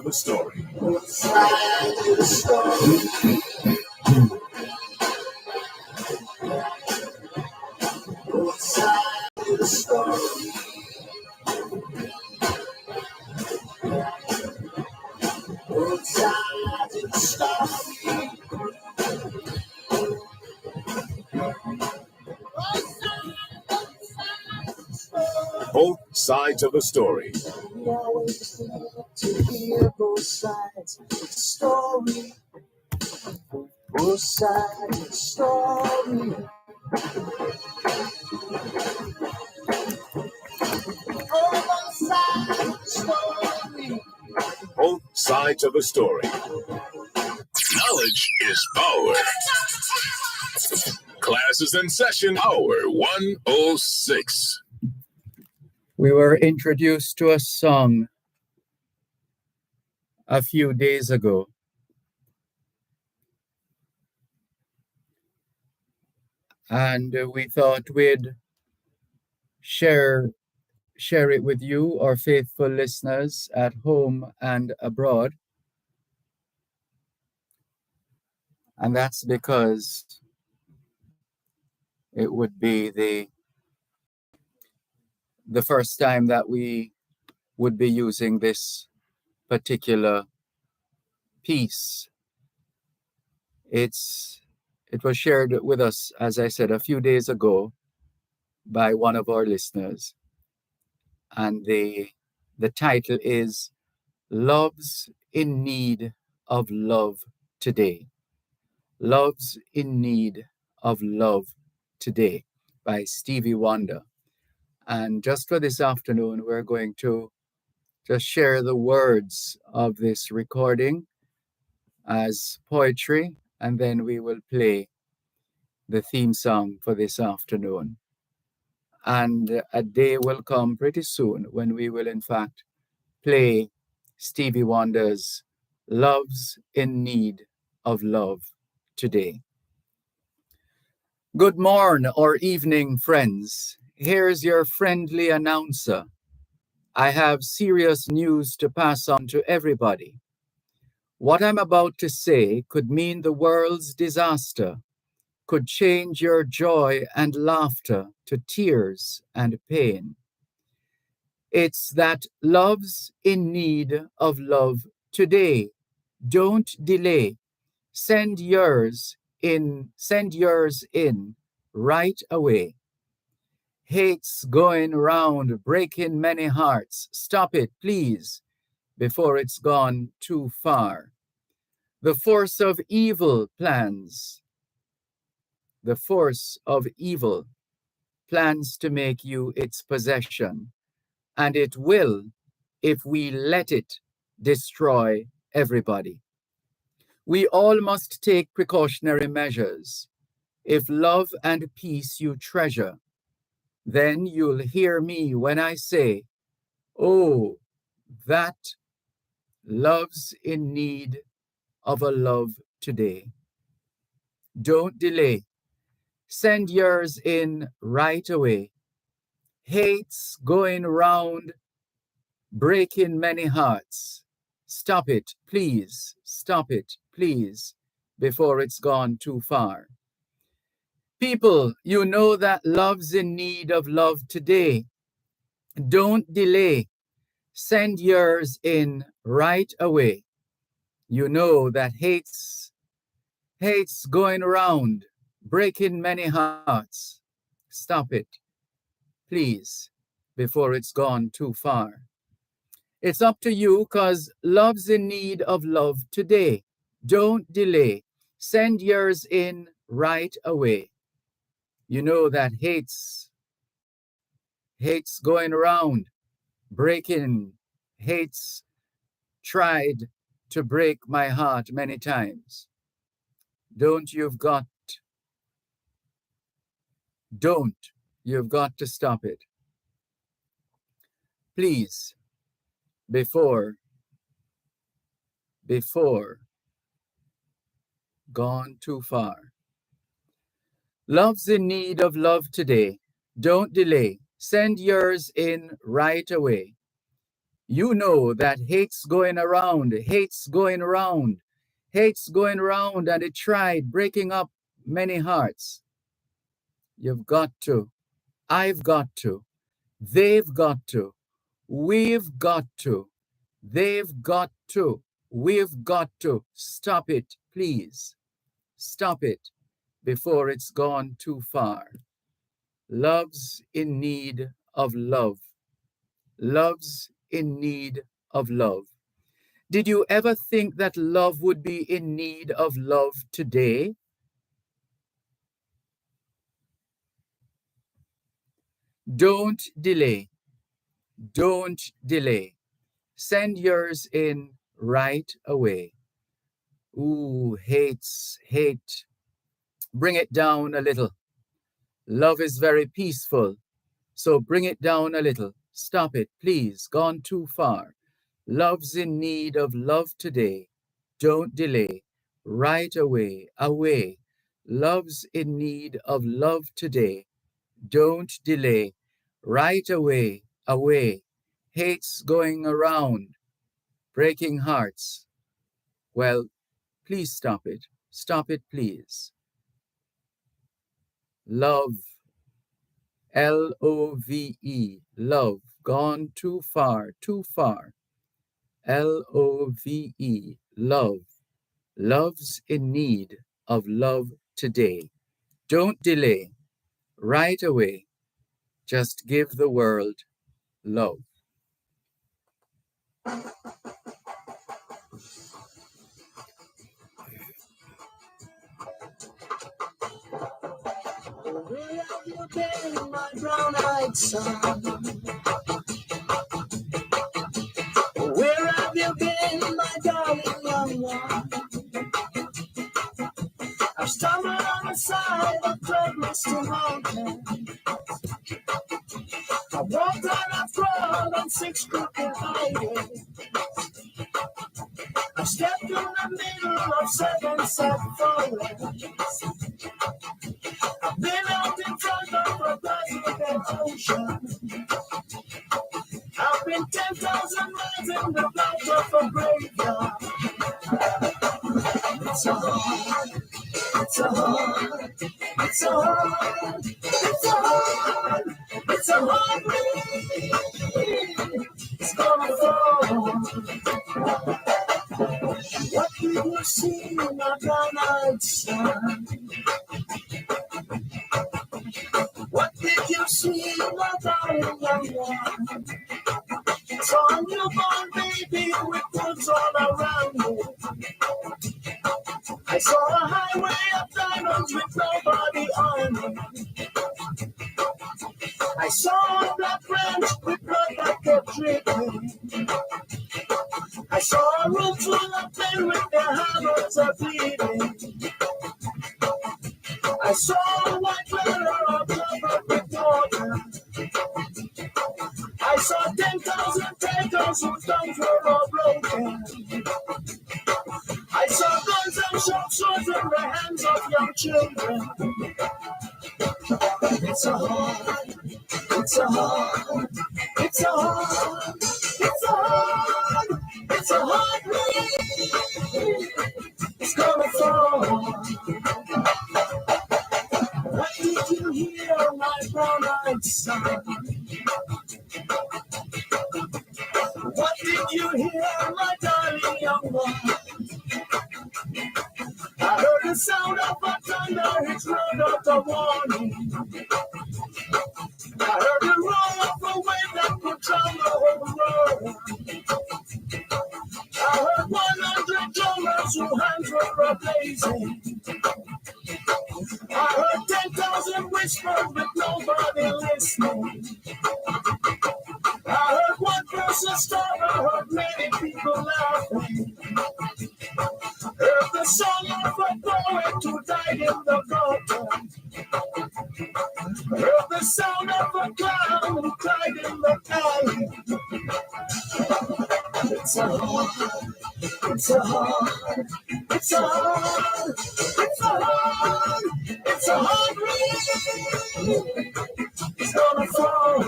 of the story. Both sides of the story. Both sides of the story. Both sides of the story. Both sides of the story. We always love to hear both sides of the story. Both sides of the story. Both sides of the story. Both sides of the story. Knowledge is power. Class is in session, hour 106. We were introduced to a song a few days ago. And we thought we'd share it with you, our faithful listeners at home and abroad. And that's because it would be the first time that we would be using this particular piece. It was shared with us, as I said, a few days ago by one of our listeners. And the title is Love's in Need of Love Today. Love's in Need of Love Today by Stevie Wonder. And just for this afternoon, we're going to just share the words of this recording as poetry, and then we will play the theme song for this afternoon. And a day will come pretty soon when we will, in fact, play Stevie Wonder's Love's in Need of Love Today. Good morn or evening, friends. Here's your friendly announcer. I have serious news to pass on to everybody. What I'm about to say could mean the world's disaster, could change your joy and laughter to tears and pain. It's that love's in need of love today. Don't delay. Send yours in right away. Hate's going round, breaking many hearts. Stop it, please, before it's gone too far. The force of evil plans to make you its possession, and it will, if we let it, destroy everybody. We all must take precautionary measures. If love and peace you treasure, then you'll hear me when I say, oh, that love's in need of a love today. Don't delay. Send yours in right away. Hate's going round, breaking many hearts. Stop it, please. Stop it, please, before it's gone too far. People, you know that love's in need of love today. Don't delay. Send yours in right away. You know that hate's going around, breaking many hearts. Stop it, please, before it's gone too far. It's up to you, 'cause love's in need of love today. Don't delay. Send yours in right away. You know that hate's going around, hate's tried to break my heart many times. You've got to stop it. Please, before gone too far. Love's in need of love today. Don't delay. Send yours in right away. You know that hate's going around, hate's going around, hate's going around, and it tried breaking up many hearts. You've got to, I've got to, they've got to, we've got to, they've got to, we've got to. Stop it, please. Stop it before it's gone too far. Love's in need of love. Love's in need of love. Did you ever think that love would be in need of love today? Don't delay. Don't delay. Send yours in right away. Ooh, hate. Bring it down a little. Love is very peaceful, so bring it down a little. Stop it, please. Gone too far. Love's in need of love today. Don't delay. Right away, away. Love's in need of love today. Don't delay. Right away, away. Hate's going around, breaking hearts. Well, please stop it. Stop it, please. Love, Love, love, gone too far, too far. Love, love. Love's in need of love today. Don't delay. Right away. Just give the world love. Where have you been, my brown-eyed son? Where have you been, my darling young one? I've stumbled on the side of great misty mountain. I walked and I've crawled on 6 crooked highways. I stepped in the middle of 7 sad forests. I've been out in front of a Pacific Ocean. I've been 10,000 miles in the back of a graveyard. It's a hard, it's a hard, it's a hard, it's a hard, it's a hard rain. It's gonna fall. What did you see, my brown-eyed son? What did you see, my darling young one? Saw a newborn baby with roots all around me. I saw a highway of diamonds with nobody on it. I saw a black branch with blood that kept dripping. I saw a room full of men with their hammers are bleeding. I saw a white letter all covered with water. I saw 10,000 takers whose tongues were all broken. I saw guns and sharp swords in the hands of young children. It's a hard, it's a hard, it's a hard, it's a hard, it's a hard rain. It's gonna fall. What did you hear, my brown-eyed son? What did you hear, my darling young one? I heard the sound of a thunder, it roared out a warning. I heard the roar of a wave that could drown the whole world. I heard 100 drummers whose hands were a-blazing. I heard 10,000 whispers with nobody listening. I heard one person start, I heard many people laughing. Heard the song of a poet who died in the gutter. Heard the sound of a clown who cried in the alley. It's a hard, it's a hard, it's a hard, it's a hard, it's a hard rain. It's gonna fall.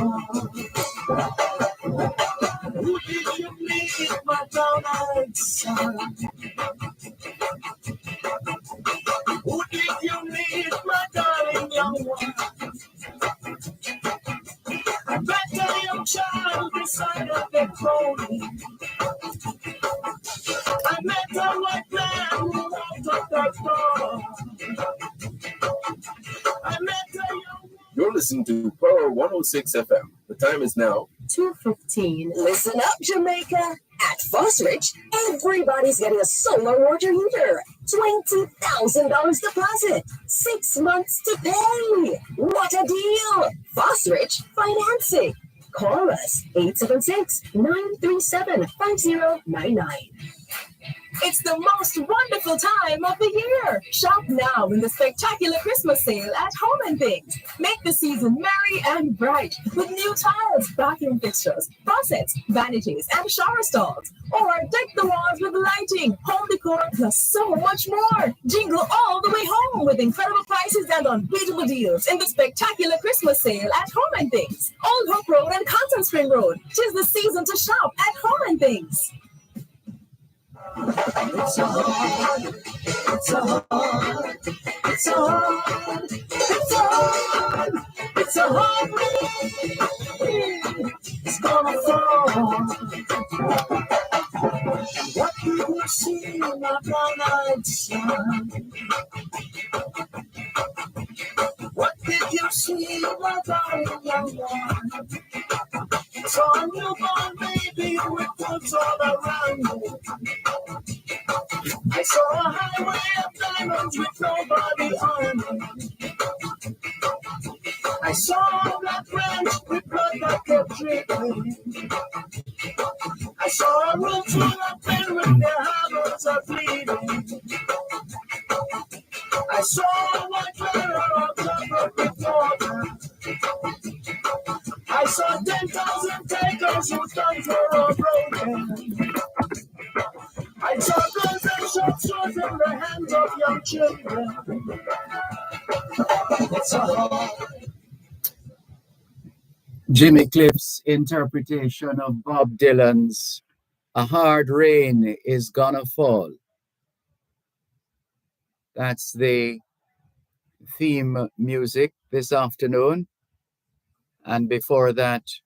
Who did Who did you meet, my darling young one? I met a young child beside a dead pony. I met a white man who walked up that door. I met a young... You're listening to Power 106 FM. The time is now 2:15. Listen up, Jamaica. At Fosrich, everybody's getting a solar water heater. $20,000 deposit. 6 months to pay. What a deal. Fosrich Financing. Call us 876-937-5099. It's the most wonderful time of the year. Shop now in the spectacular Christmas sale at Home and Things. Make the season merry and bright with new tiles, bathroom fixtures, faucets, vanities, and shower stalls. Or deck the walls with lighting, home decor, plus so much more. Jingle all the way home with incredible prices and unbeatable deals in the spectacular Christmas sale at Home and Things. Old Hope Road and Constance Spring Road. 'Tis the season to shop at Home and Things. It's a hard, it's a hard, it's a hard, it's a hard, it's a hard rain. It's gonna fall. What did you see in my brown-eyed son? What did you see, my darling young one? Saw a newborn baby with boots all around me. I saw a highway of diamonds with nobody on it. I saw a black branch with blood that kept dripping. I saw a room full of men with their hearts are bleeding. I saw a white river all covered with water. I saw 10,000 takers whose guns were all broken. I saw guns and shot swords in the hands of young children. It's a hard. Jimmy Cliff's interpretation of Bob Dylan's "A Hard Rain Is Gonna Fall." That's the theme music this afternoon. And before that,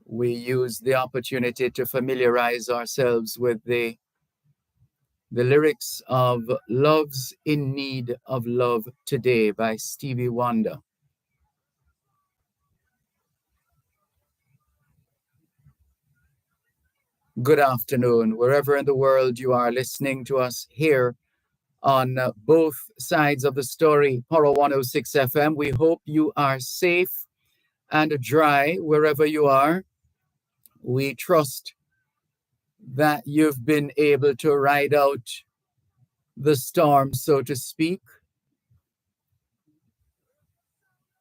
we used the opportunity to familiarize ourselves with the lyrics of "Love's in Need of Love Today" by Stevie Wonder. Good afternoon, wherever in the world you are listening to us here on both sides of the story, Power 106 FM. We hope you are safe and dry wherever you are. We trust that you've been able to ride out the storm, so to speak,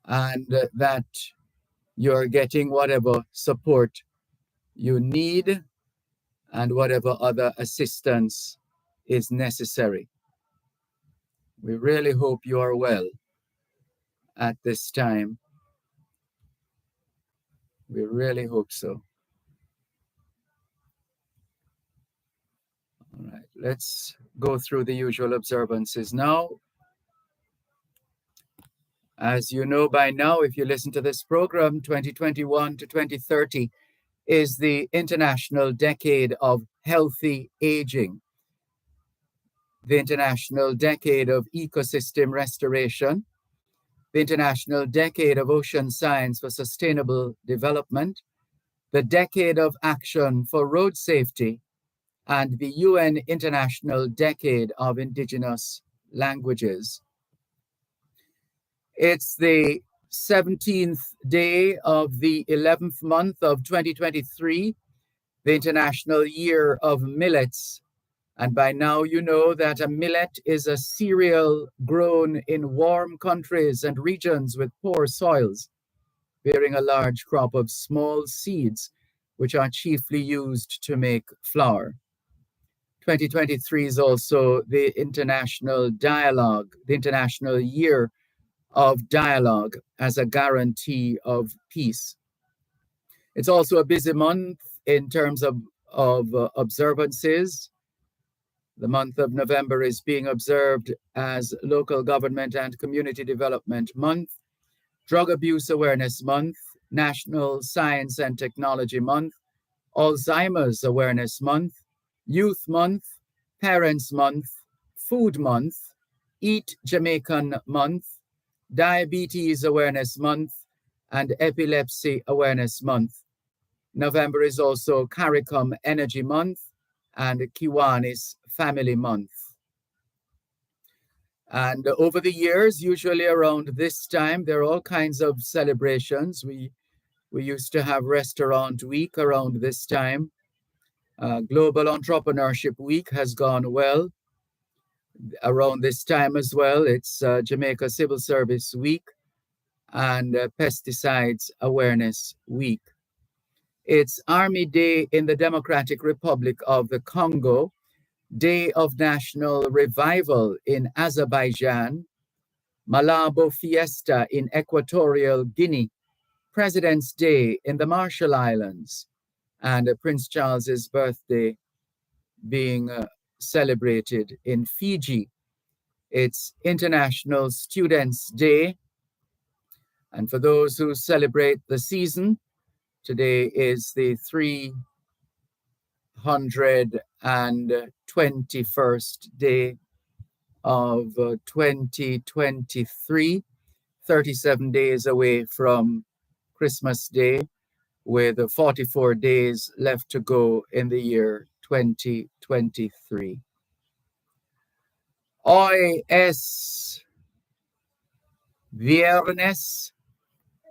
and that you're getting whatever support you need and whatever other assistance is necessary. We really hope you are well at this time. We really hope so. All right, let's go through the usual observances now. As you know by now, if you listen to this program, 2021 to 2030 is the International Decade of Healthy Aging, the International Decade of Ecosystem Restoration, the International Decade of Ocean Science for Sustainable Development, the Decade of Action for Road Safety, and the UN International Decade of Indigenous Languages. It's the 17th day of the 11th month of 2023, the International Year of Millets. And by now you know that a millet is a cereal grown in warm countries and regions with poor soils, bearing a large crop of small seeds, which are chiefly used to make flour. 2023 is also the International Year of Dialogue as a guarantee of peace. It's also a busy month in terms of observances. The month of November is being observed as Local Government and Community Development Month, Drug Abuse Awareness Month, National Science and Technology Month, Alzheimer's Awareness Month, Youth Month, Parents Month, Food Month, Eat Jamaican Month, Diabetes Awareness Month, and Epilepsy Awareness Month. November is also CARICOM Energy Month and Kiwanis Family Month. And over the years, usually around this time, there are all kinds of celebrations. We used to have Restaurant Week around this time. Global Entrepreneurship Week has gone well around this time as well. It's Jamaica Civil Service Week and Pesticides Awareness Week. It's Army Day in the Democratic Republic of the Congo, Day of National Revival in Azerbaijan, Malabo Fiesta in Equatorial Guinea, President's Day in the Marshall Islands, and Prince Charles's birthday being celebrated in Fiji. It's International Students' Day. And for those who celebrate the season, today is the 321st day of 2023, 37 days away from Christmas Day, with 44 days left to go in the year 2023. Hoy es viernes,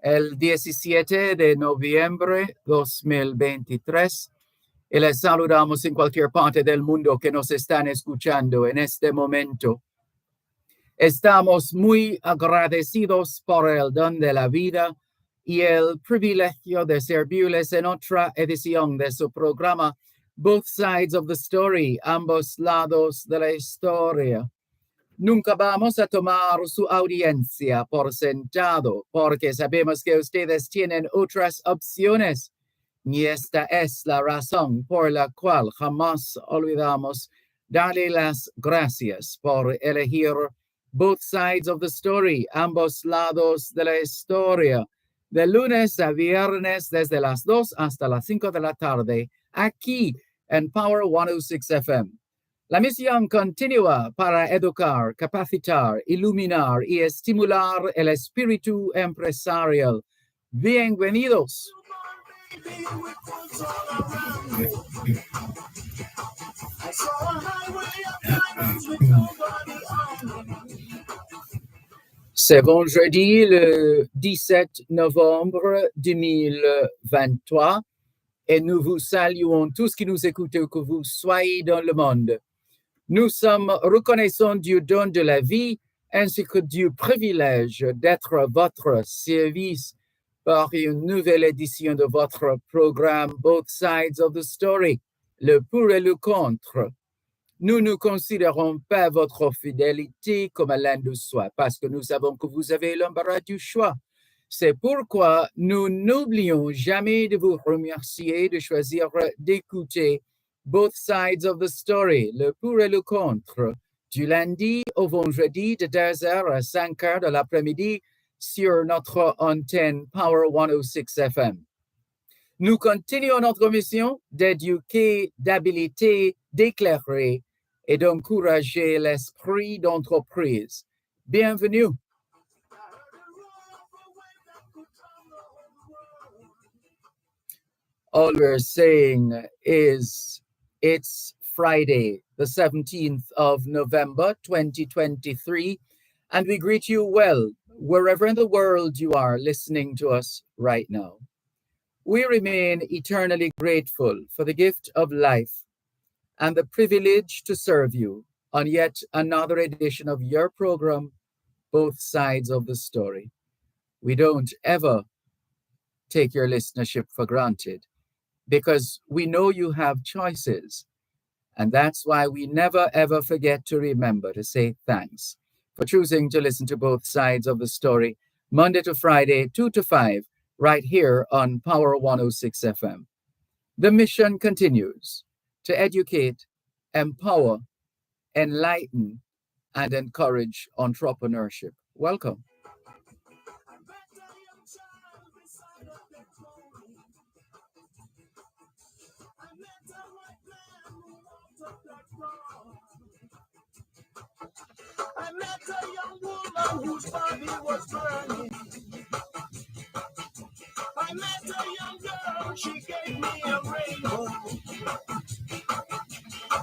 el 17 de noviembre 2023, y les saludamos en cualquier parte del mundo que nos están escuchando en este momento. Estamos muy agradecidos por el don de la vida y el privilegio de servirles en otra edición de su programa Both Sides of the Story, ambos lados de la historia. Nunca vamos a tomar su audiencia por sentado, porque sabemos que ustedes tienen otras opciones. Y esta es la razón por la cual jamás olvidamos darle las gracias por elegir Both Sides of the Story, ambos lados de la historia, de lunes a viernes desde las 2 hasta las 5 de la tarde, aquí en Power 106 FM. La misión continúa para educar, capacitar, iluminar y estimular el espíritu empresarial. Bienvenidos. C'est vendredi le 17 novembre 2023 et nous vous saluons tous qui nous écoutez, que vous soyez dans le monde. Nous sommes reconnaissants du don de la vie ainsi que du privilège d'être à votre service par une nouvelle édition de votre programme Both Sides of the Story, le pour et le contre. Nous ne considérons pas votre fidélité comme l'un de soi parce que nous savons que vous avez l'embarras du choix. C'est pourquoi nous n'oublions jamais de vous remercier de choisir d'écouter Both Sides of the Story, le pour et le contre, du lundi au vendredi de 2h à 5h de l'après-midi sur notre antenne Power 106 FM. Nous continuons notre mission d'éduquer, d'habiliter, d'éclairer et d'encourager l'esprit d'entreprise. Bienvenue. All we're saying is it's Friday, the 17th of November, 2023, and we greet you well, wherever in the world you are listening to us right now. We remain eternally grateful for the gift of life and the privilege to serve you on yet another edition of your program, Both Sides of the Story. We don't ever take your listenership for granted because we know you have choices. And that's why we never, ever forget to remember to say thanks for choosing to listen to Both Sides of the Story, Monday to Friday, 2 to 5, right here on Power 106 FM. The mission continues to educate, empower, enlighten, and encourage entrepreneurship. Welcome. I met a young woman whose body was burning. I met a young girl, she gave me a rainbow.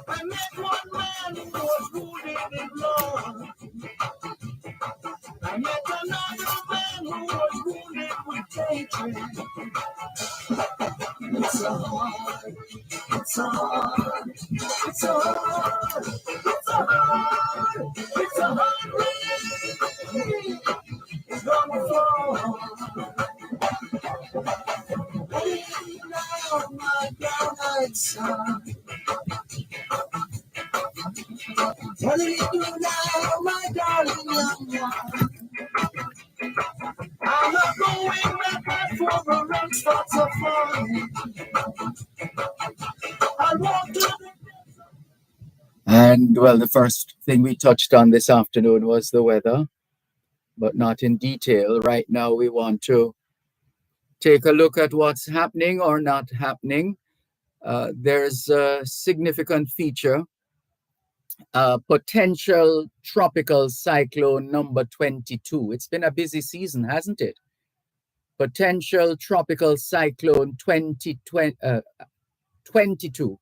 I met one man who was wounded in love. I met another man who was wounded with hatred. It's a hard, it's a hard, it's a hard, it's a hard, it's a hard rain. It's gonna fall. Hey, now my brown-eyed son. What do you do now, my darling young one? I'm not going back for the rain spots of fun. I walk to the... And well, the first thing we touched on this afternoon was the weather, but not in detail. Right now, we want to take a look at what's happening or not happening. There's a significant feature, potential tropical cyclone number 22. It's been a busy season, hasn't it? Potential tropical cyclone 22.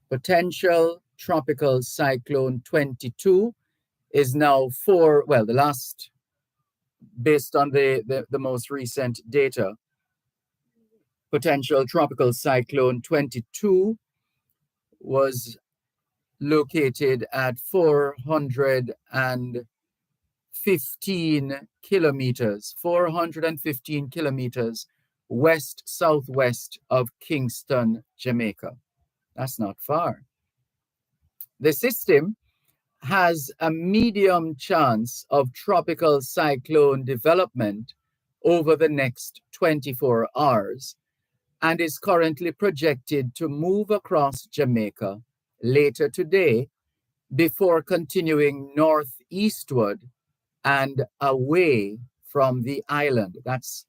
Potential tropical cyclone 22 is now the last, based on the most recent data, potential tropical cyclone 22 was located at 415 kilometers west-southwest of Kingston, Jamaica. That's not far. The system has a medium chance of tropical cyclone development over the next 24 hours and is currently projected to move across Jamaica later today before continuing northeastward and away from the island. That's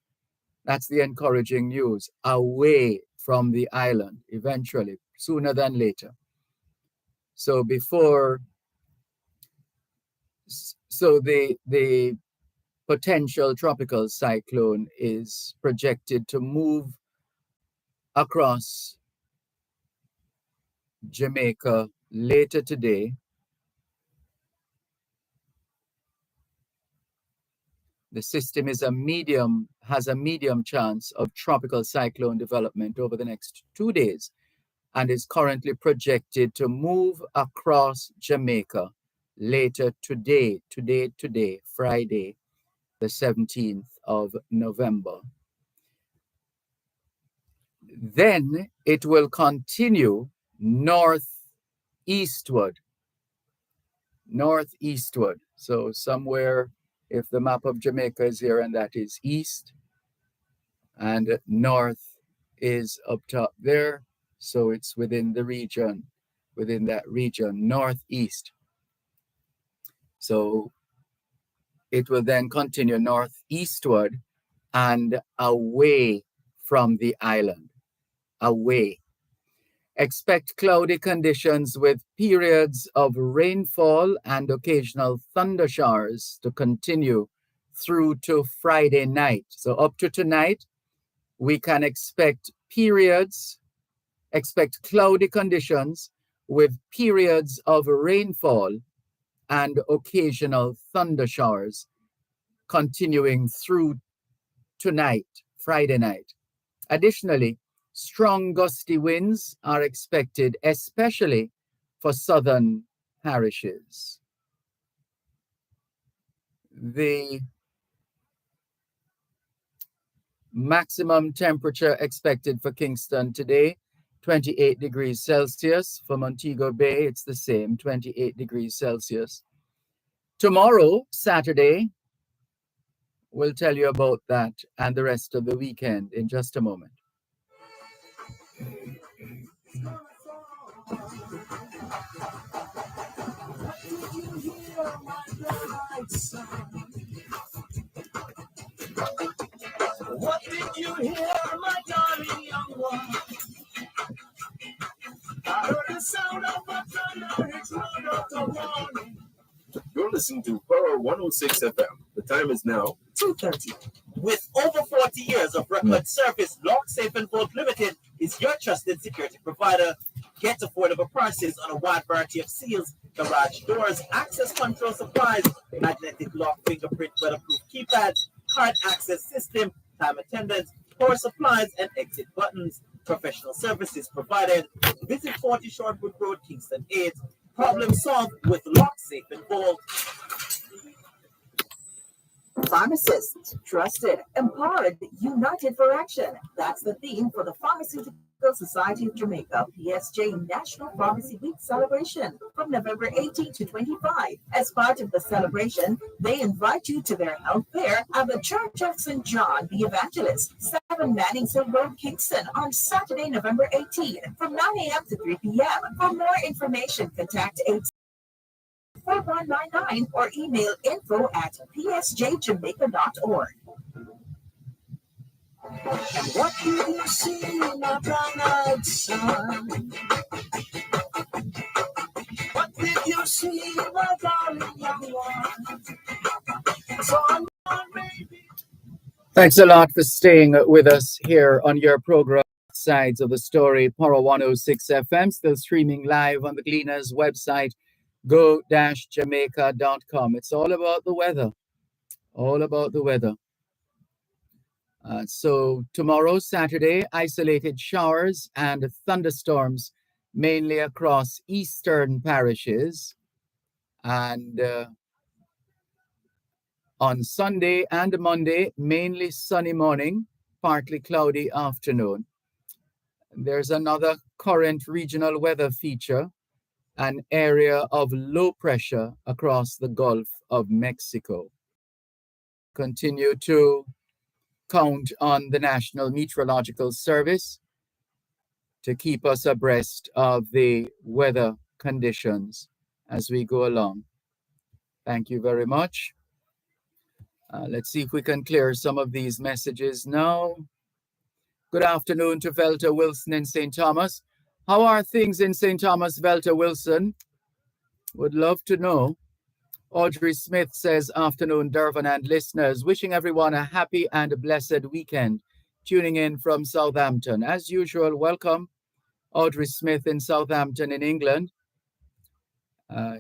the encouraging news. Away from the island, eventually, sooner than later. So the potential tropical cyclone is projected to move across Jamaica later today. The system has a medium chance of tropical cyclone development over the next 2 days and is currently projected to move across Jamaica later today, Friday, the 17th of November. Then it will continue northeastward. So somewhere, if the map of Jamaica is here and that is east, and north is up top there, so it's within that region, northeast. So it will then continue northeastward and away from the island. Away. Expect cloudy conditions with periods of rainfall and occasional thunder showers to continue through to Friday night. So up to tonight, we can expect cloudy conditions with periods of rainfall and occasional thunder showers continuing through tonight, Friday night. Additionally, strong gusty winds are expected, especially for southern parishes. The maximum temperature expected for Kingston today, 28 degrees Celsius. For Montego Bay, it's the same, 28 degrees Celsius. Tomorrow, Saturday, we'll tell you about that and the rest of the weekend in just a moment. What did you hear, my darling young one? I heard the sound of a thunder, it's rolled out the warning. You're listening to Power 106 FM. The time is now 2:30. With over 40 years of record service, Lock Safe and Vault Limited is your trusted security provider. Get affordable prices on a wide variety of seals, garage doors, access control supplies, magnetic lock, fingerprint, weatherproof keypad, card access system, time attendance, power supplies, and exit buttons. Professional services provided. Visit 40 Shortwood Road, Kingston 8. Problem solved with Lock Safe and Vault. Pharmacists, trusted, empowered, united for action. That's the theme for the Pharmaceutical Society of Jamaica, PSJ National Pharmacy Week celebration from November 18 to 25. As part of the celebration, they invite you to their health fair at the Church of St. John the Evangelist, 7 Mannings Hill Road, Kingston, on Saturday, November 18, from 9 a.m. to 3 p.m. For more information, contact 4199 or email info@psjjamaica.org. And what did you see, my brown-eyed son? What did you see, my darling young one? So I'm baby. Thanks a lot for staying with us here on your program, Sides of the Story, Power 106 FM, still streaming live on the Gleaners website, go-jamaica.com. It's all about the weather, all about the weather. So tomorrow, Saturday, isolated showers and thunderstorms, mainly across eastern parishes. And on Sunday and Monday, mainly sunny morning, partly cloudy afternoon. There's another current regional weather feature, an area of low pressure across the Gulf of Mexico. Continue to count on the National Meteorological Service to keep us abreast of the weather conditions as we go along. Thank you very much. Let's see if we can clear some of these messages now. Good afternoon to Velta Wilson in St. Thomas. How are things in St. Thomas, Velta Wilson? Would love to know. Audrey Smith says, afternoon, Dervan and listeners. Wishing everyone a happy and a blessed weekend. Tuning in from Southampton. As usual, welcome, Audrey Smith in Southampton in England.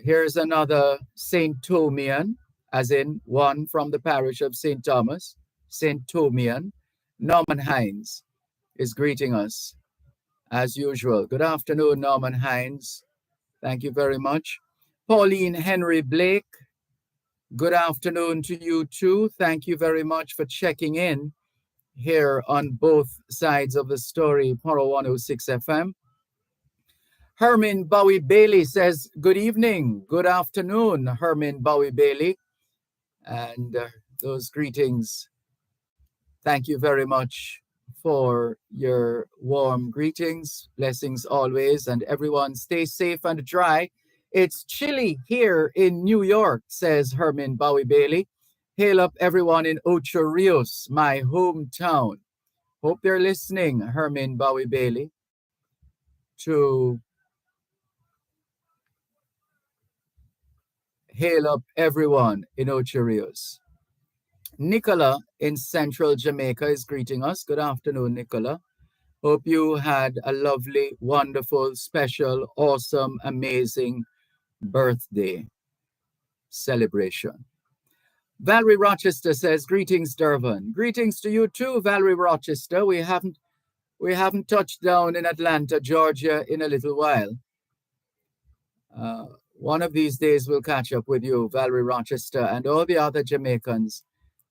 Here's another St. Thomian, as in one from the parish of St. Thomas. St. Thomian. Norman Hines is greeting us, as usual. Good afternoon, Norman Hines. Thank you very much. Pauline Henry Blake, good afternoon to you too. Thank you very much for checking in here on both sides of the story, Power 106 FM. Herman Bowie Bailey says, good evening, good afternoon, Herman Bowie Bailey. And those greetings, thank you very much for your warm greetings. Blessings always, and everyone stay safe and dry. It's chilly here in New York, says Herman Bowie Bailey. Hail up everyone in Ocho Rios, my hometown. Hope they're listening, Herman Bowie Bailey, to hail up everyone in Ocho Rios. Nicola in central Jamaica is greeting us. Good afternoon, Nicola. Hope you had a lovely, wonderful, special, awesome, amazing birthday celebration. Valerie Rochester says, greetings, Dervan. Greetings to you too, Valerie Rochester. We haven't touched down in Atlanta, Georgia in a little while. One of these days we'll catch up with you, Valerie Rochester, and all the other Jamaicans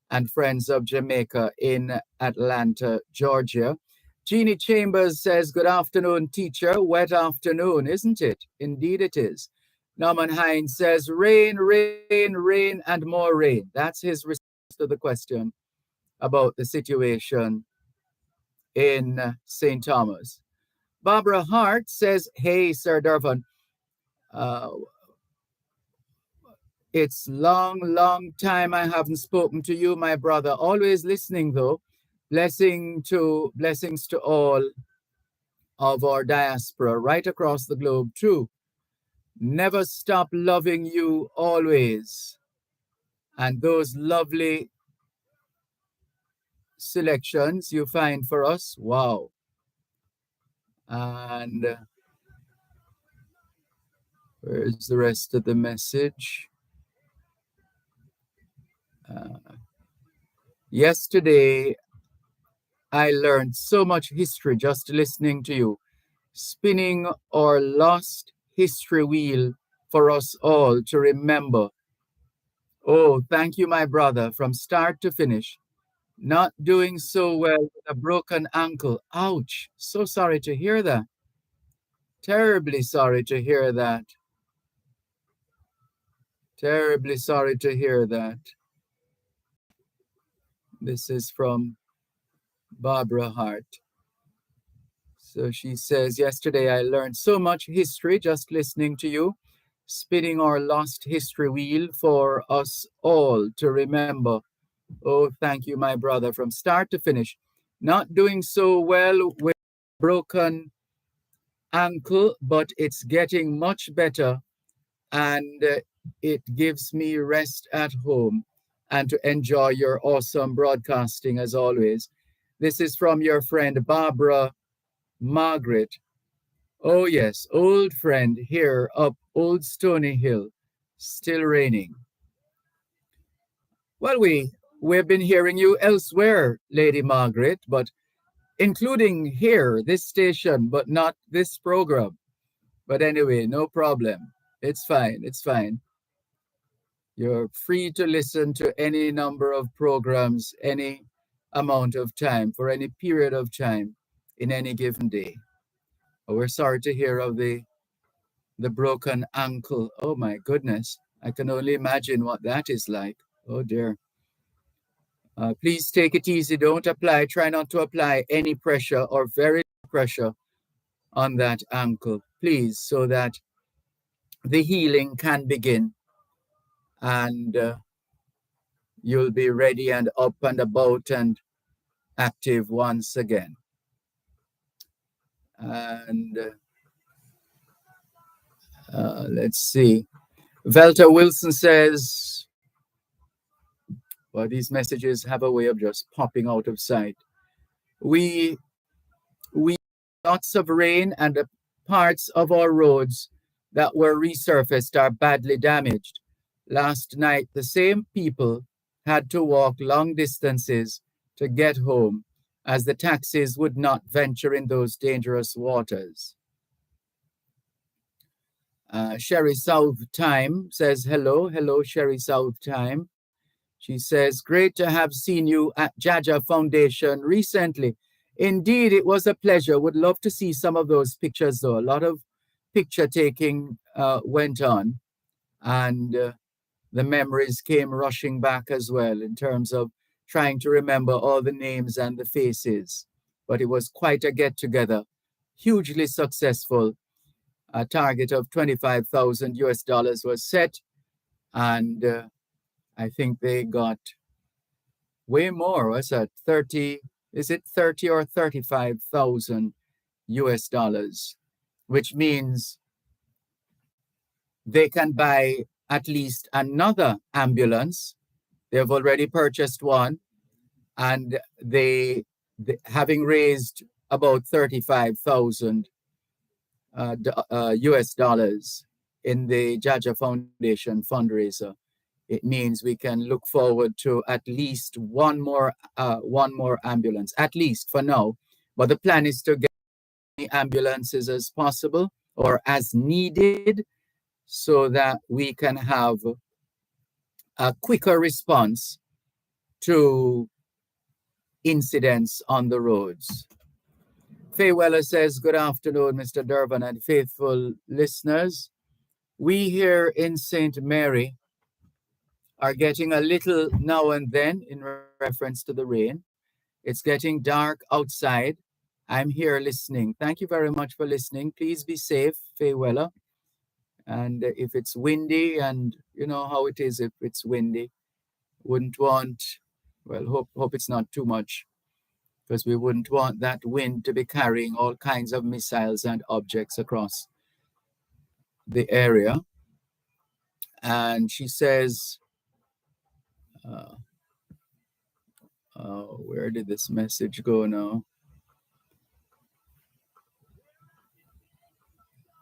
and friends of Jamaica in Atlanta, Georgia. Jeannie Chambers says, good afternoon, teacher. Wet afternoon, isn't it? Indeed it is. Norman Hines says, rain, rain, rain, and more rain. That's his response to the question about the situation in St. Thomas. Barbara Hart says, hey, Sir Dervan, It's long time I haven't spoken to you, my brother. Always listening, though. Blessings to all of our diaspora right across the globe, too. Never stop loving you always. And those lovely selections you find for us, wow. And where's the rest of the message? Yesterday, I learned so much history just listening to you, spinning our lost history wheel for us all to remember. Oh, thank you, my brother, from start to finish. Not doing so well with a broken ankle. Ouch. So sorry to hear that. Terribly sorry to hear that. Terribly sorry to hear that. This is from Barbara Hart. So she says, yesterday I learned so much history just listening to you, spinning our lost history wheel for us all to remember. Oh, thank you, my brother, from start to finish. Not doing so well with broken ankle, but it's getting much better, and it gives me rest at home and to enjoy your awesome broadcasting as always. This is from your friend Barbara Margaret. Oh yes, old friend here up Old Stony Hill, still raining. Well, we've been hearing you elsewhere, Lady Margaret, but including here, this station, but not this program. But anyway, no problem. It's fine. It's fine. You're free to listen to any number of programs, any amount of time, for any period of time in any given day. Oh, we're sorry to hear of the broken ankle. Oh my goodness. I can only imagine what that is like. Oh dear. Please take it easy. Don't try not to apply any pressure or very little pressure on that ankle, please, so that the healing can begin and you'll be ready and up and about and active once again. And let's see. Velta Wilson says, well, these messages have a way of just popping out of sight. We lots of rain, and the parts of our roads that were resurfaced are badly damaged. Last night, the same people had to walk long distances to get home, as the taxis would not venture in those dangerous waters. Sherry South Time says, hello, Sherry South Time. She says, great to have seen you at Jaja Foundation recently. Indeed, it was a pleasure. Would love to see some of those pictures, though. A lot of picture taking went on, and the memories came rushing back as well in terms of trying to remember all the names and the faces. But it was quite a get-together, hugely successful. A target of $25,000 was set, and I think they got way more. What's that? 30? Is it 30 or 35,000 $, which means they can buy at least another ambulance. They've already purchased one, and they having raised about 35,000 $, in the Jaja Foundation fundraiser. It means we can look forward to at least one more ambulance, at least for now. But the plan is to get as many ambulances as possible or as needed, so that we can have a quicker response to incidents on the roads. Faye Weller says, good afternoon, Mr. Dervan and faithful listeners. We here in St. Mary are getting a little now and then in reference to the rain. It's getting dark outside. I'm here listening. Thank you very much for listening. Please be safe, Faye Weller. And if it's windy, and you know how it is if it's windy, wouldn't want, well, hope it's not too much, because we wouldn't want that wind to be carrying all kinds of missiles and objects across the area. And she says, where did this message go now?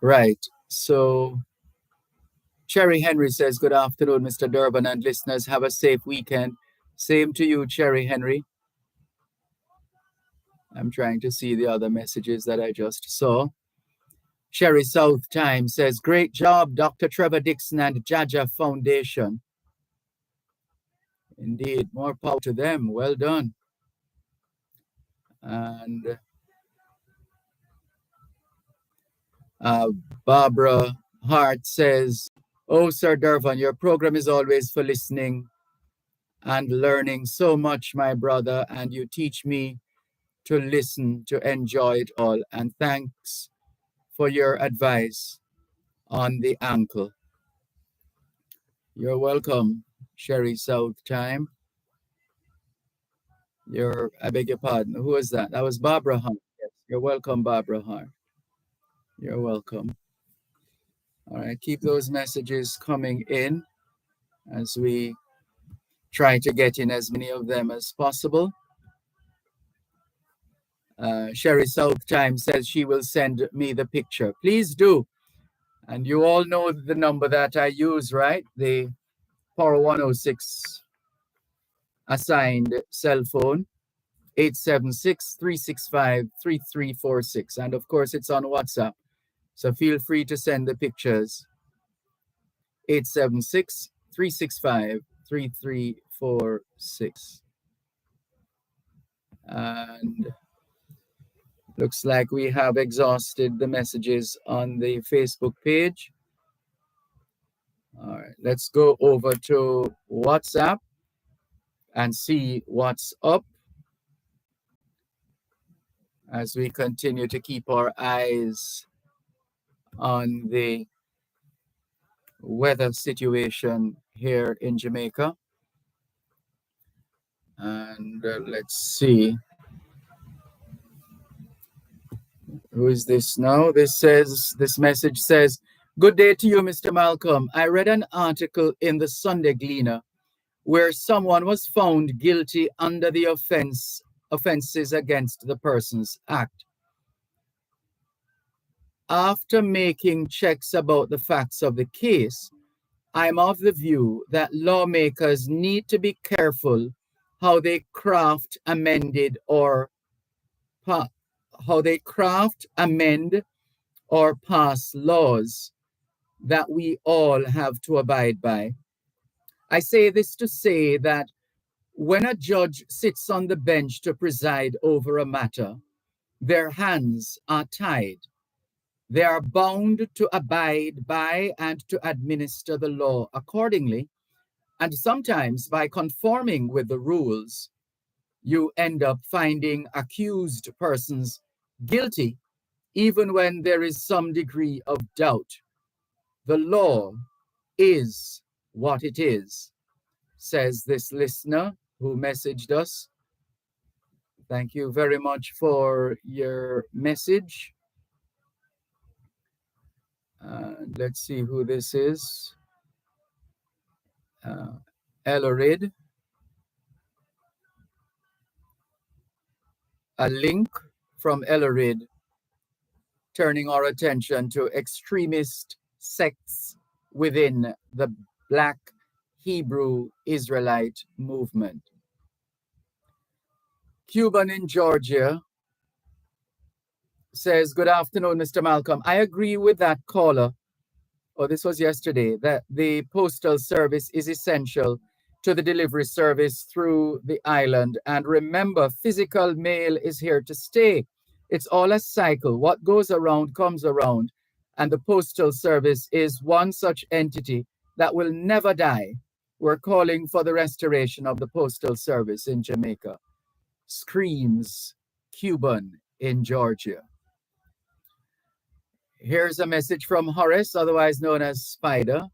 Right. So Cherry Henry says, good afternoon, Mr. Dervan and listeners. Have a safe weekend. Same to you, Cherry Henry. I'm trying to see the other messages that I just saw. Cherry South Time says, great job, Dr. Trevor Dixon and Jaja Foundation. Indeed, more power to them. Well done. And Barbara Hart says, oh, Sir Dervan, your program is always for listening and learning so much, my brother, and you teach me to listen, to enjoy it all. And thanks for your advice on the ankle. You're welcome, Sherry South Time. I beg your pardon. Who was that? That was Barbara Hart. Yes, you're welcome, Barbara Hart. You're welcome. All right, keep those messages coming in as we try to get in as many of them as possible. Sherry South Time says she will send me the picture. Please do. And you all know the number that I use, right? The Power 106 assigned cell phone, 876-365-3346. And of course, it's on WhatsApp. So feel free to send the pictures. 876-365-3346. And looks like we have exhausted the messages on the Facebook page. All right, let's go over to WhatsApp and see what's up as we continue to keep our eyes on the weather situation here in Jamaica. And let's see. Who is this now? This message says, good day to you, Mr. Malcolm. I read an article in the Sunday Gleaner where someone was found guilty under the offenses against the Persons Act. After making checks about the facts of the case, I'm of the view that lawmakers need to be careful how they craft, amend, or pass laws that we all have to abide by. I say this to say that when a judge sits on the bench to preside over a matter, their hands are tied. They are bound to abide by and to administer the law accordingly. And sometimes by conforming with the rules, you end up finding accused persons guilty, even when there is some degree of doubt. The law is what it is, says this listener who messaged us. Thank you very much for your message. Let's see who this is. Ellerid. A link from Ellerid turning our attention to extremist sects within the Black Hebrew Israelite movement. Cuban in Georgia says, good afternoon, Mr. Malcolm. I agree with that caller, this was yesterday, that the postal service is essential to the delivery service through the island. And remember, physical mail is here to stay. It's all a cycle. What goes around comes around. And the postal service is one such entity that will never die. We're calling for the restoration of the postal service in Jamaica. Screams Cuban in Georgia. Here's a message from Horace, otherwise known as Spider.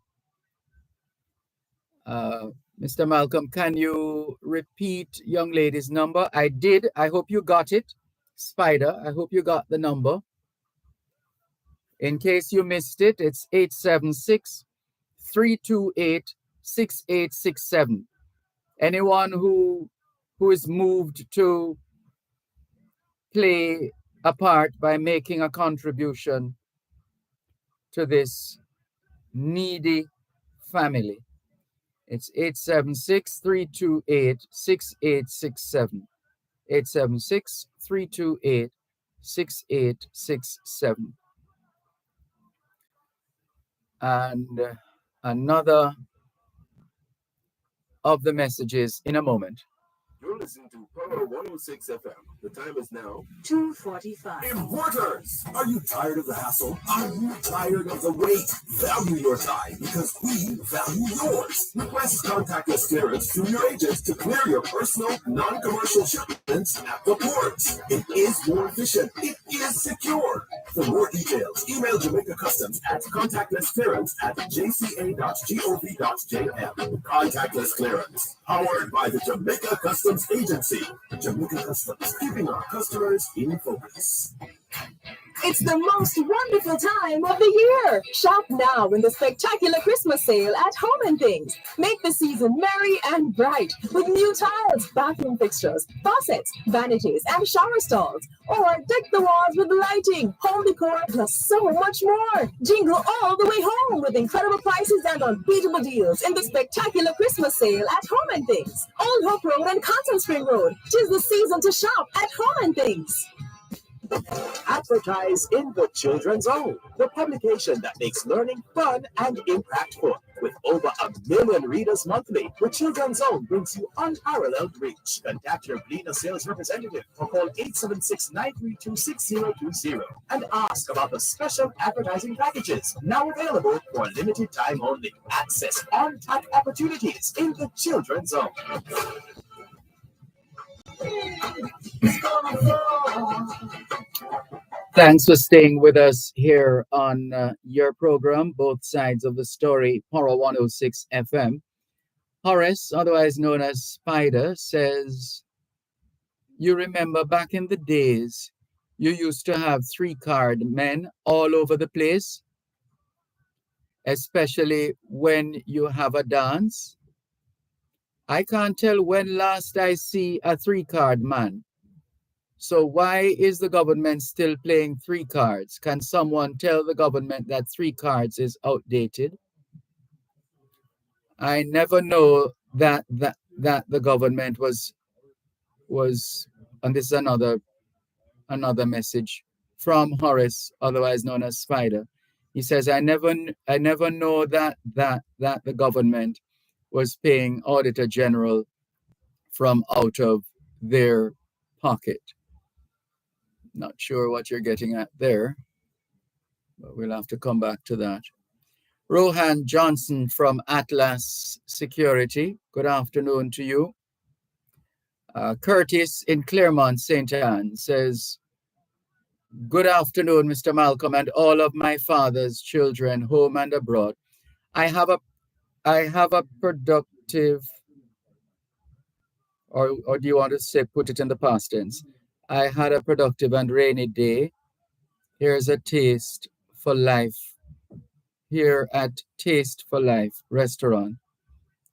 Mr. Malcolm, can you repeat young lady's number? I did. I hope you got it. Spider, I hope you got the number. In case you missed it, it's 876-328-6867. Anyone who is moved to play a part by making a contribution to this needy family. It's 876-328-6867. 876-328-6867. And another of the messages in a moment. You're listening to Power 106 FM. The time is now 2:45. Importers, are you tired of the hassle? Are you tired of the wait? Value your time because we value yours. Request contactless clearance through your agent to clear your personal, non-commercial shipments at the port. It is more efficient. It is secure. For more details, email Jamaica Customs at contactlessclearance@jca.gov.jm. Contactless clearance, powered by the Jamaica Customs Agency. Jamaica Customs, keeping our customers in focus. It's the most wonderful time of the year. Shop now in the spectacular Christmas sale at Home and Things. Make the season merry and bright with new tiles, bathroom fixtures, faucets, vanities, and shower stalls. Or deck the walls with lighting, home decor, plus so much more. Jingle all the way home with incredible prices and unbeatable deals in the spectacular Christmas sale at Home and Things. Old Hope Road and Cotton Spring Road. 'Tis the season to shop at Home and Things. Advertise in the Children's Zone, the publication that makes learning fun and impactful. With over 1 million readers monthly, the Children's Zone brings you unparalleled reach. Contact your Gleaner sales representative or call 876-932-6020 and ask about the special advertising packages now available for a limited time only. Access untapped opportunities in the Children's Zone. Thanks for staying with us here on your program, Both Sides of the Story, Power 106 FM. Horace, otherwise known as Spider, says, you remember back in the days, you used to have 3-card men all over the place, especially when you have a dance. I can't tell when last I see a 3-card man. So why is the government still playing 3 cards? Can someone tell the government that 3 cards is outdated? I never know that the government was, and this is another message from Horace, otherwise known as Spider. He says, I never know that the government was paying Auditor General from out of their pocket. Not sure what you're getting at there, but we'll have to come back to that. Rohan Johnson from Atlas Security, good afternoon to you. Curtis in Claremont, St. Anne says, good afternoon, Mr. Malcolm and all of my father's children, home and abroad. I have a productive, or do you want to say, put it in the past tense? I had a productive and rainy day. Here's a taste for life here at Taste for Life restaurant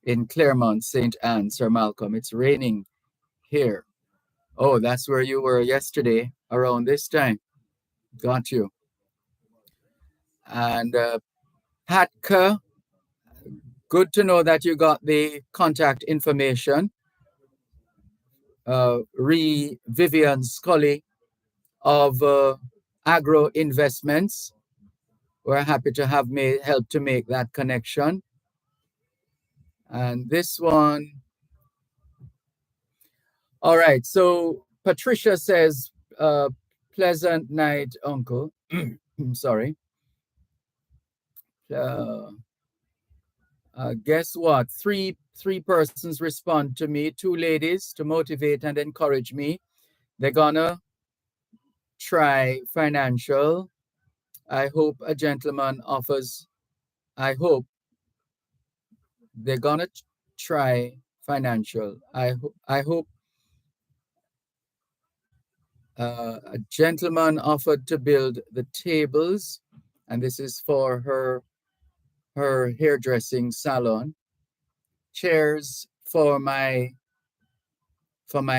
in Claremont, St. Anne, Sir Malcolm. It's raining here. Oh, that's where you were yesterday around this time. Got you. And Patka, good to know that you got the contact information. Vivian Scully of Agro Investments. We're happy to have help to make that connection. And this one. All right. So Patricia says, pleasant night, Uncle. Sorry. Guess what? Three persons respond to me, 2 ladies to motivate and encourage me. They're gonna try financial I hope a gentleman offers, I hope they're gonna try financial. I hope a gentleman offered to build the tables, and this is for her hairdressing salon, chairs for my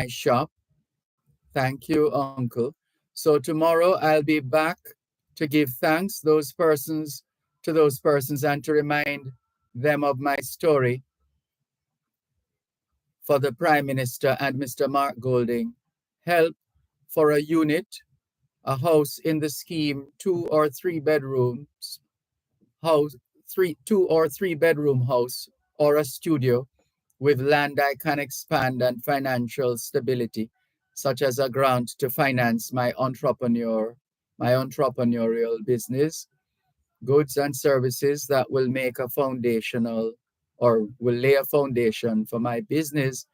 shop. Thank you, Uncle. So tomorrow I'll be back to give thanks to those persons and to remind them of my story for the Prime Minister and Mr. Mark Golding. Help for a unit, a house in the scheme, 2 or 3 bedrooms, house, 2 or 3 bedroom house or a studio with land I can expand and financial stability, such as a grant to finance my entrepreneurial business, goods and services that will make a foundational or will lay a foundation for my business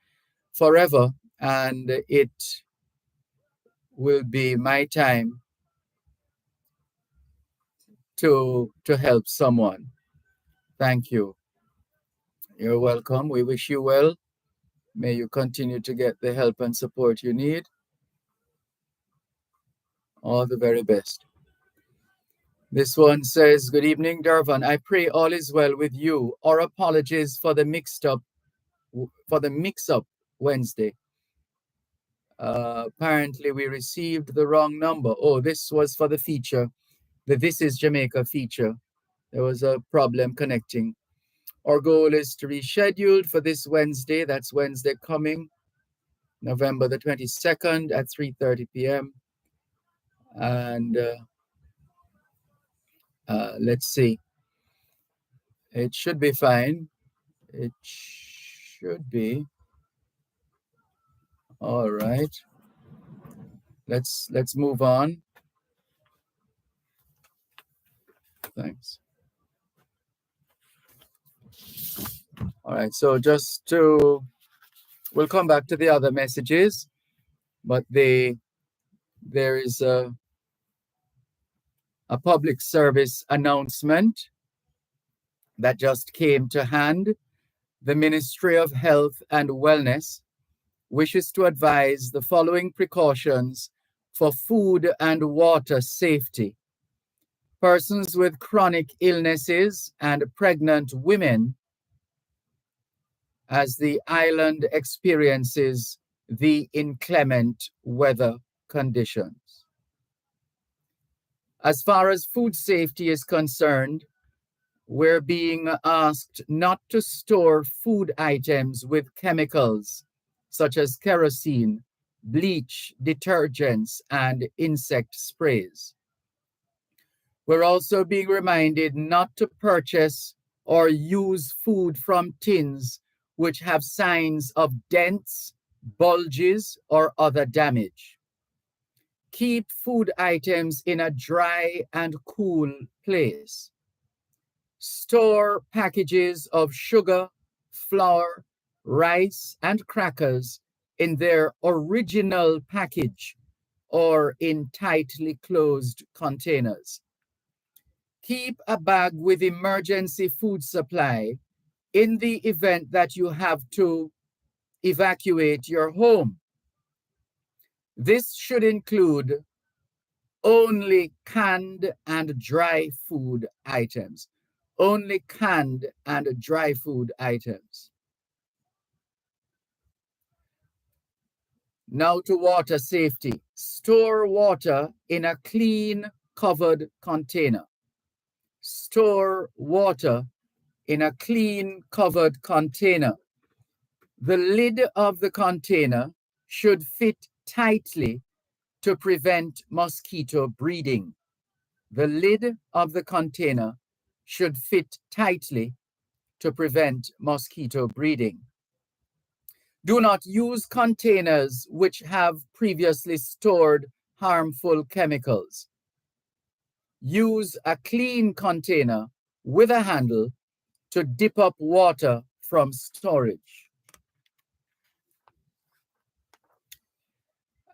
forever. And it will be my time to help someone. Thank you. You're welcome. We wish you well. May you continue to get the help and support you need. All the very best. This one says, good evening, Dervan. I pray all is well with you. Our apologies for the mix-up Wednesday. Apparently we received the wrong number. Oh, this was for the feature, the This is Jamaica feature. There was a problem connecting. Our goal is to reschedule for this Wednesday. That's Wednesday coming, November the 22nd at 3:30 p.m. And let's see. It should be fine. It should be. All right. Let's move on. Thanks. All right. So we'll come back to the other messages, but there is a public service announcement that just came to hand. The Ministry of Health and Wellness wishes to advise the following precautions for food and water safety. Persons with chronic illnesses and pregnant women, as the island experiences the inclement weather conditions. As far as food safety is concerned, we're being asked not to store food items with chemicals such as kerosene, bleach, detergents, and insect sprays. We're also being reminded not to purchase or use food from tins which have signs of dents, bulges, or other damage. Keep food items in a dry and cool place. Store packages of sugar, flour, rice, and crackers in their original package or in tightly closed containers. Keep a bag with emergency food supply in the event that you have to evacuate your home. This should include only canned and dry food items. Only canned and dry food items. Now to water safety. Store water in a clean, covered container. Store water in a clean, covered container. The lid of the container should fit tightly to prevent mosquito breeding. The lid of the container should fit tightly to prevent mosquito breeding. Do not use containers which have previously stored harmful chemicals. Use a clean container with a handle to dip up water from storage.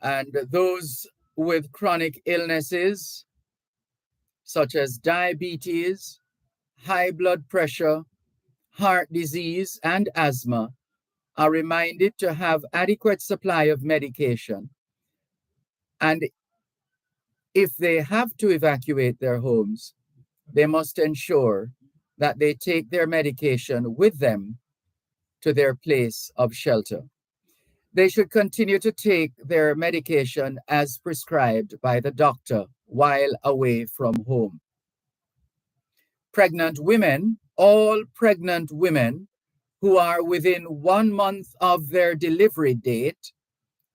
And those with chronic illnesses such as diabetes, high blood pressure, heart disease, and asthma are reminded to have adequate supply of medication. And if they have to evacuate their homes, they must ensure that they take their medication with them to their place of shelter. They should continue to take their medication as prescribed by the doctor while away from home. Pregnant women, all pregnant women who are within 1 month of their delivery date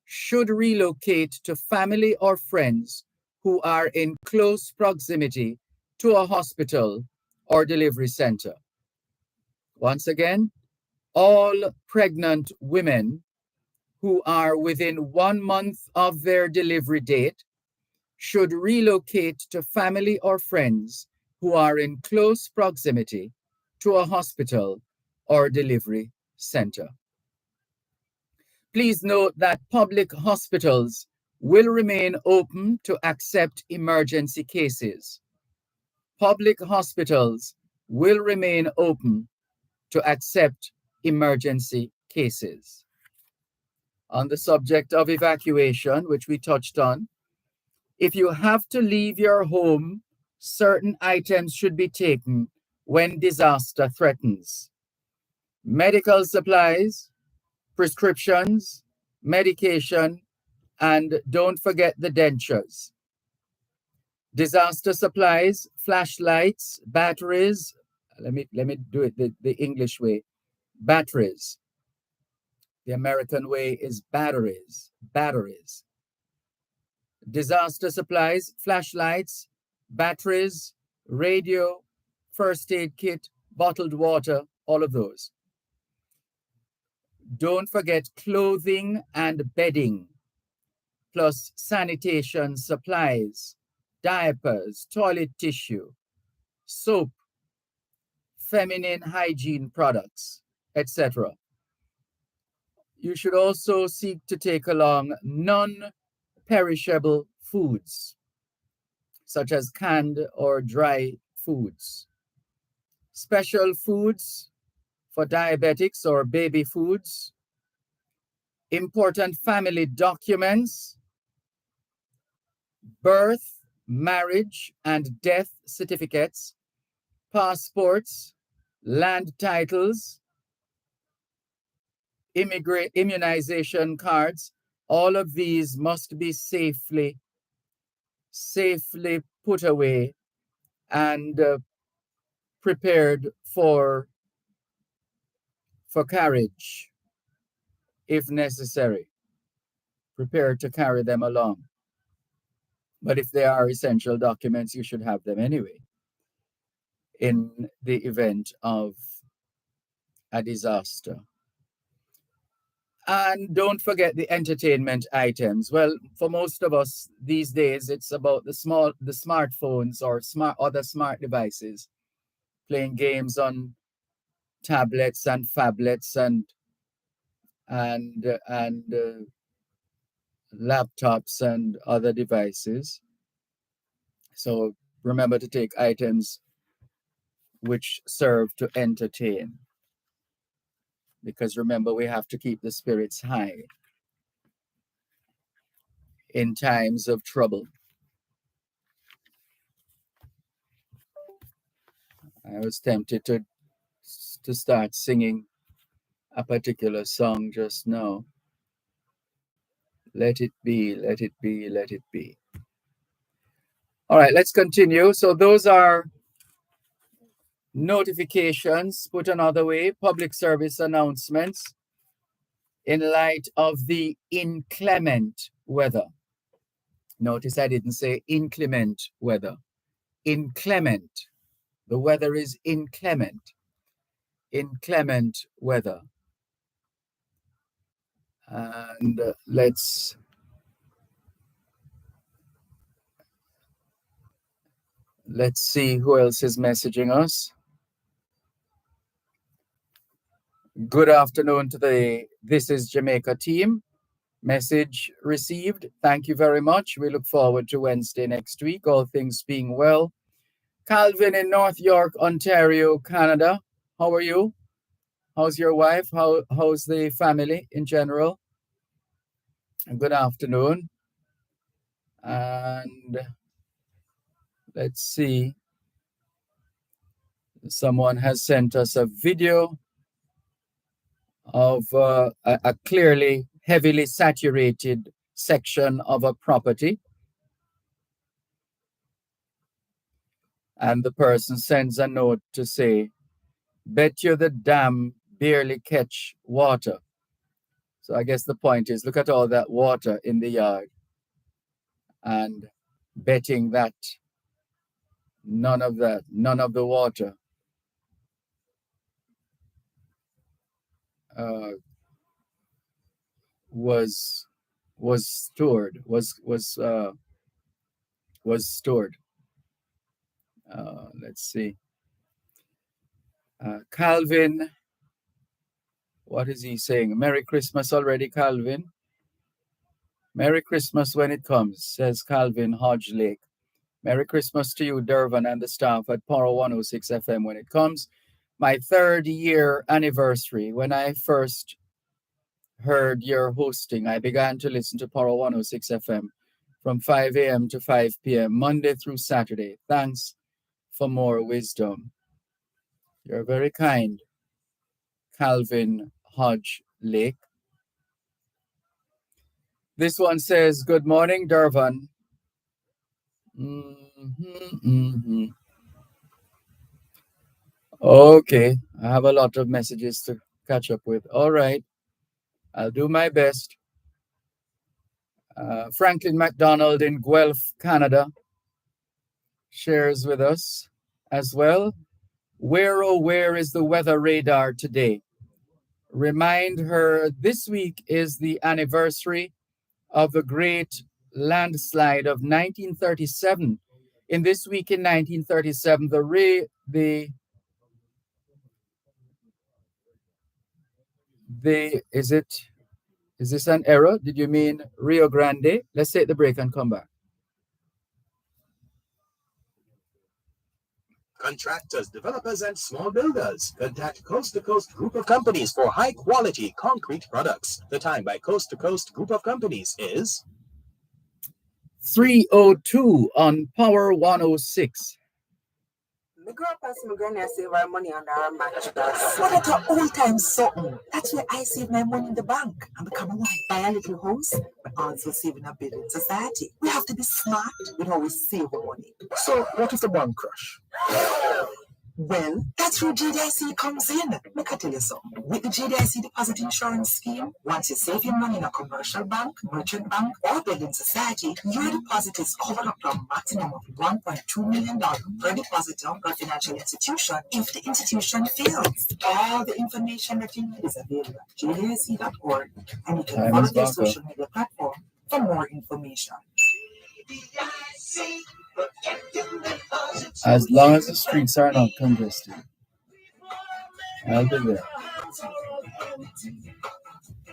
should relocate to family or friends who are in close proximity to a hospital or delivery center. Once again, all pregnant women who are within 1 month of their delivery date should relocate to family or friends who are in close proximity to a hospital or delivery center. Please note that public hospitals will remain open to accept emergency cases. Public hospitals will remain open to accept emergency cases. On the subject of evacuation, which we touched on, if you have to leave your home, certain items should be taken when disaster threatens. Medical supplies, prescriptions, medication, and don't forget the dentures. Disaster supplies, flashlights, batteries. Let me do it the English way. Batteries. The American way is batteries. Batteries. Disaster supplies, flashlights, batteries, radio, first aid kit, bottled water, all of those. Don't forget clothing and bedding, plus sanitation supplies, diapers, toilet tissue, soap, feminine hygiene products, etc. You should also seek to take along non-perishable foods, such as canned or dry foods. Special foods for diabetics or baby foods. Important family documents, birth, marriage, and death certificates, passports, land titles, immunization cards. All of these must be safely put away and prepared for carriage if necessary. Prepared to carry them along. But if they are essential documents, you should have them anyway in the event of a disaster. And don't forget the entertainment items. Well, for most of us these days, it's about the smartphones or other smart devices, playing games on tablets and phablets and laptops and other devices. So remember to take items which serve to entertain. Because remember, we have to keep the spirits high in times of trouble. I was tempted to start singing a particular song just now. Let it be, let it be, let it be. All right, let's continue. So those are notifications, put another way, public service announcements in light of the inclement weather. Notice I didn't say inclement weather. Inclement. The weather is inclement. Inclement weather. And let's see who else is messaging us. Good afternoon to the This is Jamaica team. Message received. Thank you very much. We look forward to Wednesday next week, all things being well. Calvin in North York, Ontario, Canada. How are you? How's your wife? How's the family in general? Good afternoon. And let's see. Someone has sent us a video of a clearly heavily saturated section of a property. And the person sends a note to say, bet you the dam barely catch water. So I guess the point is, look at all that water in the yard and betting that none of the water was stored. Let's see. Calvin, what is he saying? Merry Christmas already, Calvin. Merry Christmas when it comes, says Calvin Hodge Lake. Merry Christmas to you, Dervan, and the staff at Power 106 FM when it comes. My 3rd-year anniversary. When I first heard your hosting, I began to listen to Power 106 FM from 5 a.m. to 5 p.m., Monday through Saturday. Thanks for more wisdom. You're very kind, Calvin Hodge Lake. This one says, good morning, Dervan. Okay, I have a lot of messages to catch up with. All right, I'll do my best. Franklin McDonald in Guelph, Canada, shares with us as well. Where, oh, where is the weather radar today? Remind her this week is the anniversary of the great landslide of 1937. In this week in 1937, is this an error? Did you mean Rio Grande? Let's take the break and come back. Contractors, developers, and small builders. Contact Coast to Coast Group of Companies for high-quality concrete products. The time by Coast to Coast Group of Companies is 3:02 on Power 106. My grandpa and my granny save our money under our mattress. What at an old time something? That's where I save my money in the bank and become a wife. Buy a little house, but also save in a building society. We have to be smart with how we save our money. So, what if the bank crash? Well, that's where GDIC comes in. Let me tell you something. With the GDIC deposit insurance scheme, once you save your money in a commercial bank, merchant bank, or building society, your deposit is covered up to a maximum of $1.2 million per depositor per financial institution if the institution fails. All the information that you need is available at gdic.org, and you can follow their social media platform for more information. As long as the streets are not congested, I'll be there.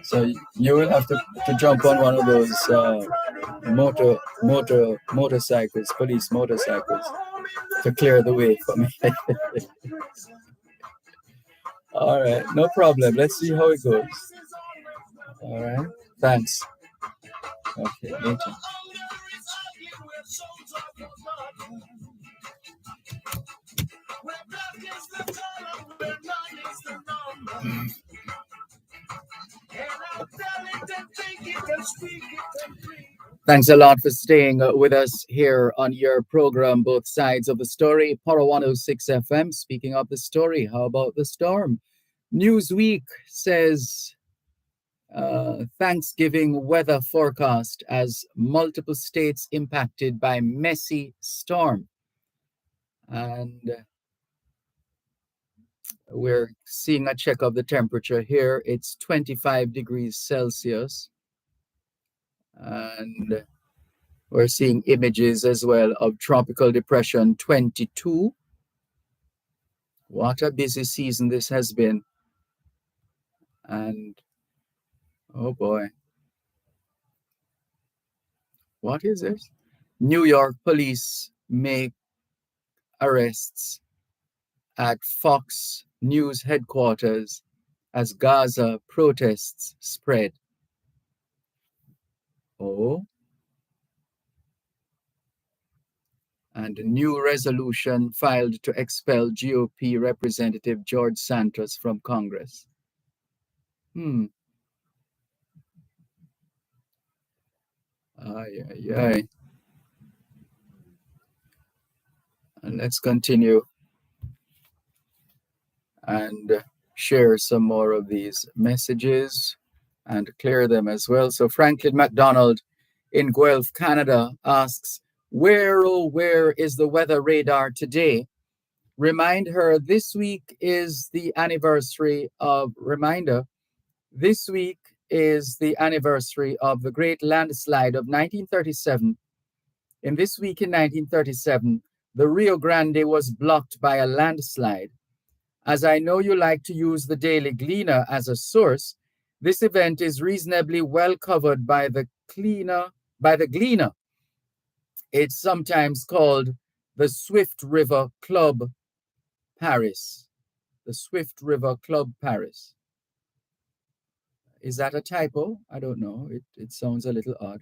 So you will have to jump on one of those motorcycles, police motorcycles, to clear the way for me. All right, no problem. Let's see how it goes. All right, thanks. Okay, later. Thanks a lot for staying with us here on your program, Both Sides of the Story, Power 106 FM. Speaking of the story, how about the storm? Newsweek says Thanksgiving weather forecast as multiple states impacted by messy storm. And we're seeing a check of the temperature here. It's 25 degrees Celsius. And we're seeing images as well of Tropical Depression 22. What a busy season this has been. And, oh boy. What is it? New York police make arrests at Fox News headquarters as Gaza protests spread. Oh. And a new resolution filed to expel GOP Representative George Santos from Congress. Ay, ay, ay. And let's continue and share some more of these messages and clear them as well. So Franklin McDonald in Guelph, Canada asks, where, oh, where is the weather radar today? Remind her this week is the anniversary of, this week is the anniversary of the great landslide of 1937. In this week in 1937, the Rio Grande was blocked by a landslide. As I know you like to use the Daily Gleaner as a source, this event is reasonably well covered by the Gleaner. It's sometimes called the Swift River Club Paris. The Swift River Club Paris. Is that a typo? I don't know. It sounds a little odd.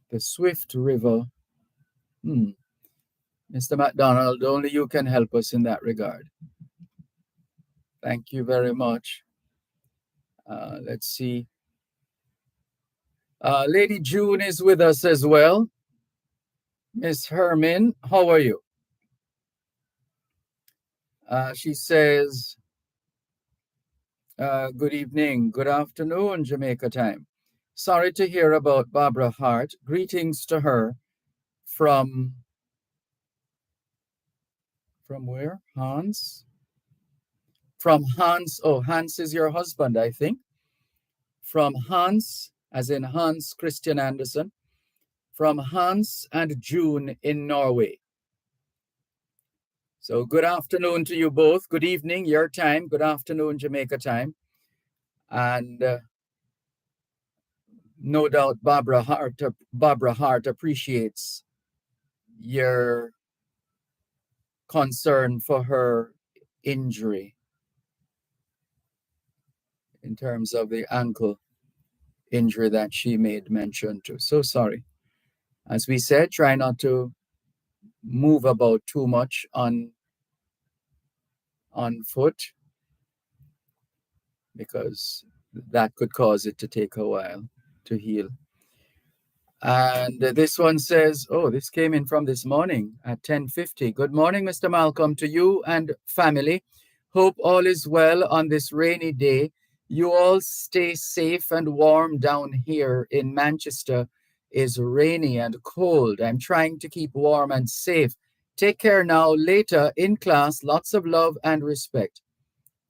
The Swift River. Mr. McDonald, only you can help us in that regard. Thank you very much. Let's see. Lady June is with us as well. Miss Herman, how are you? She says, good evening, good afternoon, Jamaica time. Sorry to hear about Barbara Hart. Greetings to her from where? Hans? From Hans. Oh, Hans is your husband, I think. From Hans, as in Hans Christian Andersen. From Hans and June in Norway. So good afternoon to you both. Good evening, your time. Good afternoon, Jamaica time. And no doubt Barbara Hart appreciates your concern for her injury in terms of the ankle injury that she made mention to. So sorry. As we said, try not to move about too much on foot, because that could cause it to take a while to heal. And this one says, oh, this came in from this morning at 10:50. Good morning, Mr. Malcolm, to you and family. Hope all is well on this rainy day. You all stay safe and warm down here in Manchester. Is rainy and cold. I'm trying to keep warm and safe. Take care now. Later in class, lots of love and respect.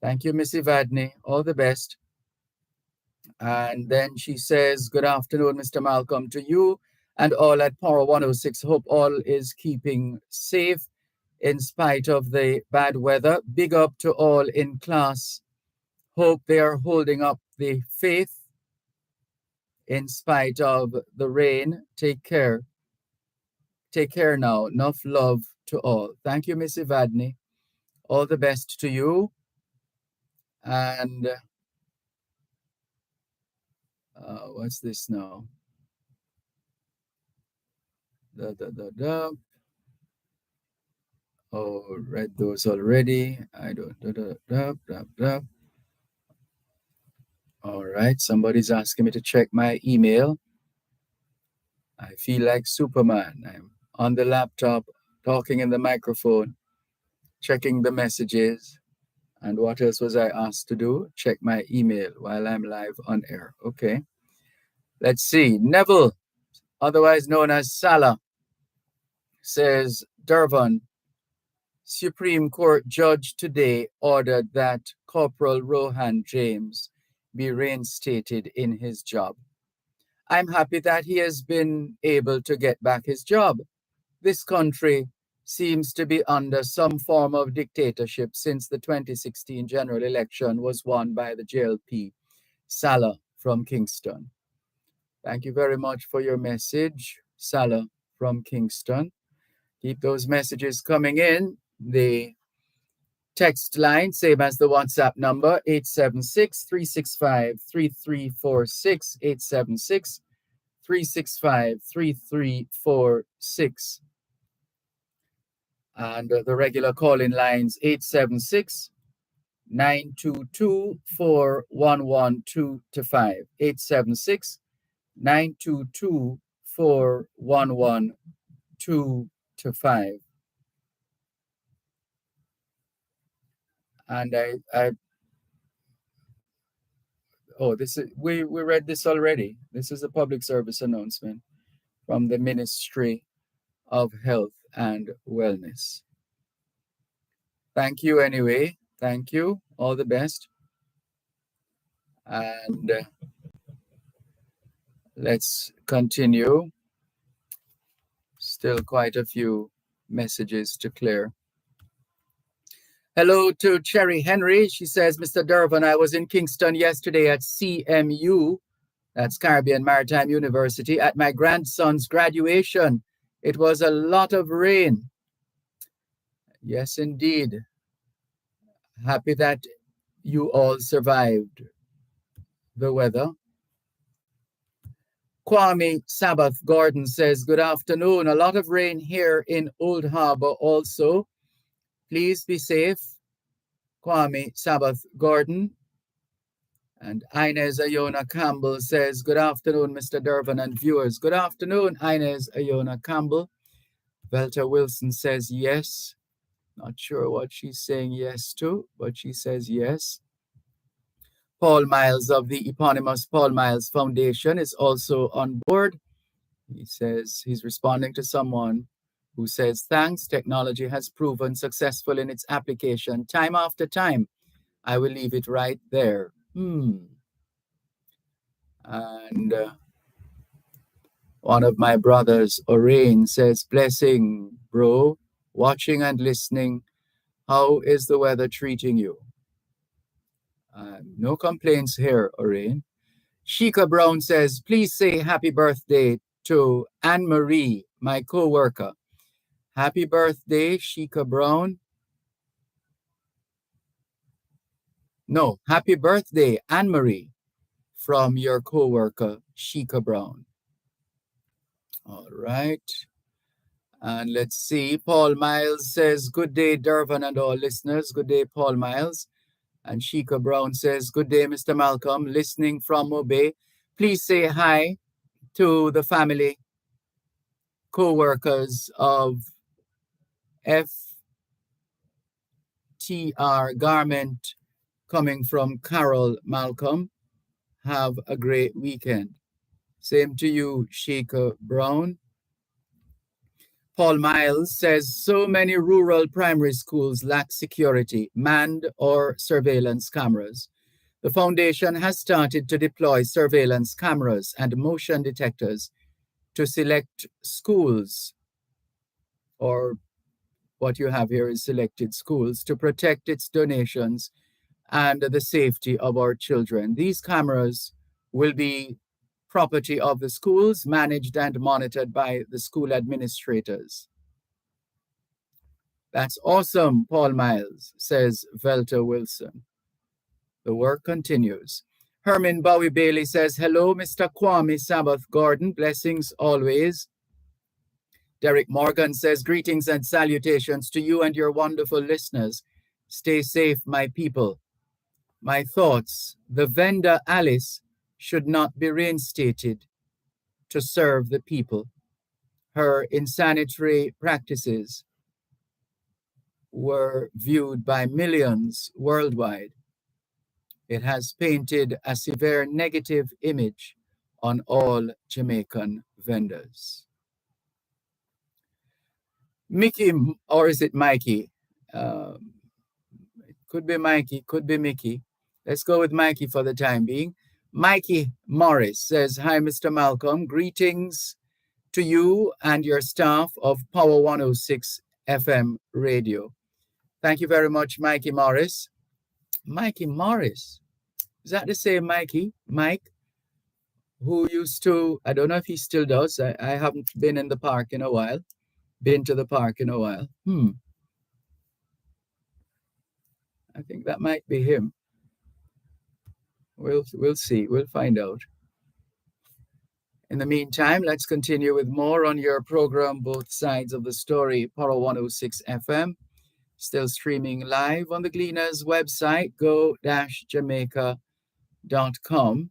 Thank you, Miss Evadne. All the best. And then she says, good afternoon, Mr. Malcolm, to you and all at Power 106. Hope all is keeping safe in spite of the bad weather. Big up to all in class. Hope they are holding up the faith in spite of the rain. Take care. Take care now. Enough love to all. Thank you, Miss Evadne. All the best to you. And what's this now? Oh, read those already. I don't. All right, somebody's asking me to check my email. I feel like Superman. I'm on the laptop, talking in the microphone, checking the messages. And what else was I asked to do? Check my email while I'm live on air. Okay. Let's see. Neville, otherwise known as Salah, says, Dervan, Supreme Court judge today ordered that Corporal Rohan James be reinstated in his job. I'm happy that he has been able to get back his job. This country seems to be under some form of dictatorship since the 2016 general election was won by the JLP. Salah from Kingston. Thank you very much for your message, Salah from Kingston. Keep those messages coming in. The text line, same as the WhatsApp number, 876-365-3346, 876-365-3346. And the regular call-in lines, 876-922-4112-5, 876-922-4112-5. And we read this already. This is a public service announcement from the Ministry of Health and Wellness. Thank you anyway. Thank you. All the best. And let's continue. Still quite a few messages to clear. Hello to Cherry Henry. She says, Mr. Dervan, I was in Kingston yesterday at CMU, that's Caribbean Maritime University, at my grandson's graduation. It was a lot of rain. Yes, indeed. Happy that you all survived the weather. Kwame Sabbath Gordon says, good afternoon. A lot of rain here in Old Harbor also. Please be safe. Kwame Sabbath Gordon. And Inez Ayona Campbell says, good afternoon, Mr. Dervan and viewers. Good afternoon, Inez Ayona Campbell. Velta Wilson says yes. Not sure what she's saying yes to, but she says yes. Paul Miles of the eponymous Paul Miles Foundation is also on board. He says he's responding to someone who says, thanks, technology has proven successful in its application time after time. I will leave it right there. And one of my brothers, Orain, says, blessing, bro, watching and listening. How is the weather treating you? No complaints here, Orain. Sheikah Brown says, please say happy birthday to Anne-Marie, my co-worker. Happy birthday, Sheikah Brown. No, happy birthday, Anne-Marie, from your co-worker, Sheikah Brown. All right. And let's see, Paul Miles says, good day, Dervan and all listeners. Good day, Paul Miles. And Sheikah Brown says, good day, Mr. Malcolm, listening from Mobay. Please say hi to the family, co-workers of FTR Garment coming from Carol Malcolm. Have a great weekend. Same to you, Sheikah Brown. Paul Miles says, so many rural primary schools lack security, manned or surveillance cameras. The foundation has started to deploy surveillance cameras and motion detectors to select schools, or what you have here is selected schools, to protect its donations and the safety of our children. These cameras will be property of the schools, managed and monitored by the school administrators. That's awesome, Paul Miles, says Velta Wilson. The work continues. Herman Bowie Bailey says, hello, Mr. Kwame Sabbath Gordon. Blessings always. Derek Morgan says, greetings and salutations to you and your wonderful listeners. Stay safe, my people. My thoughts, the vendor Alice should not be reinstated to serve the people. Her insanitary practices were viewed by millions worldwide. It has painted a severe negative image on all Jamaican vendors. Mickey, or is it Mikey? It could be Mikey, could be Mickey. Let's go with Mikey for the time being. Mikey Morris says, hi, Mr. Malcolm. Greetings to you and your staff of Power 106 FM radio. Thank you very much, Mikey Morris. Mikey Morris. Is that the same Mikey? Mike, who used to, I don't know if he still does. I haven't been in the park in a while, been to the park in a while. I think that might be him. We'll see. We'll find out. In the meantime, let's continue with more on your program, Both Sides of the Story, Power 106 FM. Still streaming live on the Gleaners website, go-jamaica.com.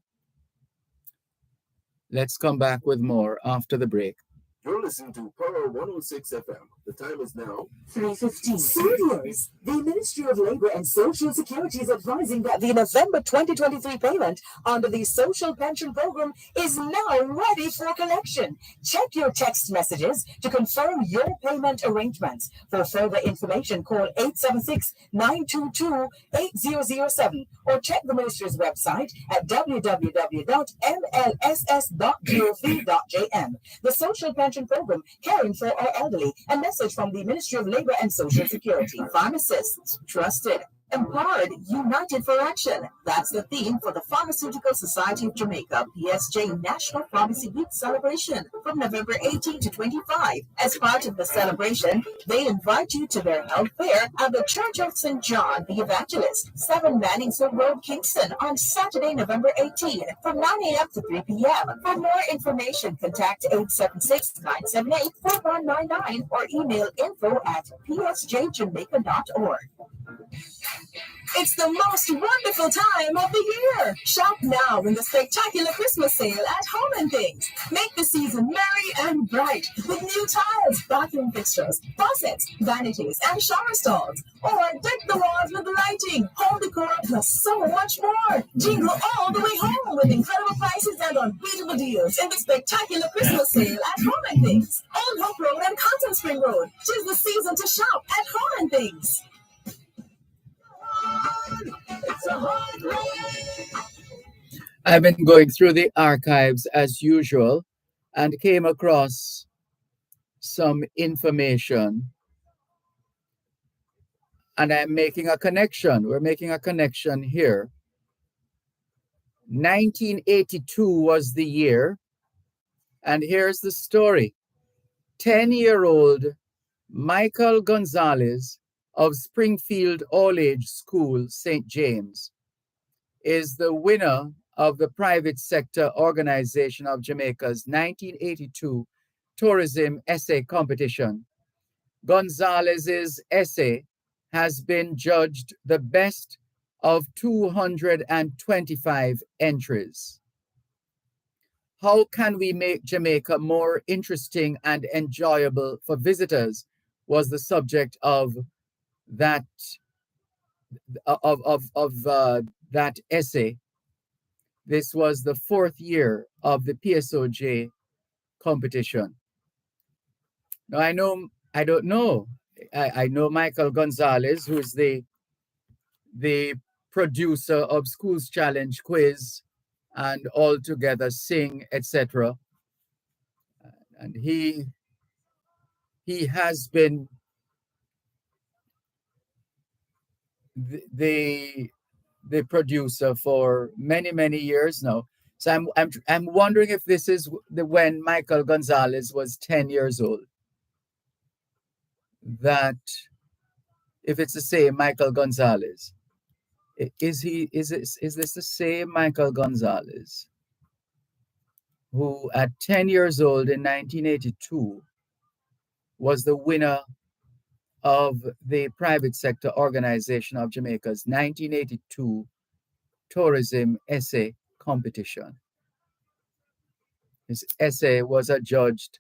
Let's come back with more after the break. You're listening to Power 106 FM. The time is now 3:15. Studios. The Ministry of Labour and Social Security is advising that the November 2023 payment under the Social Pension Program is now ready for collection. Check your text messages to confirm your payment arrangements. For further information, call 876-922-8007 or check the Ministry's website at www.mlss.gov.jm. The Social Pension Program, caring for our elderly. A message from the Ministry of Labour and Social Security. Pharmacists, trusted, empowered, united for action. That's the theme for the Pharmaceutical Society of Jamaica, PSJ National Pharmacy Week celebration from November 18 to 25. As part of the celebration, they invite you to their health fair at the Church of St. John the Evangelist, 7 Manningsville Road, Kingston, on Saturday, November 18 from 9 a.m. to 3 p.m. For more information, contact 876-978-4199 or email info@psjjamaica.org. It's the most wonderful time of the year. Shop now in the spectacular Christmas sale at Home & Things. Make the season merry and bright with new tiles, bathroom fixtures, faucets, vanities, and shower stalls. Or deck the walls with lighting, home decor, plus so much more. Jingle all the way home with incredible prices and unbeatable deals in the spectacular Christmas sale at Home & Things. Old Hope Road and Cotton Spring Road. 'Tis the season to shop at Home & Things. I've been going through the archives as usual and came across some information, and I'm making a connection. We're making a connection here. 1982 was the year, and here's the story. 10-year-old Michael Gonzalez of Springfield All-Age School, St. James, is the winner of the Private Sector Organization of Jamaica's 1982 Tourism Essay Competition. Gonzalez's essay has been judged the best of 225 entries. How can we make Jamaica more interesting and enjoyable for visitors was the subject of that that essay. This was the 4th year of the PSOJ competition. Now I know Michael Gonzalez, who is the producer of Schools Challenge Quiz and All Together Sing, etc. And he has been the producer for many years now. So I'm wondering if this is when Michael Gonzalez was 10 years old. That if it's the same Michael Gonzalez, is this the same Michael Gonzalez who at 10 years old in 1982 was the winner of the Private Sector Organization of Jamaica's 1982 Tourism Essay Competition? His essay was adjudged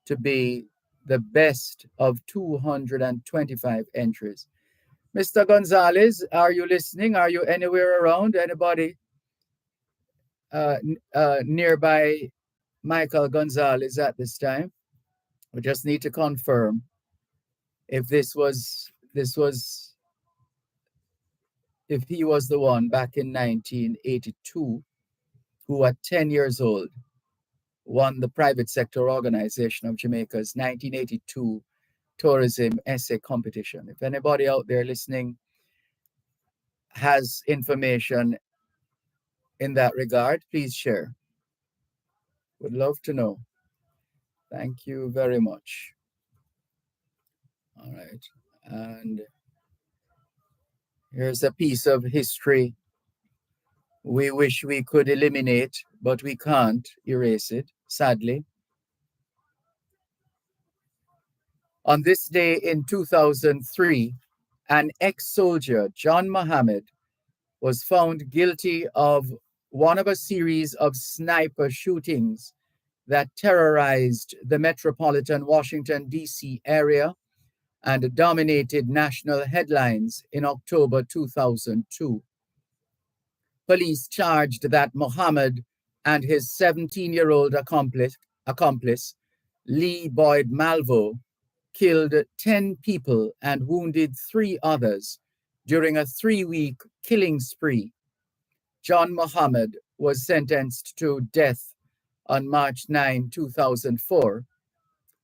to be the best of 225 entries. Mr. Gonzalez, are you listening? Are you anywhere around? Anybody nearby Michael Gonzalez at this time? We just need to confirm if if he was the one back in 1982 who at 10 years old won the Private Sector Organization of Jamaica's 1982 Tourism Essay Competition. If anybody out there listening has information in that regard, please share. Would love to know. Thank you very much. All right. And here's a piece of history we wish we could eliminate, but we can't erase it, sadly. On this day in 2003, an ex-soldier, John Mohammed, was found guilty of one of a series of sniper shootings that terrorized the metropolitan Washington, D.C. area and dominated national headlines in October 2002. Police charged that Mohammed and his 17-year-old accomplice, Lee Boyd Malvo, killed 10 people and wounded 3 others during a 3-week killing spree. John Mohammed was sentenced to death on March 9, 2004.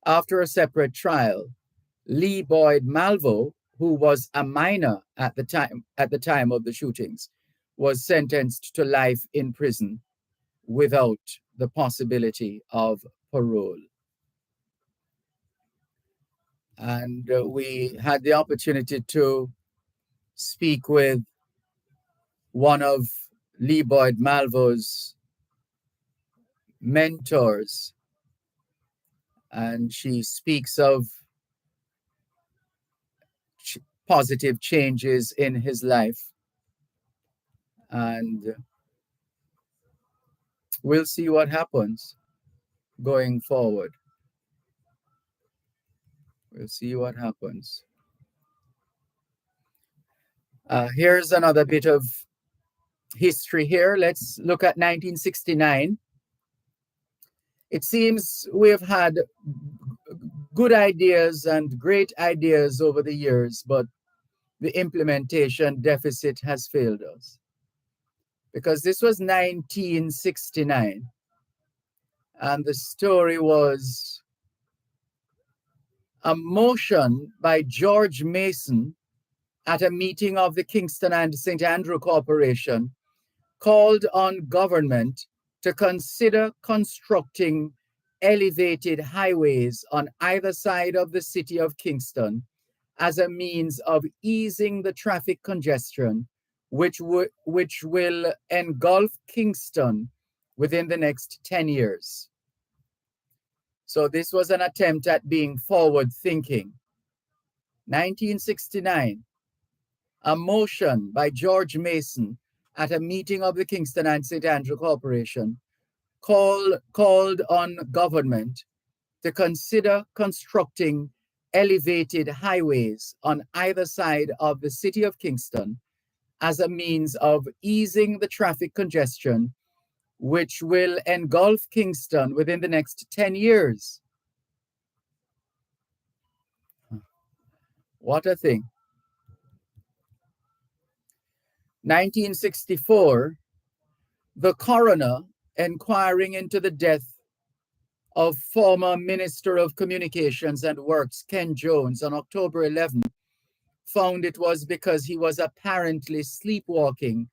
After a separate trial, Lee Boyd Malvo, who was a minor at the time of the shootings, was sentenced to life in prison without the possibility of parole. And we had the opportunity to speak with one of Lee Boyd Malvo's mentors, and she speaks of positive changes in his life. And we'll see what happens going forward. We'll see what happens. Here's another bit of history here. Let's look at 1969. It seems we've had good ideas and great ideas over the years, but the implementation deficit has failed us. Because this was 1969, and the story was a motion by George Mason at a meeting of the Kingston and St. Andrew Corporation called on government to consider constructing elevated highways on either side of the city of Kingston as a means of easing the traffic congestion, which will engulf Kingston within the next 10 years. So this was an attempt at being forward-thinking. 1969, a motion by George Mason at a meeting of the Kingston and St. Andrew Corporation called on government to consider constructing elevated highways on either side of the city of Kingston as a means of easing the traffic congestion, which will engulf Kingston within the next 10 years. What a thing. 1964, the coroner inquiring into the death of former Minister of Communications and Works, Ken Jones, on October 11, found it was because he was apparently sleepwalking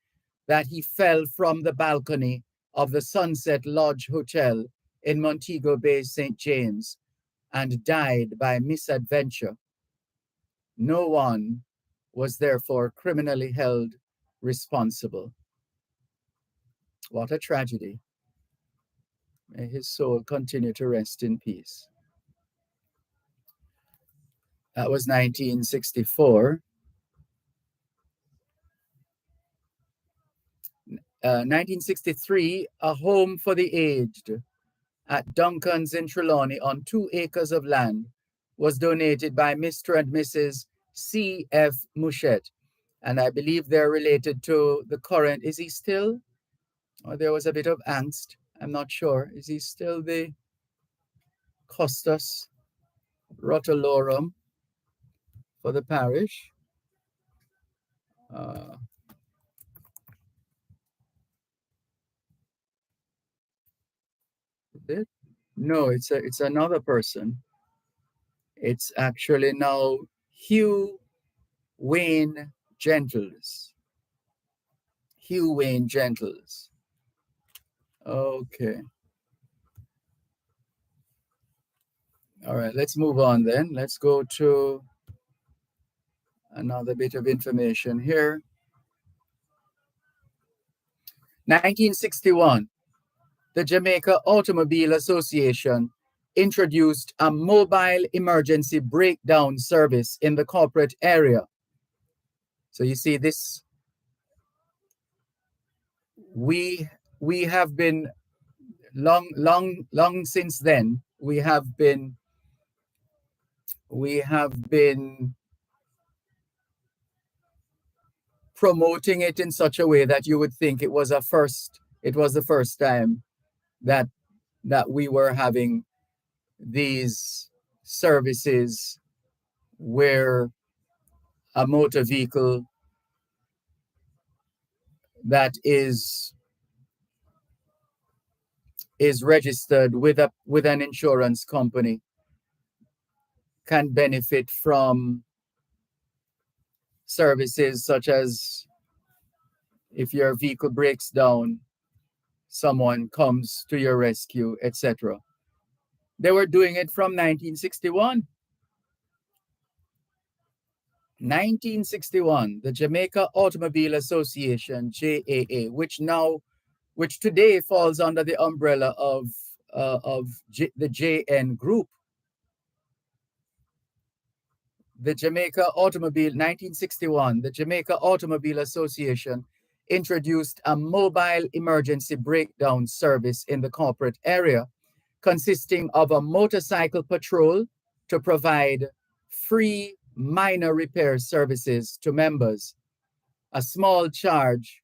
that he fell from the balcony of the Sunset Lodge Hotel in Montego Bay, St. James, and died by misadventure. No one was therefore criminally held responsible. What a tragedy. May his soul continue to rest in peace. That was 1964. 1963, a home for the aged at Duncan's in Trelawney on 2 acres of land was donated by Mr. and Mrs. C.F. Mouchette. And I believe they're related to the current, is he still? Or there was a bit of angst, I'm not sure. Is he still the Custos Rotolorum for the parish? Is it? No, it's another person. It's actually now Hugh Wayne Gentles. Hugh Wayne Gentles. Okay. All right, let's move on then. Let's go to another bit of information here. 1961, the Jamaica Automobile Association introduced a mobile emergency breakdown service in the corporate area. So you see this, we have been long since then, we have been promoting it in such a way that you would think it was the first time that we were having these services where a motor vehicle that is registered with an insurance company can benefit from services such as, if your vehicle breaks down, someone comes to your rescue, etc. They were doing it from 1961. 1961, the Jamaica Automobile Association, JAA, which today falls under the umbrella of the JN Group. The Jamaica Automobile, 1961, the Jamaica Automobile Association introduced a mobile emergency breakdown service in the corporate area, consisting of a motorcycle patrol to provide free minor repair services to members. A small charge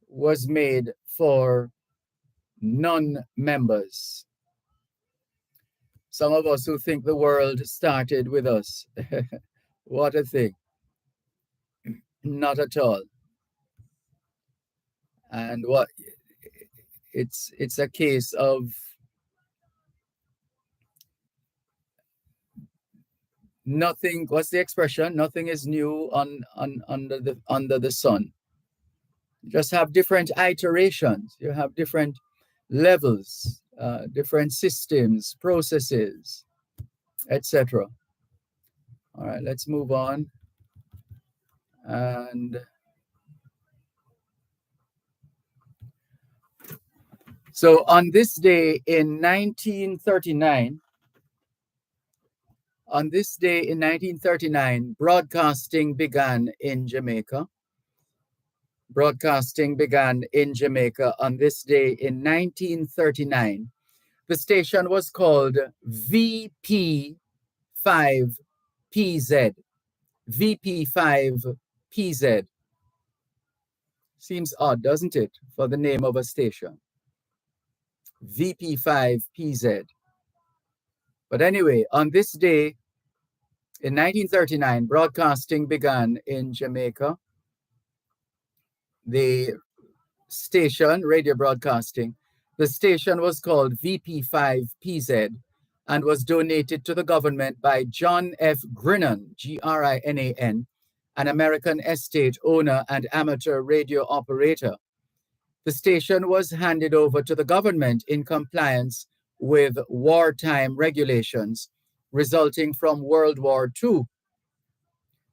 was made for non-members. Some of us who think the world started with us. What a thing. Not at all. And it's a case of nothing, what's the expression? Nothing is new under the sun. You just have different iterations. You have different levels, different systems, processes, etc. All right, let's move on. And so on this day in 1939, broadcasting began in Jamaica. Broadcasting began in Jamaica on this day in 1939. The station was called VP5PZ. VP5PZ. Seems odd, doesn't it, for the name of a station? VP5PZ. But anyway, on this day in 1939, broadcasting began in Jamaica. The station, radio broadcasting, the station was called VP5PZ and was donated to the government by John F. Grinnan, Grinan, an American estate owner and amateur radio operator. The station was handed over to the government in compliance with wartime regulations resulting from World War II.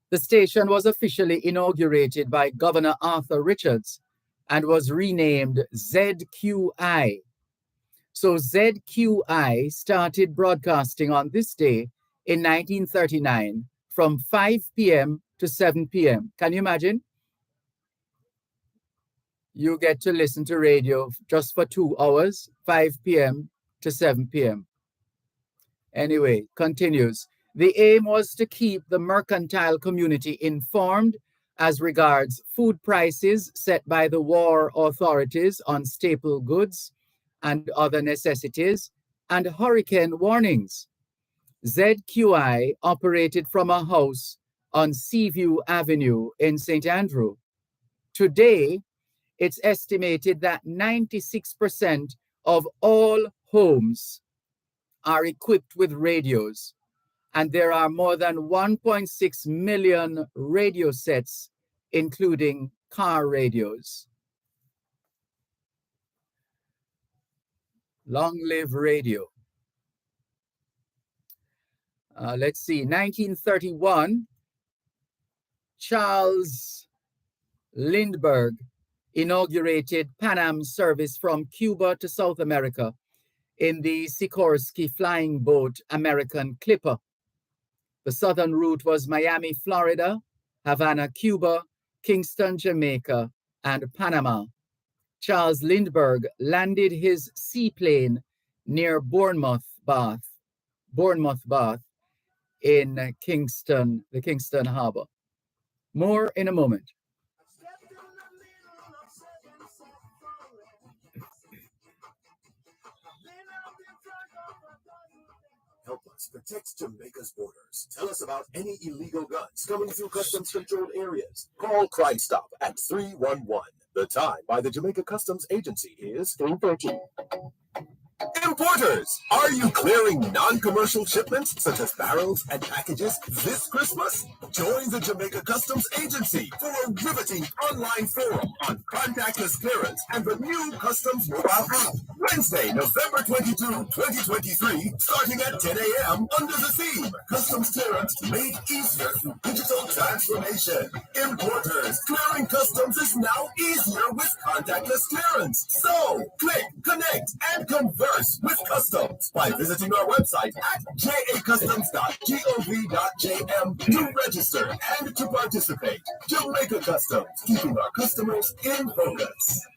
The station was officially inaugurated by Governor Arthur Richards and was renamed ZQI. So ZQI started broadcasting on this day in 1939 from 5 p.m. to 7 p.m. Can you imagine? You get to listen to radio just for 2 hours, 5 p.m. to 7 p.m. Anyway, continues. The aim was to keep the mercantile community informed as regards food prices set by the war authorities on staple goods and other necessities, and hurricane warnings. ZQI operated from a house on Seaview Avenue in St. Andrew. Today, it's estimated that 96% of all homes are equipped with radios, and there are more than 1.6 million radio sets, including car radios. Long live radio. Let's see, 1931, Charles Lindbergh inaugurated Pan Am service from Cuba to South America in the Sikorsky flying boat American Clipper. The southern route was Miami, Florida, Havana, Cuba, Kingston, Jamaica, and Panama. Charles Lindbergh landed his seaplane near Bournemouth, Bath, in the Kingston Harbor. More in a moment. Help us protect Jamaica's borders. Tell us about any illegal guns coming through customs-controlled areas. Call Crime Stop at 311. The time by the Jamaica Customs Agency is 3:13. Importers, are you clearing non-commercial shipments such as barrels and packages this Christmas? Join the Jamaica Customs Agency for a riveting online forum on contactless clearance and the new Customs mobile app. Wednesday, November 22, 2023, starting at 10 a.m. under the theme Customs Clearance Made Easier Through Digital Transformation. Importers, clearing customs is now easier with contactless clearance. So, click, connect, and converse with Customs by visiting our website at jacustoms.gov.jm to register and to participate. Jamaica Customs, keeping our customers in focus.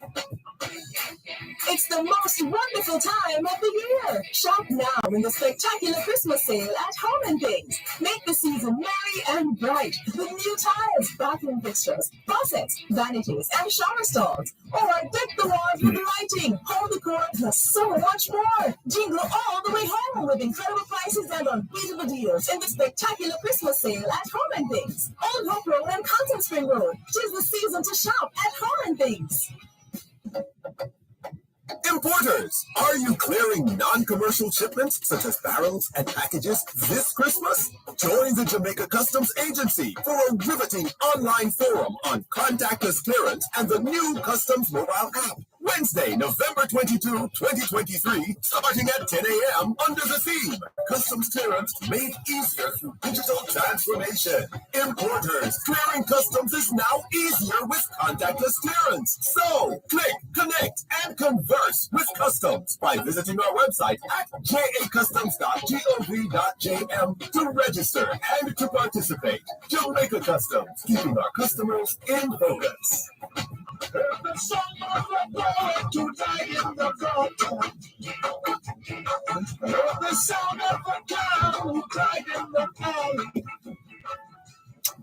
It's the most wonderful time of the year. Shop now in the spectacular Christmas sale at Home and Things. Make the season merry and bright with new tiles, bathroom fixtures, faucets, vanities, and shower stalls. Or deck the walls with lighting, home decor, plus so much more. Jingle all the way home with incredible prices and unbeatable deals in the spectacular Christmas sale at Home and Things. Old Hope Road and Content Spring Road. 'Tis the season to shop at Home and Things. Importers, are you clearing non-commercial shipments such as barrels and packages this Christmas? Join the Jamaica Customs Agency for a riveting online forum on contactless clearance and the new Customs mobile app. Wednesday, November 22, 2023, starting at 10 a.m. under the theme Customs Clearance Made Easier Through Digital Transformation. Importers, clearing customs is now easier with contactless clearance. So, click, connect, and converse with Customs by visiting our website at jacustoms.gov.jm to register and to participate. Jamaica Customs, keeping our customers in focus. The song of the poet to die in the court. The sound of the cow who cried in the valley.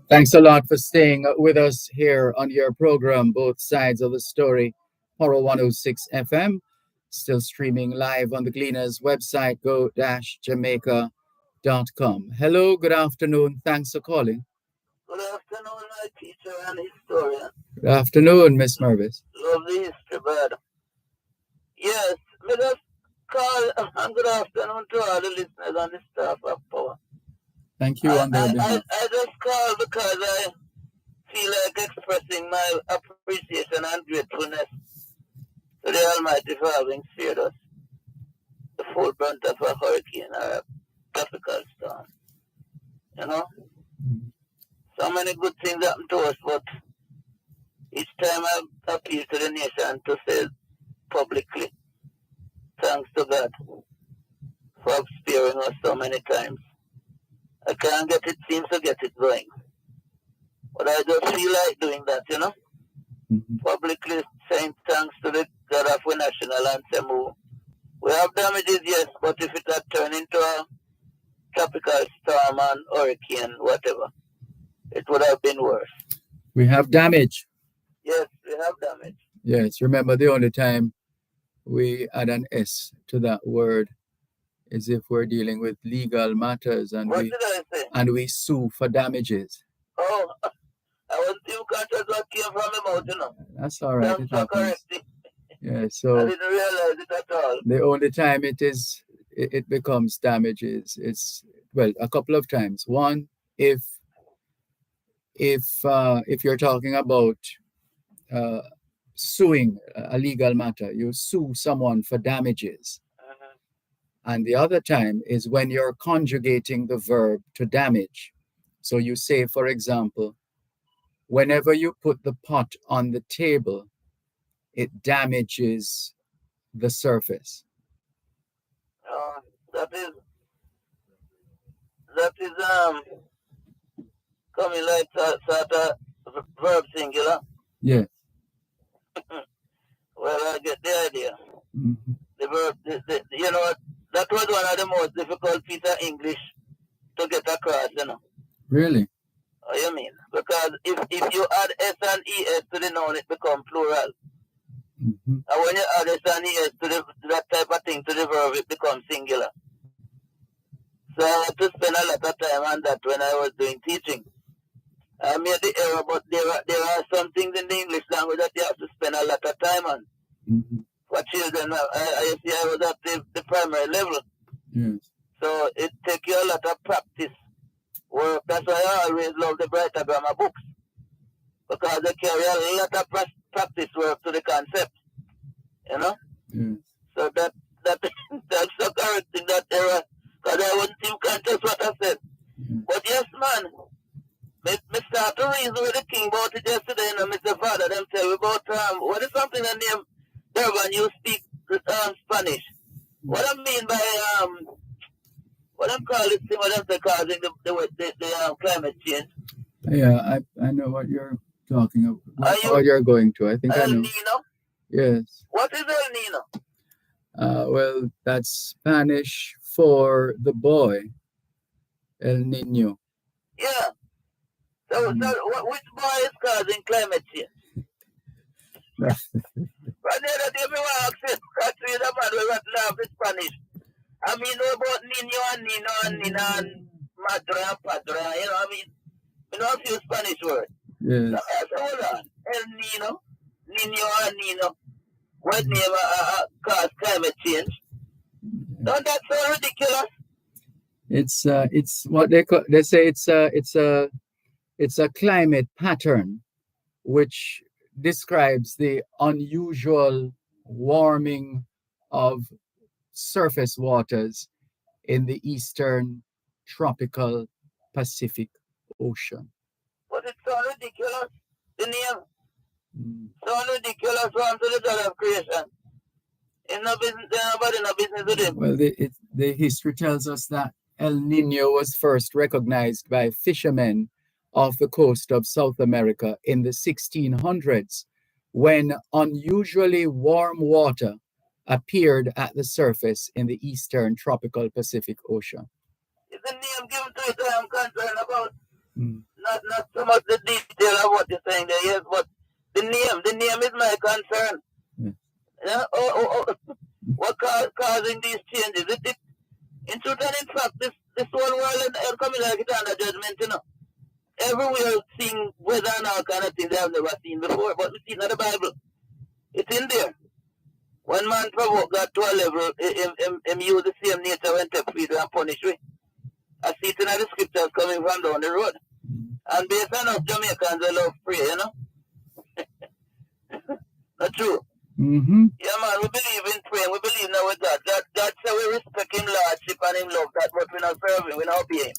Thanks a lot for staying with us here on your program, Both Sides of the Story, Horror 106 FM. Still streaming live on the Gleaners website, go-jamaica.com. Hello, good afternoon. Thanks for calling. Good afternoon, my teacher and historian. Good afternoon, Miss Mervis. Lovely history, bud. Yes, let us call, and good afternoon to all the listeners and the staff of Power. Thank you on their behalf. I just called because I feel like expressing my appreciation and gratefulness to the Almighty for having spared us the full brunt of a hurricane or a tropical storm. You know? So many good things happen to us, but each time I appeal to the nation to say publicly, thanks to God for sparing us so many times. I can't get it, seems to get it going. But I just feel like doing that, you know? Publicly saying thanks to the God of our national anthem. We have damages, yes, but if it had turned into a tropical storm and hurricane, whatever, it would have been worse. We have damage. Yes, we have damage. Yes, remember the only time we add an S to that word is if we're dealing with legal matters and we sue for damages. Oh, I wasn't even conscious what came from my mouth, you know. That's all right. It happens. Yeah, so I didn't realize it at all. The only time it becomes damages, it's well, a couple of times. One, if you're talking about suing a legal matter, you sue someone for damages. And the other time is when you're conjugating the verb to damage. So you say, for example, whenever you put the pot on the table, it damages the surface. That is coming like sort of verb singular. Yes. Well, I get the idea. Mm-hmm. The verb, you know, that was one of the most difficult pieces of English to get across, you know. Really? What do you mean? Because if you add S and ES to the noun, it becomes plural. Mm-hmm. And when you add S and ES to that type of thing to the verb, it becomes singular. So I had to spend a lot of time on that when I was doing teaching. I made the error, but there are some things in the English language that you have to spend a lot of time on. Mm-hmm. For children, I was at the primary level. Yes. So it takes you a lot of practice work. That's why I always love the Brighter Grammar books. Because they carry a lot of practice work to the concept. You know? Yes. So that's the correcting that error. Because I wasn't even conscious what I said. Mm-hmm. But yes, man. Me start to reason with the king about it yesterday, and Mr. Father, them tell me about what is something that name Dervan, you speak Spanish. What I mean by what I'm calling it, what I'm causing the climate change. Yeah, I know what you're talking about. What you're going to. I think I know. El Nino? Yes. What is El Nino? Well, that's Spanish for the boy. El Niño. Yeah. So which boy is causing climate change? But the other day, we were asking the man who laugh in Spanish. I mean, know about Nino and Nino and Nina and Madre and Padre, you know what I mean? You know a few Spanish words. Yes. So I said, hold on. El Nino, Nino and Nino. What name cause climate change? Don't that sound ridiculous? It's what they say it's a climate pattern which describes the unusual warming of surface waters in the eastern tropical Pacific Ocean. But it's so ridiculous. The name. So ridiculous one to the God of creation. In no business, nobody no business with him. Well, the history tells us that El Nino was first recognized by fishermen off the coast of South America in the 1600s, when unusually warm water appeared at the surface in the eastern tropical Pacific Ocean. It's the name given to it that I'm concerned about. Not so much the detail of what you're saying there, yes, but the name is my concern. Yeah? What causing these changes? In truth and in fact, this whole world is coming like it under judgment, you know. Everywhere seeing weather and all kind of things they have never seen before, but we see it in the Bible. It's in there. When man provoked God to a level, him use the same nature when take freedom and punish me. I see it in the scriptures coming from down the road. And based on us Jamaicans, they love prayer, you know. Not true. Mm-hmm. Yeah, man, we believe in prayer. We believe now with God. God said we respect him lordship and him love that, but we not serve him, we not obey him.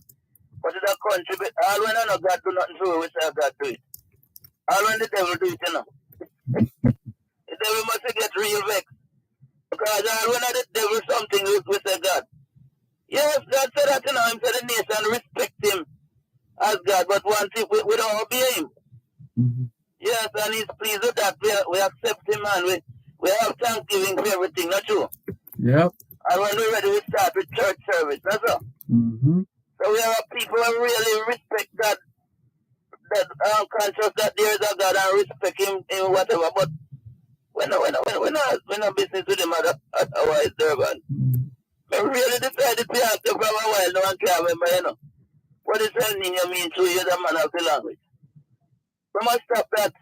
But it's a country, all when I know God do nothing to it, we say God do it. All when the devil do it, you know. The devil must get real vexed. Because all when the devil something, we say God. Yes, God said that, you know, him said the nation respect him as God, but one thing, we don't obey him. Mm-hmm. Yes, and he's pleased with that. We accept him and we have thanksgiving for everything, not true? Yep. And when we're ready, we start with church service, that's all. Mm-hmm. So we have people who really respect God, that are conscious that there is a God and respect him in whatever, but we're not business with him at our Dervan. We really decided to ask him from a while, no one can remember, you know. What is El Nino mean to you, the man of the language? We must stop that.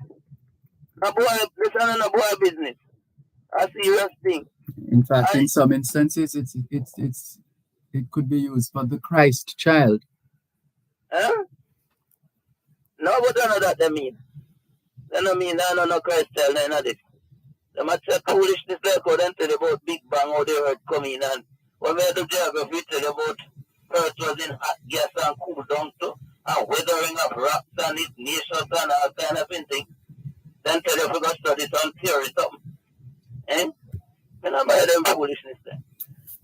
This is not a boy business. A serious thing. In fact, in some instances, it could be used for the Christ child. Huh? No, but I know that they mean. They don't mean that no Christ child, none of this. They must say foolishness like how they tell about Big Bang, how the earth come in, and when we do geography, tell about earth was in hot gas and cool down too, and weathering of rocks and its nations and all kinds not buy them foolishness there.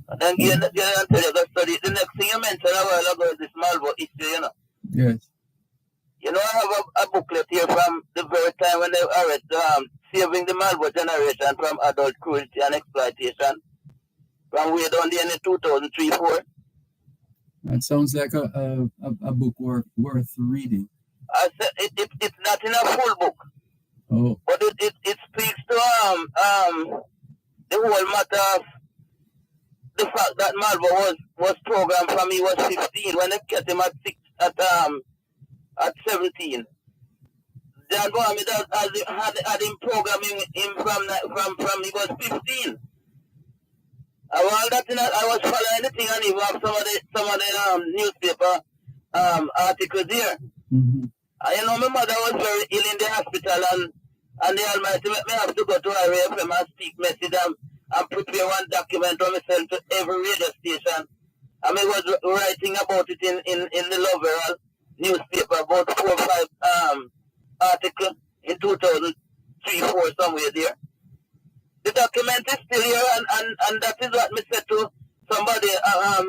And then again, and tell you the study. The next thing you mentioned a while ago is this Malvo issue, you know. Yes. You know, I have a booklet here from the very time when they arrested saving the Malvo generation from adult cruelty and exploitation. From way down there in 2003-4. That sounds like a book worth reading. I said it's not in a full book. Oh. But it speaks to the whole matter of the fact that Malvo was programmed from he was 15 when they kept him at 17. John Mohammed had him programming him from he was 15. While that I was following the thing and even have some of the newspaper articles here. Mm-hmm. You know, my mother was very ill in the hospital and the Almighty let me have to go to RFM and speak message and prepare one document for myself to every radio station. And I was writing about it in the Love Herald newspaper, about 4 or 5 articles in 2003-4 somewhere there. The document is still here and that is what I said to somebody,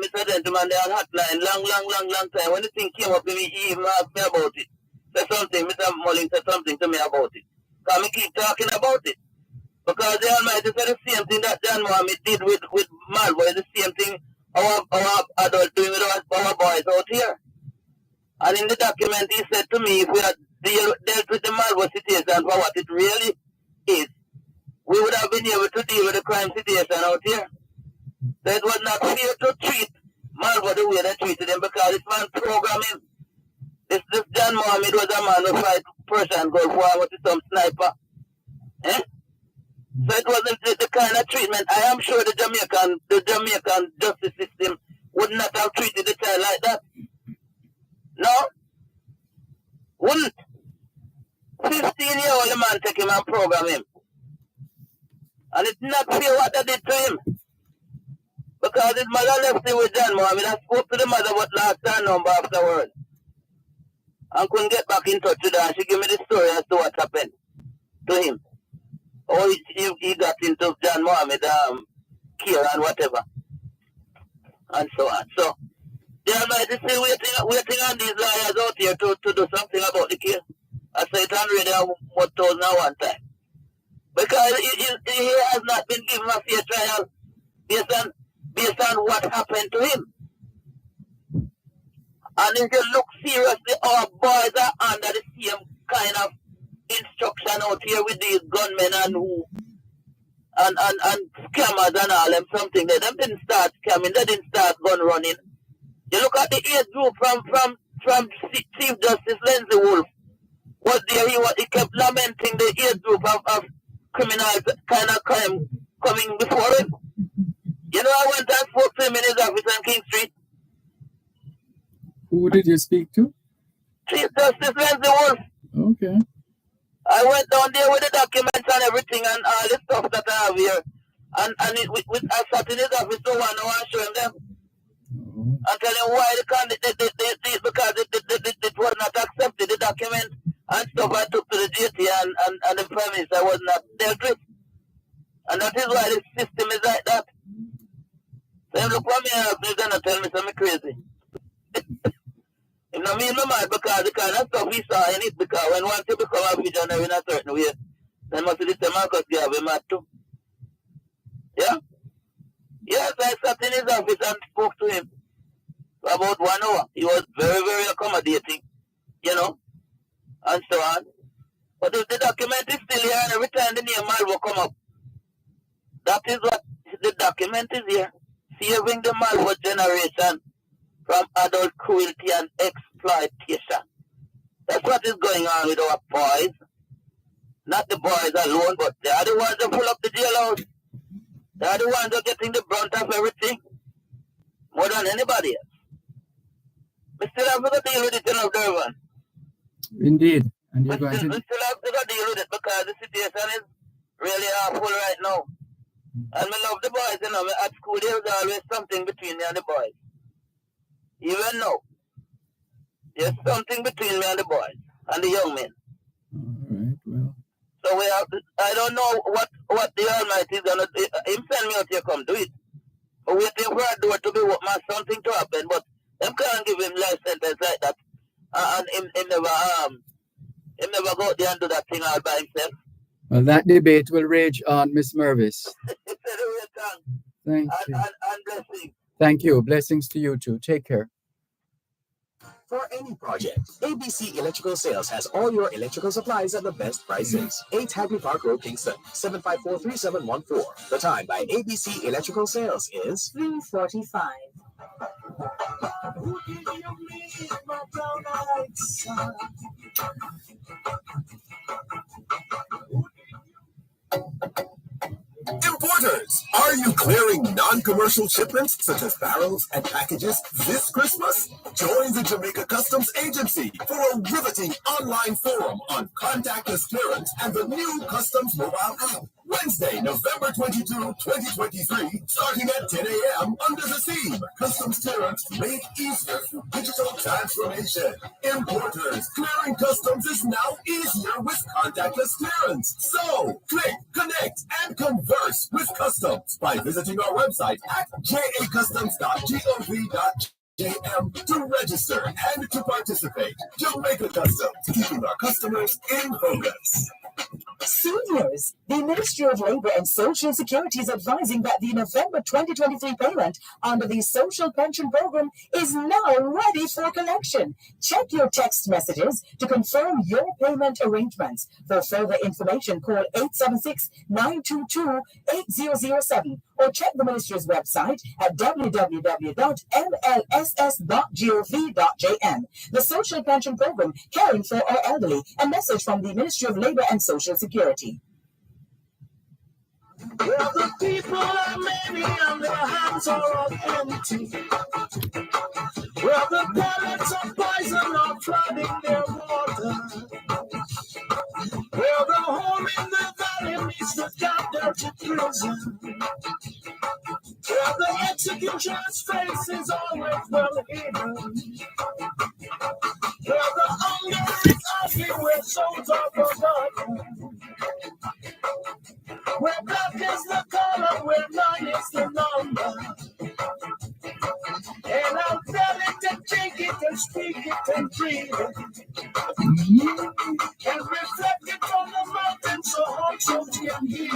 Mr. Gentleman, there on hotline, long time. When the thing came up to me, he even asked me about it. Said something, Mr. Mullins said something to me about it. Because I keep talking about it. Because the Almighty said the same thing that John Mohammed did with Malvo, the same thing our adults doing with our boys out here. And in the document he said to me, if we had dealt with the Malvo situation for what it really is, we would have been able to deal with the crime situation out here. So it was not fair to treat Malvo the way they treated him because this man programmed him. This John Mohammed was a man who fight Persian Gulf War with some sniper. Eh? So it wasn't the kind of treatment. I am sure the Jamaican justice system would not have treated the child like that. No? Wouldn't. 15-year-old man take him and program him. And it's not fair what they did to him. Because his mother left him with John Mohammed. I spoke to the mother but last time number afterwards. And couldn't get back in touch with her. And she gave me the story as to what happened to him. Or he got into John Mohammed care and whatever. And so on. So, they are still waiting on these lawyers out here to do something about the case. I say it on radio 1,001 time. Because he has not been given a fair trial based on what happened to him. And if you look seriously, our boys are under the same kind of instruction out here with these gunmen and scammers and all them something. They didn't start scamming, they didn't start gun running. You look at the age group from Chief Justice Lindsay Wolf. Was there he kept lamenting the age group of criminals kind of crime coming before him. You know, I went and spoke to him in his office on King Street. Who did you speak to? Chief Justice Lindsay Wolf. Okay. I went down there with the documents and everything and all the stuff that I have here. And I sat in his office for 1 hour and show him them. And tell him why because it was not accepted, the document and stuff I took to the GT and the premise I was not dealt with. And that is why the system is like that. So him look for me and he's gonna tell me something crazy. Him not mean no mad because the kind of stuff he saw in it, because when once you become a visionary in a certain way, then must be the Marcus Garvey mad too. Yeah? Yes, I sat in his office and spoke to him for about 1 hour. He was very, very accommodating, you know, and so on. But the document is still here, and every time the name Malvo come up, that is what the document is here. Saving the Malvo generation from adult cruelty and exploitation. That's what is going on with our boys. Not the boys alone, but they are the ones that pull up the jailhouse. They are the ones that are getting the brunt of everything. More than anybody else. We still have to deal with it, you know, Dervan. Indeed. And you're we going still have to deal with it because the situation is really awful right now. And I love the boys, you know. At school, there was always something between me and the boys. Even now, there's something between me and the boys and the young men. All right, well. So we have to, I don't know what the Almighty is gonna do. Him send me out here come do it. But waiting for a door to be open and something to happen, but them can't give him life sentence like that. And him never go out there and do that thing all by himself. Well, that debate will rage on, Miss Mervis. Thank you. And blessing. Thank you. Blessings to you too. Take care. For any project, ABC Electrical Sales has all your electrical supplies at the best prices. 8 Hagley Park Road, Kingston, 754-3714. The time by ABC Electrical Sales is 3:45. Importers, are you clearing non-commercial shipments such as barrels and packages this Christmas? Join the Jamaica Customs Agency for a riveting online forum on contactless clearance and the new Customs mobile app. Wednesday, November 22, 2023, starting at 10 a.m. under the theme, Customs Clearance Made Easier through Digital Transformation. Importers, clearing customs is now easier with contactless clearance. So, click, connect, and converse with customs by visiting our website at jacustoms.gov.jm to register and to participate. Jamaica Customs, keeping our customers in focus. Seniors, the Ministry of Labor and Social Security is advising that the November 2023 payment under the Social Pension Program is now ready for collection. Check your text messages to confirm your payment arrangements. For further information, call 876-922-8007 or check the Ministry's website at www.mlss.gov.jm. The Social Pension Program, caring for our elderly. A message from the Ministry of Labor and Social Security. Well, the people are many and their hands are all empty. Well, the pellets of poison are flooding their water. Well, the home in the valley needs to gather to prison. Well, the executioner's face is always well hidden. Well, the hunger is ugly where souls are forgotten. Where black is the color, where 9 is the number. And I'll tell it and take it and speak it and breathe it. And reflect it on the mountain so hearts can hear it.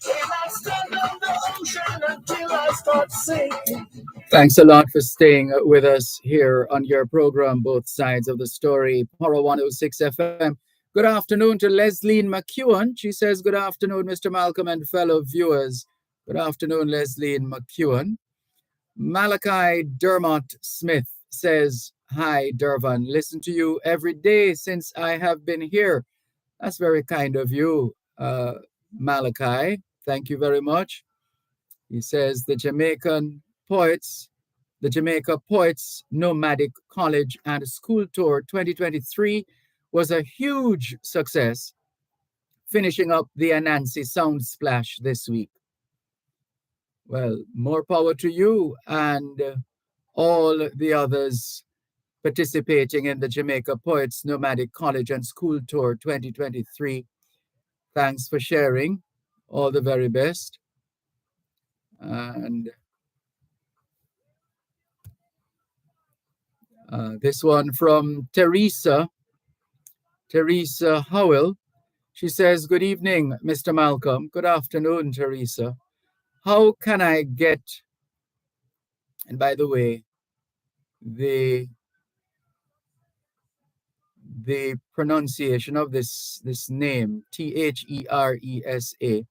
And I'll stand on the ocean until I start sinking. Thanks a lot for staying with us here on your program, Both Sides of the Story, Power 106 FM. Good afternoon to Leslie McEwen. She says, good afternoon, Mr. Malcolm and fellow viewers. Good afternoon, Leslie McEwen. Malachi Dermot Smith says, hi, Dervan. Listen to you every day since I have been here. That's very kind of you, Malachi. Thank you very much. He says, the Jamaica Poets Nomadic College and School Tour 2023 was a huge success, finishing up the Anansi Sound Splash this week. Well, more power to you and all the others participating in the Jamaica Poets Nomadic College and School Tour 2023. Thanks for sharing. All the very best. And this one from Teresa Howell. She says, good evening, Mr. Malcolm. Good afternoon, Teresa. How can I get, and by the way, the pronunciation of this name, T-H-E-R-E-S-A,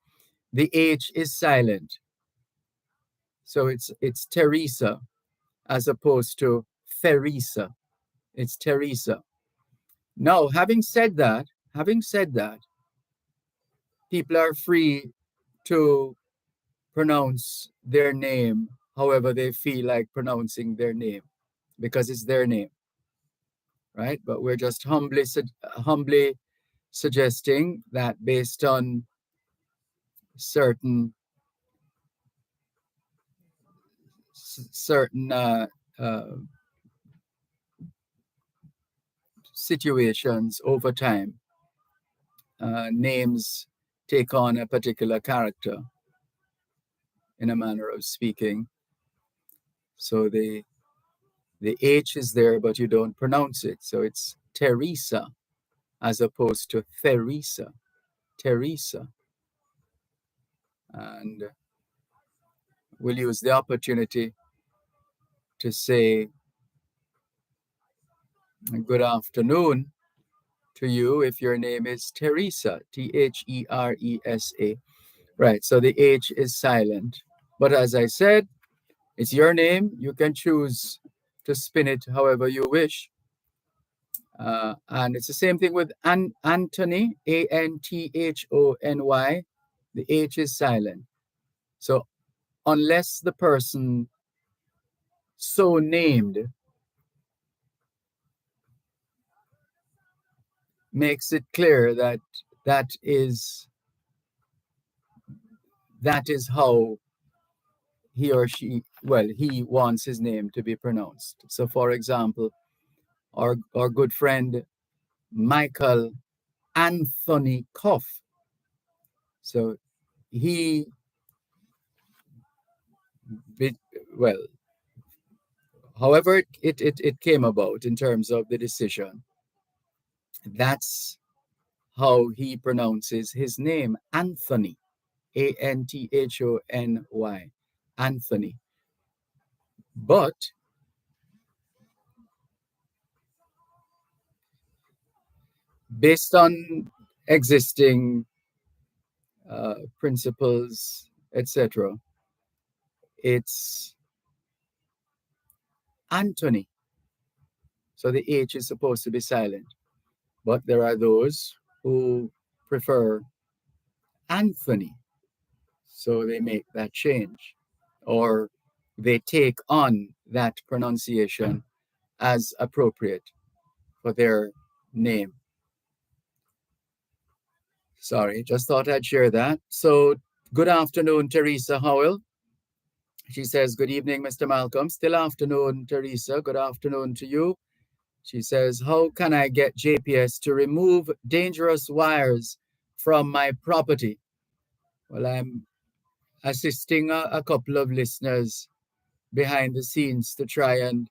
the H is silent. So it's Teresa as opposed to Theresa. It's Teresa. Now, having said that, people are free to pronounce their name however they feel like pronouncing their name, because it's their name, right? But we're just humbly suggesting that based on certain situations over time, names take on a particular character, in a manner of speaking. So the H is there, but you don't pronounce it. So it's Teresa as opposed to Theresa. Teresa. And we'll use the opportunity to say good afternoon to you if your name is Teresa, Theresa. Right, so the H is silent. But as I said, it's your name. You can choose to spin it however you wish. And it's the same thing with Anthony, Anthony. The H is silent. So unless the person so named makes it clear that that is how he or she, he wants his name to be pronounced. So for example, our good friend Michael Anthony Koff. So he, however it came about in terms of the decision, that's how he pronounces his name, Anthony, Anthony, Anthony. But based on existing principles, etc., it's Anthony. So the H is supposed to be silent. But there are those who prefer Anthony. So they make that change, or they take on that pronunciation as appropriate for their name. Sorry, just thought I'd share that. So good afternoon, Teresa Howell. She says, good evening, Mr. Malcolm. Still afternoon, Teresa. Good afternoon to you. She says, how can I get JPS to remove dangerous wires from my property? Well, I'm assisting a couple of listeners behind the scenes to try and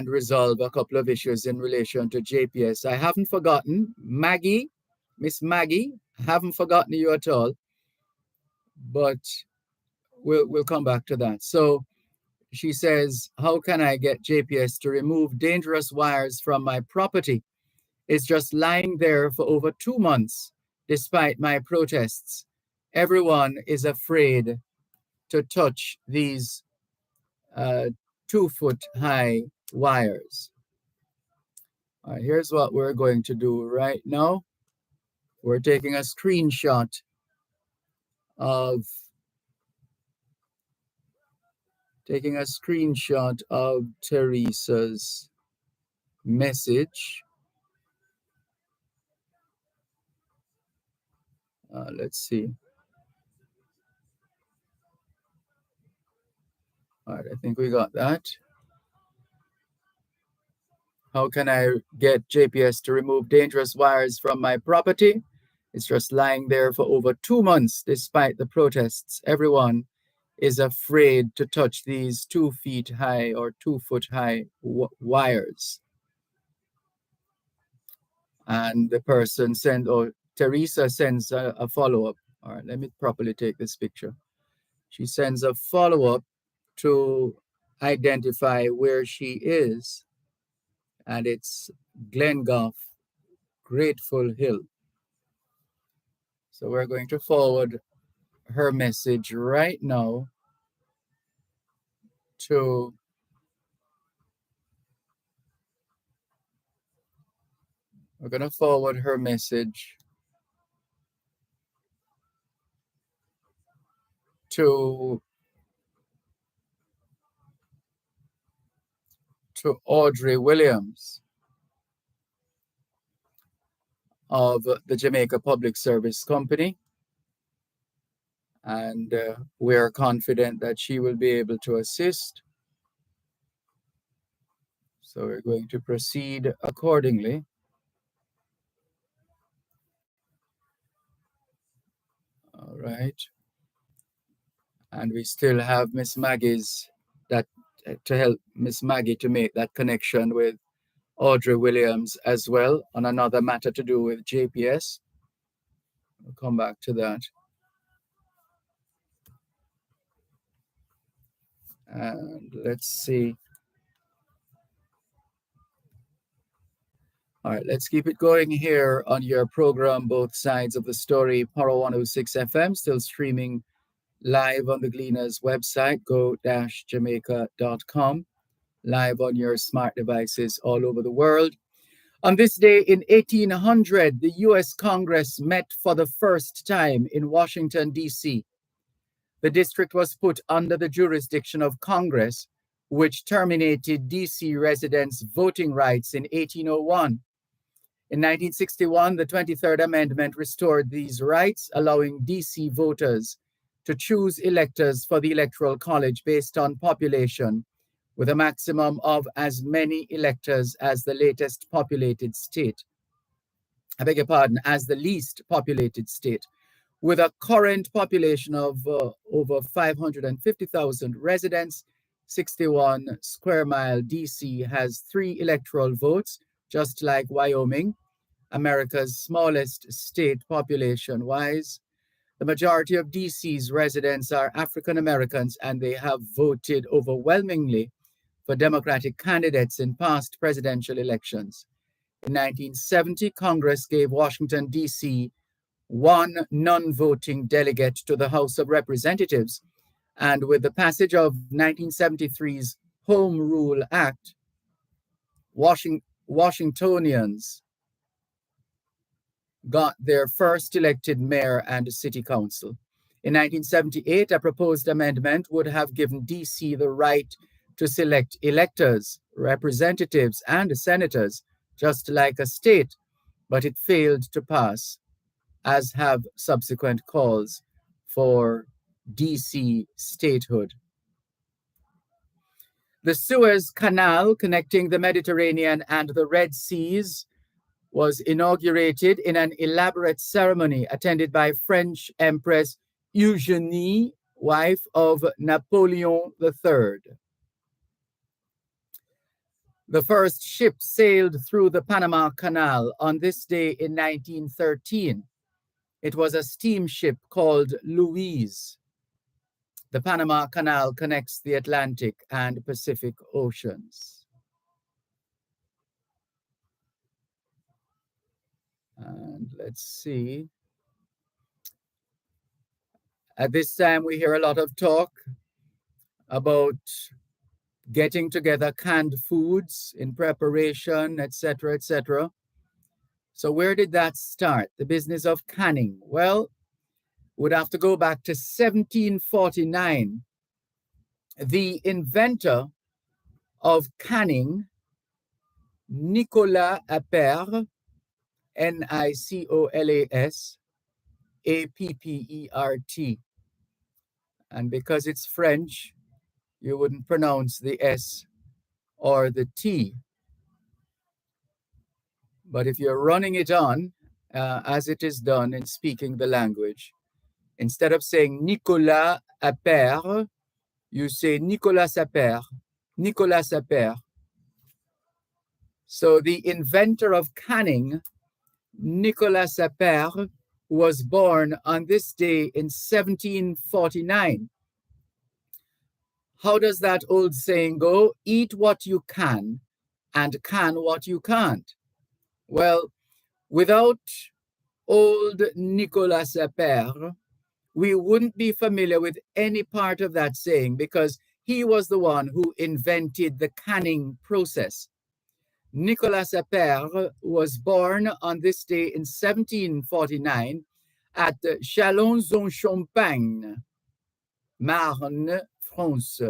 resolve a couple of issues in relation to JPS. I haven't forgotten Maggie, Miss Maggie. I haven't forgotten you at all, but we'll come back to that. So she says, how can I get JPS to remove dangerous wires from my property? It's just lying there for over 2 months, despite my protests. Everyone is afraid to touch these 2-foot-high wires. All right, here's what we're going to do right now. We're taking a screenshot of Teresa's message. Let's see. All right, I think we got that. How can I get JPS to remove dangerous wires from my property? It's just lying there for over 2 months, despite the protests. Everyone is afraid to touch these 2 feet high or 2-foot-high wires. And the person Teresa sends a follow-up. All right, let me properly take this picture. She sends a follow-up to identify where she is, and it's Glengoff, Grateful Hill. So we're going to forward her message right now to we're going to forward her message to Audrey Williams of the Jamaica Public Service Company. And we are confident that she will be able to assist. So we're going to proceed accordingly. right? And we still have Miss Maggie's that to help Miss Maggie to make that connection with Audrey Williams as well on another matter to do with JPS. We'll come back to that. And let's see. All right, let's keep it going here on your program, Both Sides of the Story, Power 106 FM, still streaming live on the Gleaners website, go-jamaica.com, live on your smart devices all over the world. On this day in 1800, the U.S. Congress met for the first time in Washington, D.C. The district was put under the jurisdiction of Congress, which terminated D.C. residents' voting rights in 1801. In 1961, the 23rd Amendment restored these rights, allowing D.C. voters to choose electors for the Electoral College based on population, with a maximum of as many electors as the latest populated state. I beg your pardon, as the least populated state. With a current population of over 550,000 residents, 61 square mile DC has 3 electoral votes, just like Wyoming, America's smallest state population-wise. The majority of DC's residents are African Americans, and they have voted overwhelmingly for Democratic candidates in past presidential elections. In 1970, Congress gave Washington, D.C. 1 non-voting delegate to the House of Representatives, and with the passage of 1973's Home Rule Act, Washingtonians got their first elected mayor and city council. In 1978, a proposed amendment would have given D.C. the right to select electors, representatives, and senators, just like a state, but it failed to pass, as have subsequent calls for D.C. statehood. The Suez Canal connecting the Mediterranean and the Red Seas was inaugurated in an elaborate ceremony attended by French Empress Eugénie, wife of Napoleon III. The first ship sailed through the Panama Canal on this day in 1913. It was a steamship called Louise. The Panama Canal connects the Atlantic and Pacific Oceans. And let's see. At this time, we hear a lot of talk about getting together canned foods in preparation, etc., etc. So where did that start? The business of canning. Well, we'd have to go back to 1749. The inventor of canning, Nicolas Appert, Nicolas Appert. And because it's French, you wouldn't pronounce the S or the T. But if you're running it on, as it is done in speaking the language, instead of saying Nicolas Appert, you say Nicolas Appert, Nicolas Appert. So the inventor of canning, Nicolas Appert, was born on this day in 1749. How does that old saying go? Eat what you can and can what you can't. Well, without old Nicolas Appert, we wouldn't be familiar with any part of that saying because he was the one who invented the canning process. Nicolas Appert was born on this day in 1749 at Chalons-en-Champagne, Marne, France.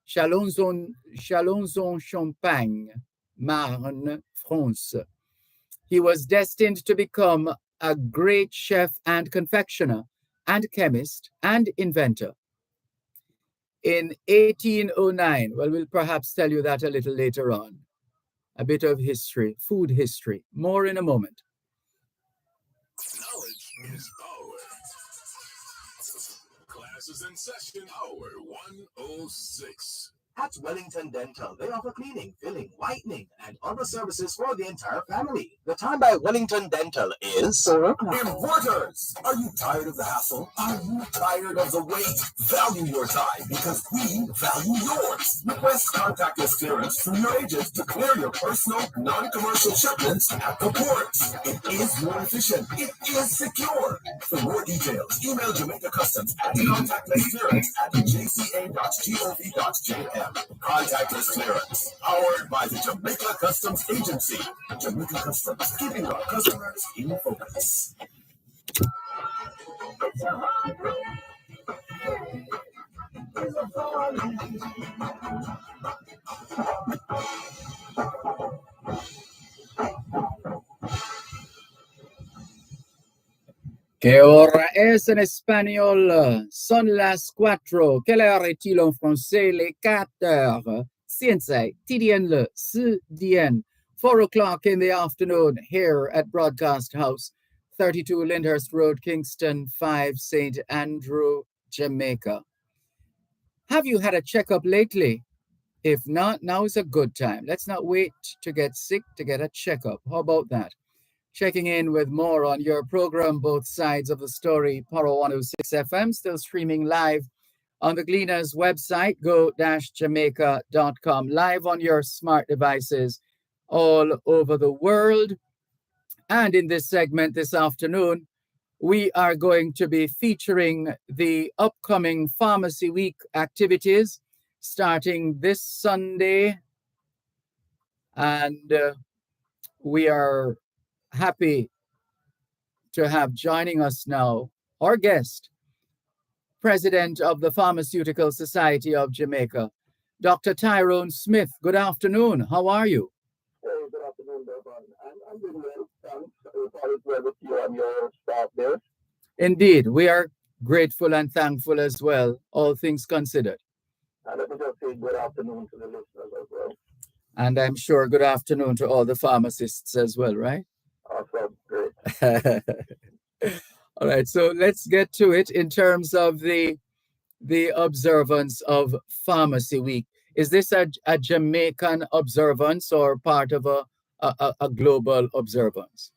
Chalons-en-Champagne, Marne, France. He was destined to become a great chef and confectioner and chemist and inventor. In 1809, well, we'll perhaps tell you that a little later on. A bit of history, food history. More in a moment. Knowledge is power. Class is in session. Hour 106. At Wellington Dental, they offer cleaning, filling, whitening, and other services for the entire family. The time by Wellington Dental is 4 o'clock. Importers, are you tired of the hassle? Are you tired of the wait? Value your time because we value yours. Request contactless clearance from your agent to clear your personal, non-commercial shipments at the port. It is more efficient. It is secure. For more details, email Jamaica Customs at contactlessclearance@jca.gov.jm. Contactless clearance, powered by the Jamaica Customs Agency. Jamaica Customs, keeping our customers in focus. ¿Qué hora es en espagnol? Son las 4. Quelle heure est-il en français? Les 4 heures. Ciencia, TDN le, CDN. 4 o'clock in the afternoon here at Broadcast House, 32 Lyndhurst Road, Kingston, 5 St. Andrew, Jamaica. Have you had a checkup lately? If not, now is a good time. Let's not wait to get sick to get a checkup. How about that? Checking in with more on your program, Both Sides of the Story, Paro 106 FM, still streaming live on the Gleaners website, go-jamaica.com, live on your smart devices all over the world. And in this segment this afternoon, we are going to be featuring the upcoming Pharmacy Week activities starting this Sunday. And we are happy to have joining us now our guest, President of the Pharmaceutical Society of Jamaica, Dr. Tyrone Smith. Good afternoon. How are you? Hey, good afternoon, Dervan. I'm doing well. Thanks. All is well with you and your staff there. Indeed, we are grateful and thankful as well, all things considered. And let me just say good afternoon to the listeners as well. And I'm sure good afternoon to all the pharmacists as well, right? Awesome. Great. All right, so let's get to it in terms of the observance of Pharmacy Week. Is this a Jamaican observance or part of a global observance?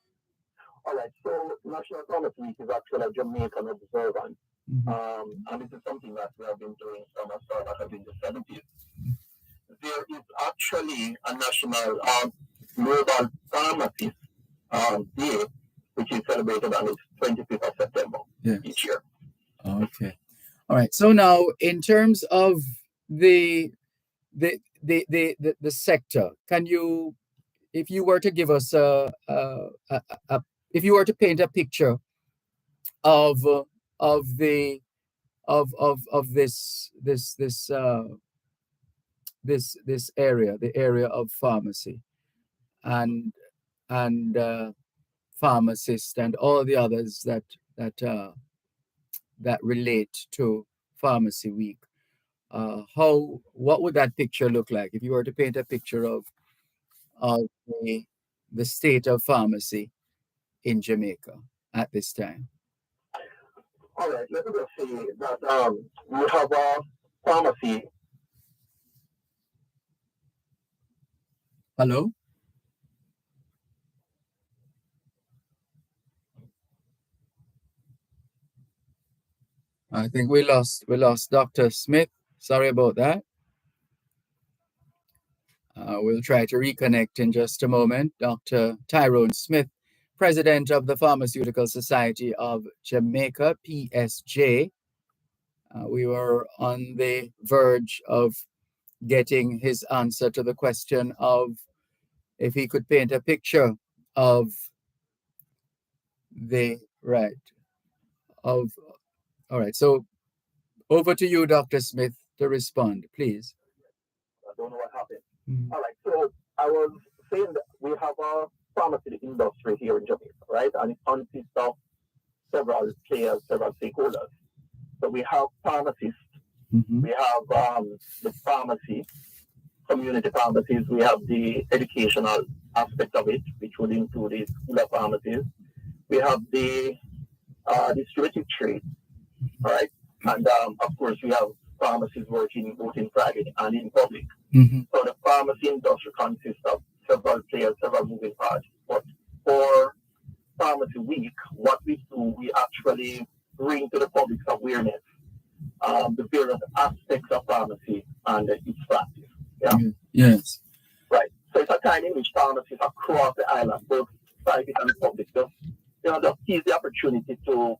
All right, so National Pharmacy Week is actually a Jamaican observance. And this is something that we have been doing from as far back as in the 70s. There is actually a national global pharmacist day, which is celebrated on the 25th of September each year. Okay. All right. So now, in terms of the sector, can you, if you were to give us if you were to paint a picture of this area, the area of pharmacy, and pharmacists and all the others that relate to Pharmacy Week, what would that picture look like if you were to paint a picture of the state of pharmacy in Jamaica at this time? All right, let me just say that we have a pharmacy. Hello? I think we lost Dr. Smith. Sorry about that. We'll try to reconnect in just a moment. Dr. Tyrone Smith, President of the Pharmaceutical Society of Jamaica, PSJ. We were on the verge of getting his answer to the question of if he could paint a picture of all right, so over to you, Dr. Smith, to respond, please. I don't know what happened. All right, so I was saying that we have a pharmacy industry here in Jamaica, right? And it consists of several players, several stakeholders. So we have pharmacists, we have the pharmacy, community pharmacies, we have the educational aspect of it, which would include the school of pharmacies. We have the distributive trade, right? And of course, we have pharmacies working both in private and in public. So the pharmacy industry consists of several players, several moving parts. But for Pharmacy Week, what we do, we actually bring to the public's awareness the various aspects of pharmacy and its practice. Yeah. Yes. Right. So it's a time in which pharmacists across the island, both private and public, just seize the opportunity to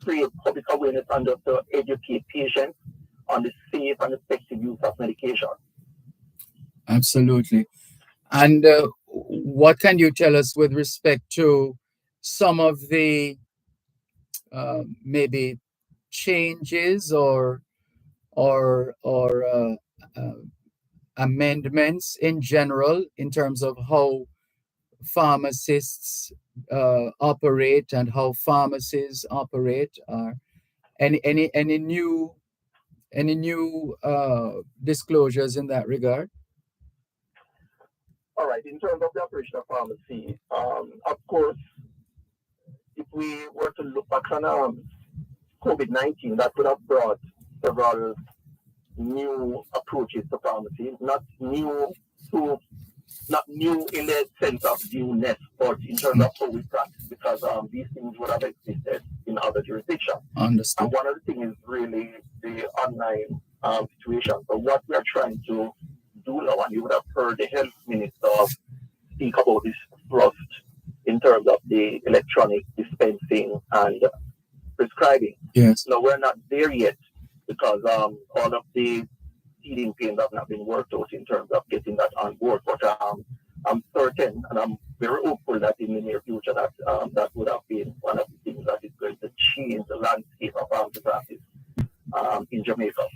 create public awareness and just to educate patients on the safe and effective use of medication. Absolutely. And what can you tell us with respect to some of the maybe changes or amendments in general in terms of how pharmacists operate and how pharmacies operate? Any new disclosures in that regard? All right. In terms of the operation of pharmacy, of course, if we were to look back on COVID-19, that would have brought several new approaches to pharmacy. Not new in the sense of newness, but in terms of how we practice, because these things would have existed in other jurisdictions. Understood. And one of the things is really the online situation. So what we are trying to do now, and you would have heard the health minister speak about this thrust in terms of the electronic dispensing and prescribing. Yes. No, we're not there yet because all of the teething pains have not been worked out in terms of getting that on board. But I'm certain, and I'm very hopeful that in the near future that that would have been one of the things that is going to change the landscape of pharmacy practice in Jamaica.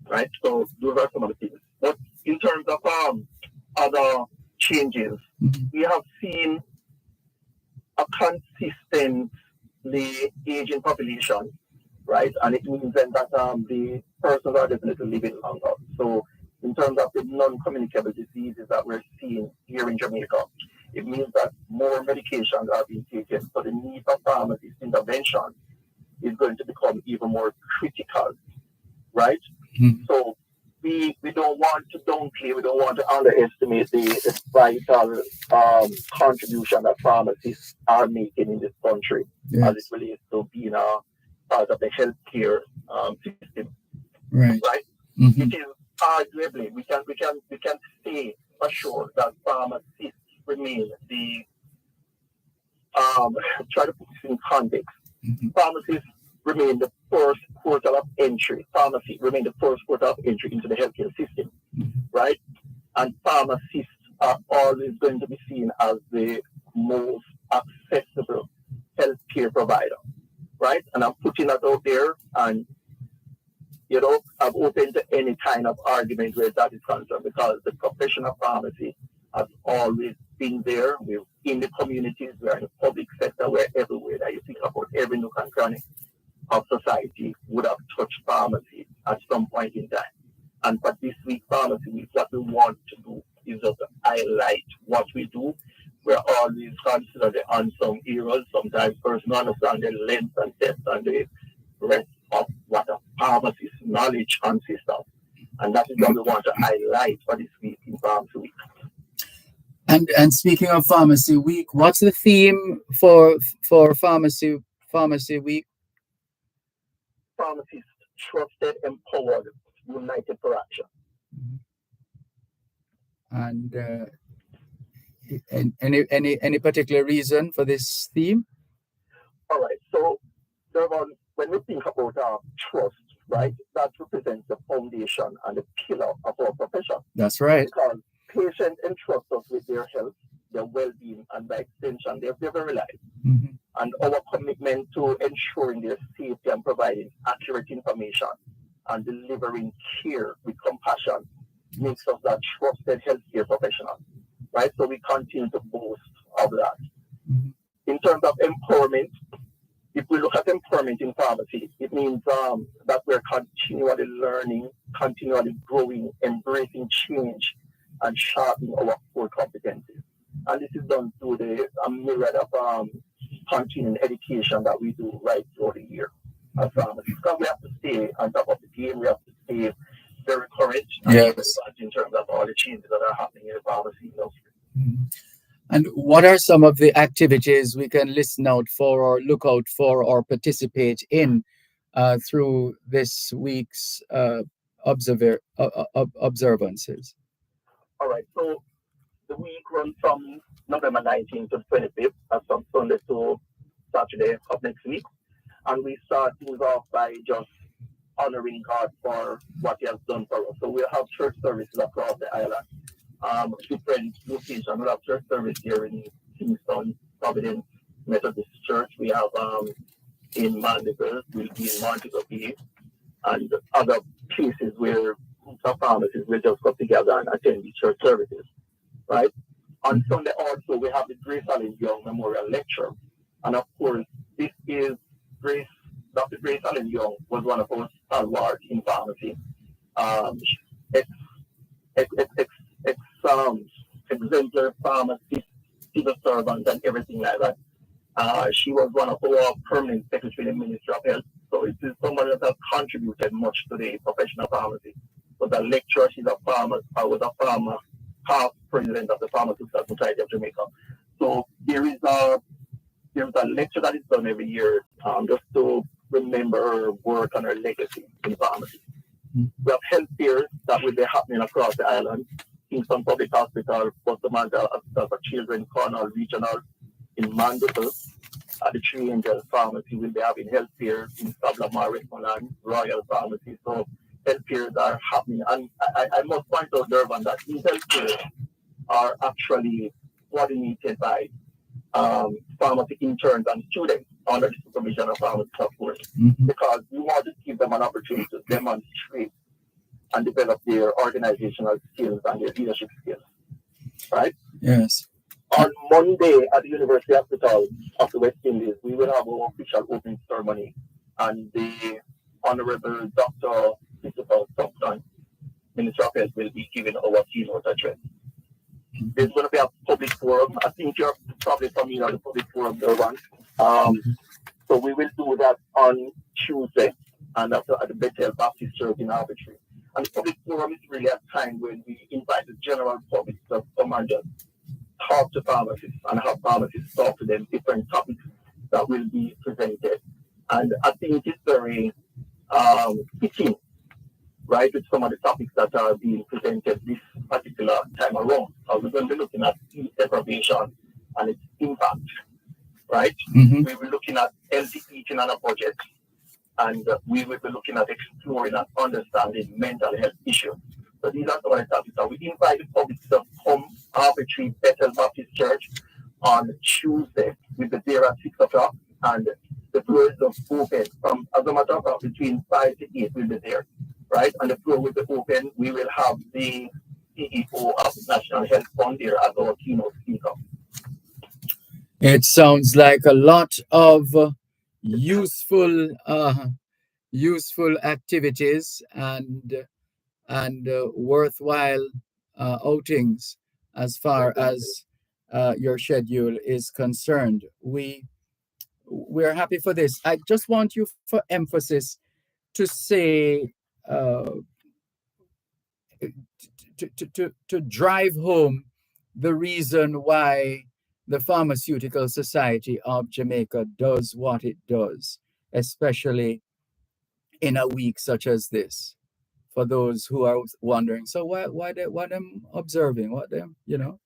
Right? So those are some of the things. But in terms of other changes, we have seen a consistently aging population, right? And it means then that the persons are definitely living longer. So in terms of the non-communicable diseases that we're seeing here in Jamaica, it means that more medications are being taken. So the need for pharmacist intervention is going to become even more critical, right? So we don't want to downplay, we don't want to underestimate the vital contribution that pharmacists are making in this country as it relates to being a part of the healthcare system. Right. It is arguably we can say for sure that pharmacists remain the try to put this in context. Pharmacists remain the first portal of entry. Pharmacy remain the first portal of entry into the healthcare system, right? And pharmacists are always going to be seen as the most accessible healthcare provider, right? And I'm putting that out there, and I'm open to any kind of argument where that is concerned, because the profession of pharmacy has always been there. We're in the communities, we're in the public sector, we're everywhere. That you think about every nook and cranny of society would have touched pharmacy at some point in time. And for this week, Pharmacy Week, what we want to do is just to highlight what we do. We're always considered the unsung heroes. Sometimes person understand the length and depth and the rest of what a pharmacist's knowledge consists of. And that is what we want to highlight for this week in Pharmacy Week. And speaking of Pharmacy Week, what's the theme for Pharmacy Week? Pharmacists trusted, empowered, united for action. And any particular reason for this theme? All right. So, Dervan, when we think about trust, right, that represents the foundation and the pillar of our profession. That's right. Because patients entrust us with their health, their well-being, and by extension, their very life. And our commitment to ensuring their safety and providing accurate information and delivering care with compassion makes us that trusted healthcare professional, right? So we continue to boast of that. In terms of empowerment, if we look at empowerment in pharmacy, it means that we're continually learning, continually growing, embracing change, and sharpening our core competencies. And this is done through the myriad of continuing education that we do right through the year. as pharmacists, because we have to stay on top of the game. We have to stay very current and relevant in terms of all the changes that are happening in the pharmacy industry. And what are some of the activities we can listen out for or look out for or participate in through this week's observances? All right, so the week runs from November 19th to 25th, that's from Sunday to Saturday of next week. And we start things off by just honoring God for what He has done for us. So we'll have church services across the island, different locations. We'll have church service here in Kingston, Providence Methodist Church. We have in Mandeville, we'll be in Montego Bay, and other places where groups of pharmacists will just come together and attend the church services, right? On Sunday also, we have the Grace Allen Young Memorial Lecture. And of course, this is Dr. Grace Allen Young was one of our stalwarts in pharmacy. Exemplary pharmacist, civil servant, and everything like that. She was one of our permanent secretary in the Ministry of Health. So it is someone that has contributed much to the professional pharmacy. Was a lecturer, she's a farmer, I was a farmer, past president of the Pharmaceutical Society of Jamaica. So there is a lecture that is done every year just to remember her work and her legacy in pharmacy. We have health fairs that will be happening across the island. Kingston Public Hospital, Bustamante Hospital for Children, Cornwall Regional, in Mandeville. The Three Angels Pharmacy will be having health fairs in Sablamar, Westmoreland, Royal Pharmacy. So health fairs are happening. And I must point out, Dervan, that these health fairs are actually coordinated by pharmacy interns and students under the supervision of pharmacists, of course, because we want to give them an opportunity to demonstrate and develop their organizational skills and their leadership skills, right? Yes. On Monday at the University Hospital of the West Indies, we will have our official opening ceremony, and the Honorable Dr. Christopher Stockton, Minister of Health, will be giving our keynote address. There's going to be a public forum. I think you're probably familiar with the public forum, Dervan. So we will do that on Tuesday, and that's at the Bethel Baptist Church in Arbitrary. And the public forum is really a time when we invite the general public to come and just talk to pharmacists and have pharmacists talk to them different topics that will be presented. And I think it's very fitting, right, with some of the topics that are being presented this particular time around. We're going to be looking at sleep deprivation and its impact, right? We will be looking at healthy eating on a budget, and we will be looking at exploring and understanding mental health issues. So these are some of the topics that we invite the public to come Arbitrary Bethel Baptist Church on Tuesday. We'll be there at 6 o'clock, and the floor is just open from, as a matter of fact, between 5 to 8 we'll be there, right? And the floor will be open. We will have the CEO of the National Health Fund there as our keynote speaker. It sounds like a lot of useful activities and worthwhile outings as far as your schedule is concerned. We're happy for this. I just want you, for emphasis, to say to drive home the reason why the Pharmaceutical Society of Jamaica does what it does, especially in a week such as this. For those who are wondering, so why them observing? What them, you know?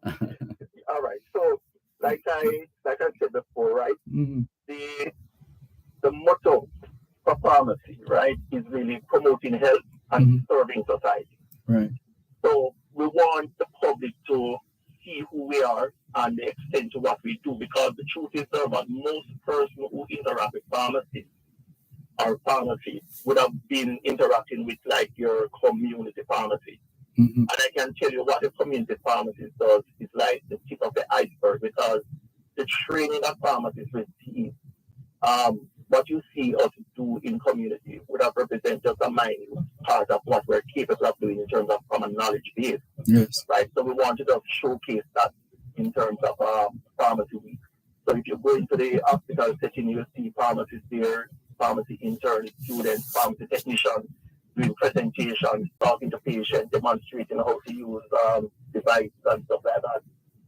All right. So, like I said before, right? The motto for pharmacy, right, is really promoting health and serving society. Right. So we want the public to see who we are and the extent to what we do, because the truth is that most persons who interact with pharmacy or pharmacy would have been interacting with like your community pharmacy. And I can tell you what the community pharmacist does is like the tip of the iceberg, because the training that pharmacists receive, what you see us do in community would have represented just a minute part of what we're capable of doing in terms of common knowledge base. Yes. Right. So we want to just showcase that in terms of pharmacy week. So if you go into the hospital setting, you'll see pharmacists there pharmacy interns, students, pharmacy technicians, doing presentations, talking to patients, demonstrating how to use devices and stuff like that.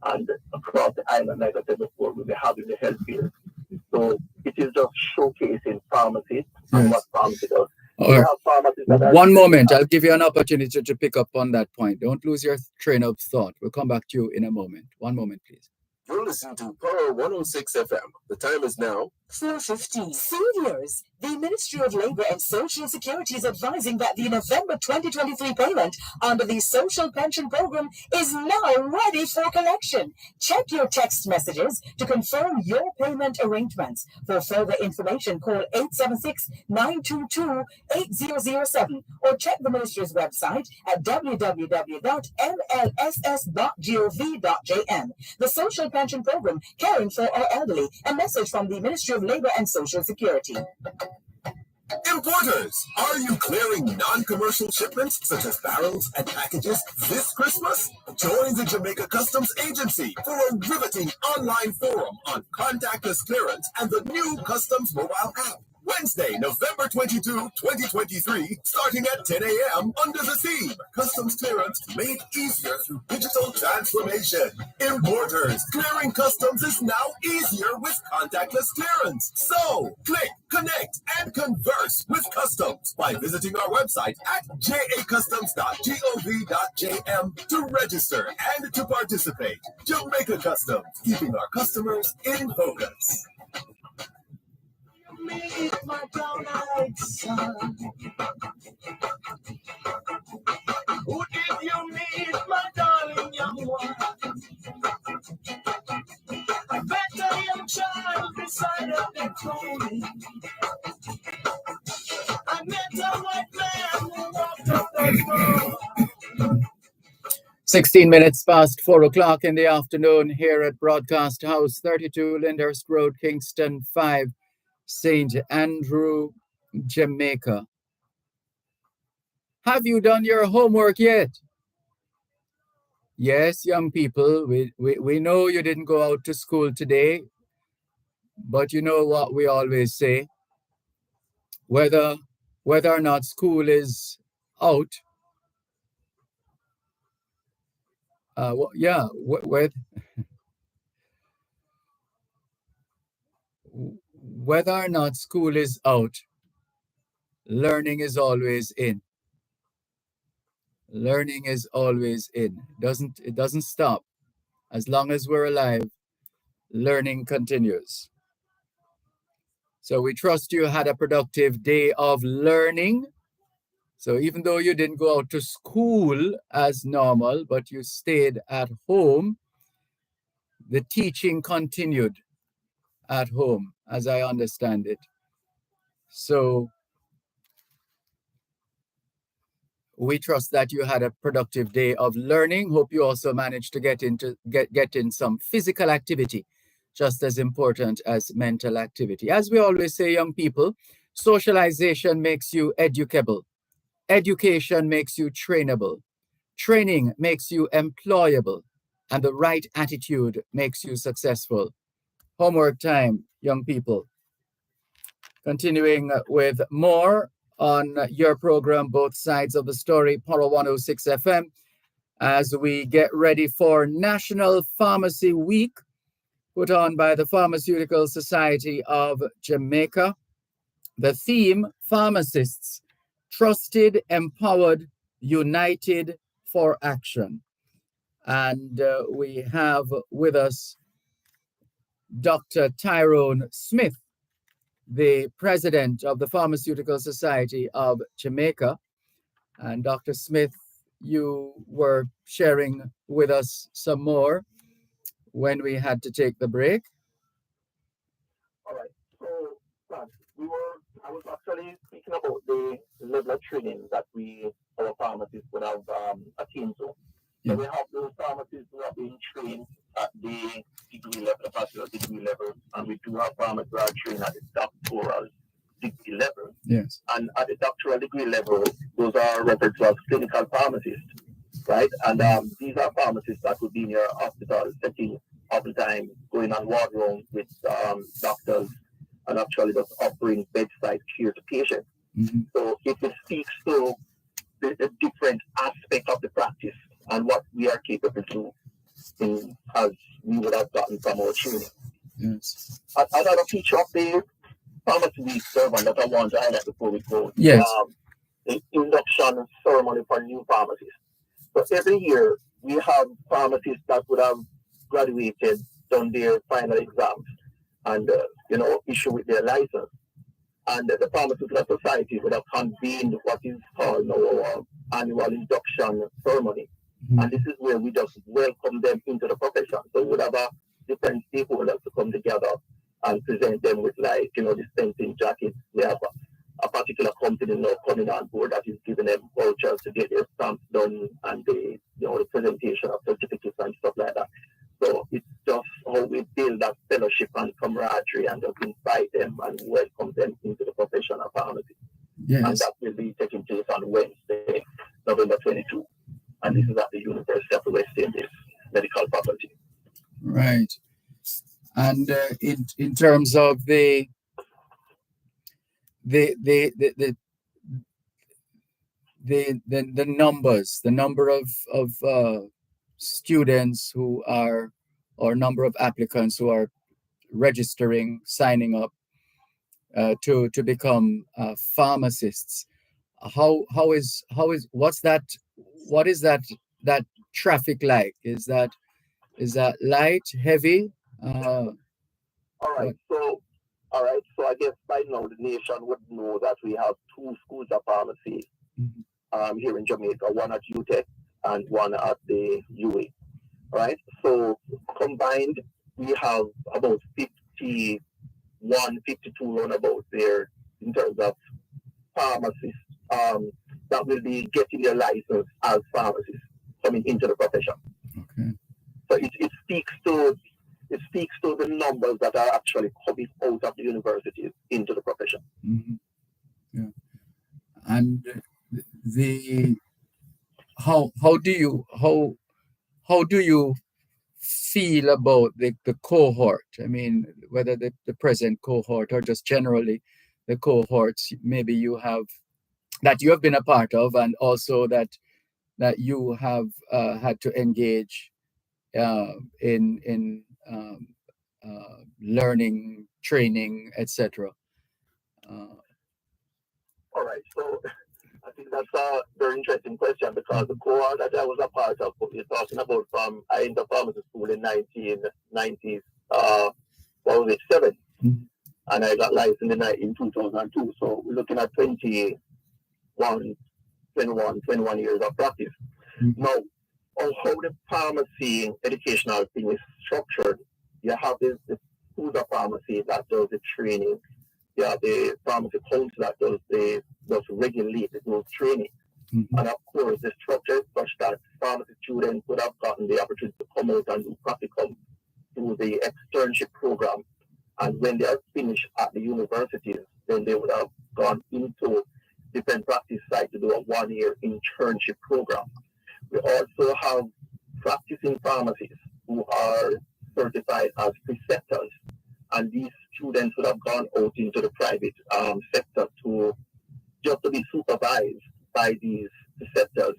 And across the island, like I said before, we'll be having the healthcare. So it is just showcasing pharmacy and what pharmacy does. One moment, I'll give you an opportunity to pick up on that point. Don't lose your train of thought. We'll come back to you in a moment. One moment, please. You're listening to Power 106 FM. The time is now 4:15. Seniors. The Ministry of Labour and Social Security is advising that the November 2023 payment under the Social Pension Program is now ready for collection. Check your text messages to confirm your payment arrangements. For further information, call 876-922-8007 or check the Ministry's website at www.mlss.gov.jm. The Social Pension Program, caring for our elderly. A message from the Ministry of Labour and Social Security. Importers, are you clearing non-commercial shipments such as barrels and packages this Christmas? Join the Jamaica Customs Agency for a riveting online forum on contactless clearance and the new Customs mobile app. Wednesday, November 22, 2023, starting at 10 a.m. under the theme, Customs Clearance Made Easier Through Digital Transformation. Importers, clearing customs is now easier with contactless clearance. So, click, connect, and converse with customs by visiting our website at jacustoms.gov.jm to register and to participate. Jamaica Customs, keeping our customers in focus. Meet my brown-eyed son. Who did you meet, my darling young one? I bet a young child beside a dead pony. I met a white man who walked up that road. 16 minutes past 4 o'clock in the afternoon here at Broadcast House, 32 Lyndhurst Road, Kingston 5. St. Andrew, Jamaica. Have you done your homework yet? Yes, young people, we know you didn't go out to school today, but you know what we always say, whether or not school is out, whether or not school is out, learning is always in. Learning is always in. It doesn't stop. As long as we're alive, learning continues. So we trust you had a productive day of learning. So even though you didn't go out to school as normal, but you stayed at home, the teaching continued at home, as I understand it. So we trust that you had a productive day of learning. Hope you also managed to get in some physical activity, just as important as mental activity. As we always say, young people, socialization makes you educable. Education makes you trainable. Training makes you employable. And the right attitude makes you successful. Homework time, young people. Continuing with more on your program, Both Sides of the Story, Power 106 FM, as we get ready for National Pharmacy Week, put on by the Pharmaceutical Society of Jamaica. The theme, Pharmacists, Trusted, Empowered, United for Action. And we have with us Dr. Tyrone Smith, the president of the Pharmaceutical Society of Jamaica. And Dr. Smith, you were sharing with us some more when we had to take the break. All right. So, I was actually speaking about the level of training that our pharmacists would have attained to. So we have those pharmacists who are being trained at the degree level, the bachelor degree level, and we do have pharmacists who are trained at the doctoral degree level. Yes. And at the doctoral degree level, those are referred to as clinical pharmacists, right? And these are pharmacists that would be in your hospital setting all the time, going on ward rounds with doctors and actually just offering bedside care to patients. So it speaks to the different aspect of the practice and what we are capable to do as we would have gotten from our training. Yes. Another feature of the pharmacy week, Dervan, that I want to highlight before we go. Yes. The induction ceremony for new pharmacists. So every year we have pharmacists that would have graduated, done their final exams, and issue with their license. And the Pharmaceutical Society would have convened what is called our annual induction ceremony. And this is where we just welcome them into the profession. So we would have different stakeholders to come together and present them with dispensing jackets. We have a particular company now coming on board that is giving them vouchers to get their stamps done and the presentation of certificates and stuff like that. So it's just how we build that fellowship and camaraderie and just invite them and welcome them into the profession of pharmacy. Yes. And that will be taking place on Wednesday, November 22. And this is at the University of the West Indies Medical Faculty. Right. And in terms of the numbers, the number of students who are, or number of applicants who are registering, signing up to become pharmacists, what is that traffic like? Is that light, heavy? All right. So I guess by now the nation would know that we have 2 schools of pharmacy here in Jamaica, one at UTEC and one at the UA. Right. So combined, we have about 51, 52 roundabouts there in terms of pharmacists that will be getting their license as pharmacists coming into the profession. Okay. So it speaks to the numbers that are actually coming out of the universities into the profession. Yeah. And how do you feel about the cohort? I mean, whether the present cohort or just generally the cohorts maybe you have been a part of, and also that you have had to engage in learning, training, etc. All right, so I think that's a very interesting question, because the cohort that I was a part of, what you're talking about, from I entered pharmacy school in 1990s, and I got licensed in 2002. So we're looking at 21 years of practice. Now, on how the pharmacy educational thing is structured, you have the schools of pharmacy that does the training. You have the pharmacy council that does regulate those training. And of course, the structure is such that pharmacy students would have gotten the opportunity to come out and do practicum through the externship program. And when they are finished at the universities, then they would have gone into different practice sites to do a 1-year internship program. We also have practicing pharmacists who are certified as preceptors, and these students would have gone out into the private sector to be supervised by these preceptors.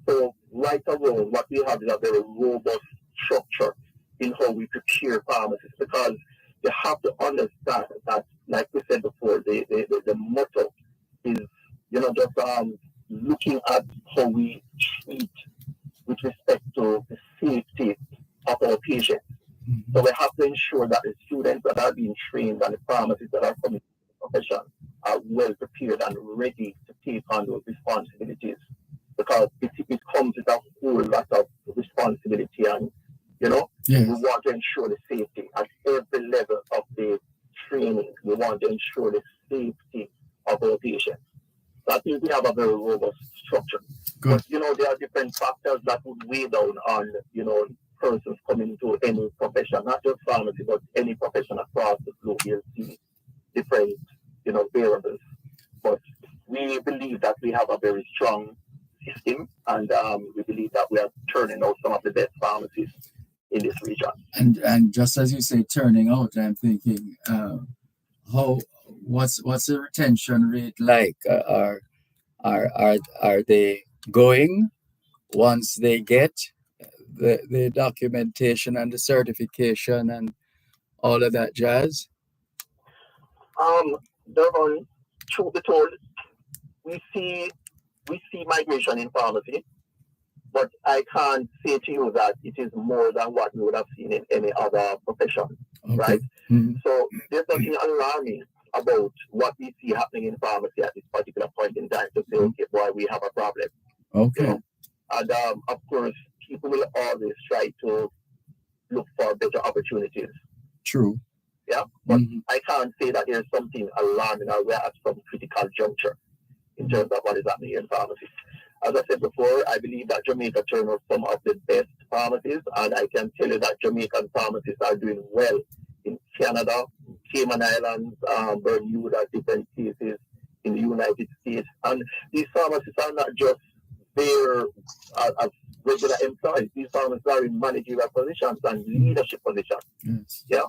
So right around, what we have is a very robust structure in how we prepare pharmacists, because you have to understand that, like we said before, the motto is, just looking at how we treat with respect to the safety of our patients. So we have to ensure that the students that are being trained and the pharmacists that are coming to the profession are well prepared and ready to take on those responsibilities, because it comes with a whole lot of responsibility, and we want to ensure the safety at every level of the training. We want to ensure the safety of our patients. So I think we have a very robust structure. Good. But there are different factors that would weigh down on persons coming into any profession, not just pharmacy, but any profession across the globe. You'll see different variables. But we believe that we have a very strong system, and we believe that we are turning out some of the best pharmacists in this region. And just as you say, turning out, I'm thinking, what's the retention rate like? Are they going once they get the documentation and the certification and all of that jazz? Dervan, truth be told, we see migration in pharmacy, but I can't say to you that it is more than what we would have seen in any other profession, right? Mm-hmm. So there's nothing alarming about what we see happening in pharmacy at this particular point in time to say, okay, boy, we have a problem. Okay. You know? And of course, people will always try to look for better opportunities. True. Yeah, but I can't say that there's something alarming or we're at some critical juncture in terms of what is happening in pharmacy. As I said before, I believe that Jamaica turns out some of the best pharmacies, and I can tell you that Jamaican pharmacists are doing well in Canada, Cayman Islands, Bermuda, different places in the United States. And these pharmacists are not just there as regular employees. These pharmacists are in managerial positions and leadership positions. Yes. Yeah.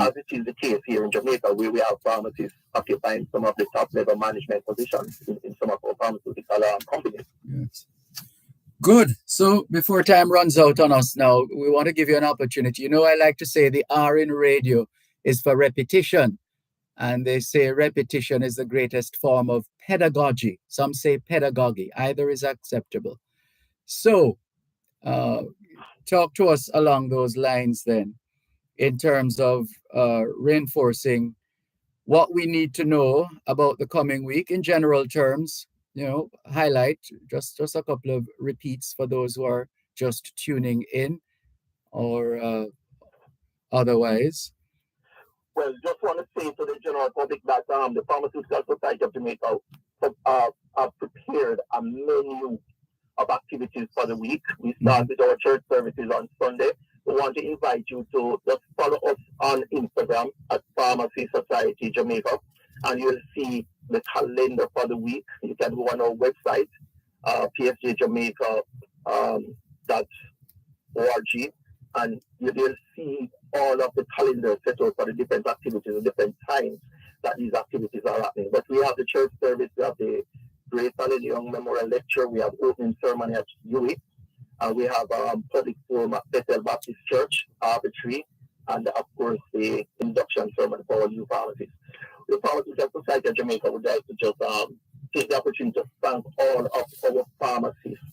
As it is the case here in Jamaica, where we have pharmacists occupying some of the top level management positions in some of our pharmaceutical companies. Yes. Good. So before time runs out on us now, we want to give you an opportunity. You know, I like to say the R in radio is for repetition. And they say repetition is the greatest form of pedagogy. Some say pedagogy. Either is acceptable. So talk to us along those lines then, in terms of reinforcing what we need to know about the coming week in general terms. You know, highlight just a couple of repeats for those who are just tuning in or otherwise. Well, just want to say to the general public that the Pharmaceutical Society of Jamaica have prepared a menu of activities for the week. We start with our church services on Sunday. We want to invite you to just follow us on Instagram at Pharmacy Society Jamaica, and you'll see the calendar for the week. You can go on our website, psjjamaica.org, and you'll see all of the calendars set out for the different activities and different times that these activities are happening. But we have the church service, we have the Grace Holiday Young Memorial Lecture, we have opening ceremony at UWI, and we have public forum at Bethel Baptist Church, Arbitrary, and of course the induction ceremony for all new pharmacists. The Pharmaceutical Society of Jamaica would like to just take the opportunity to thank all of our pharmacists,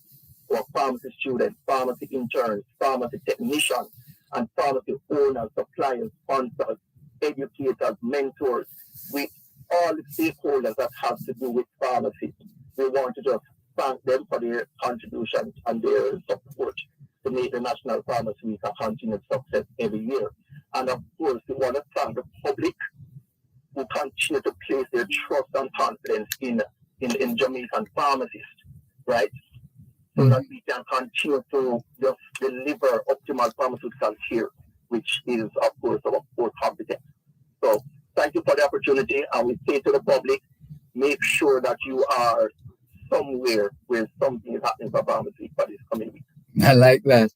our pharmacy students, pharmacy interns, pharmacy technicians, and pharmacy owners, suppliers, sponsors, educators, mentors, with all the stakeholders that have to do with pharmacy. We want to just thank them for their contributions and their support to make the National Pharmacy Week a continued success every year. And of course, we want to thank the public who continue to place their trust and confidence in Jamaican pharmacists, right? So that we can continue to just deliver optimal pharmaceutical care, which is, of course, our core competence. So thank you for the opportunity, and we say to the public, make sure that you are somewhere where something is happening for pharmacy for this coming week. I like that.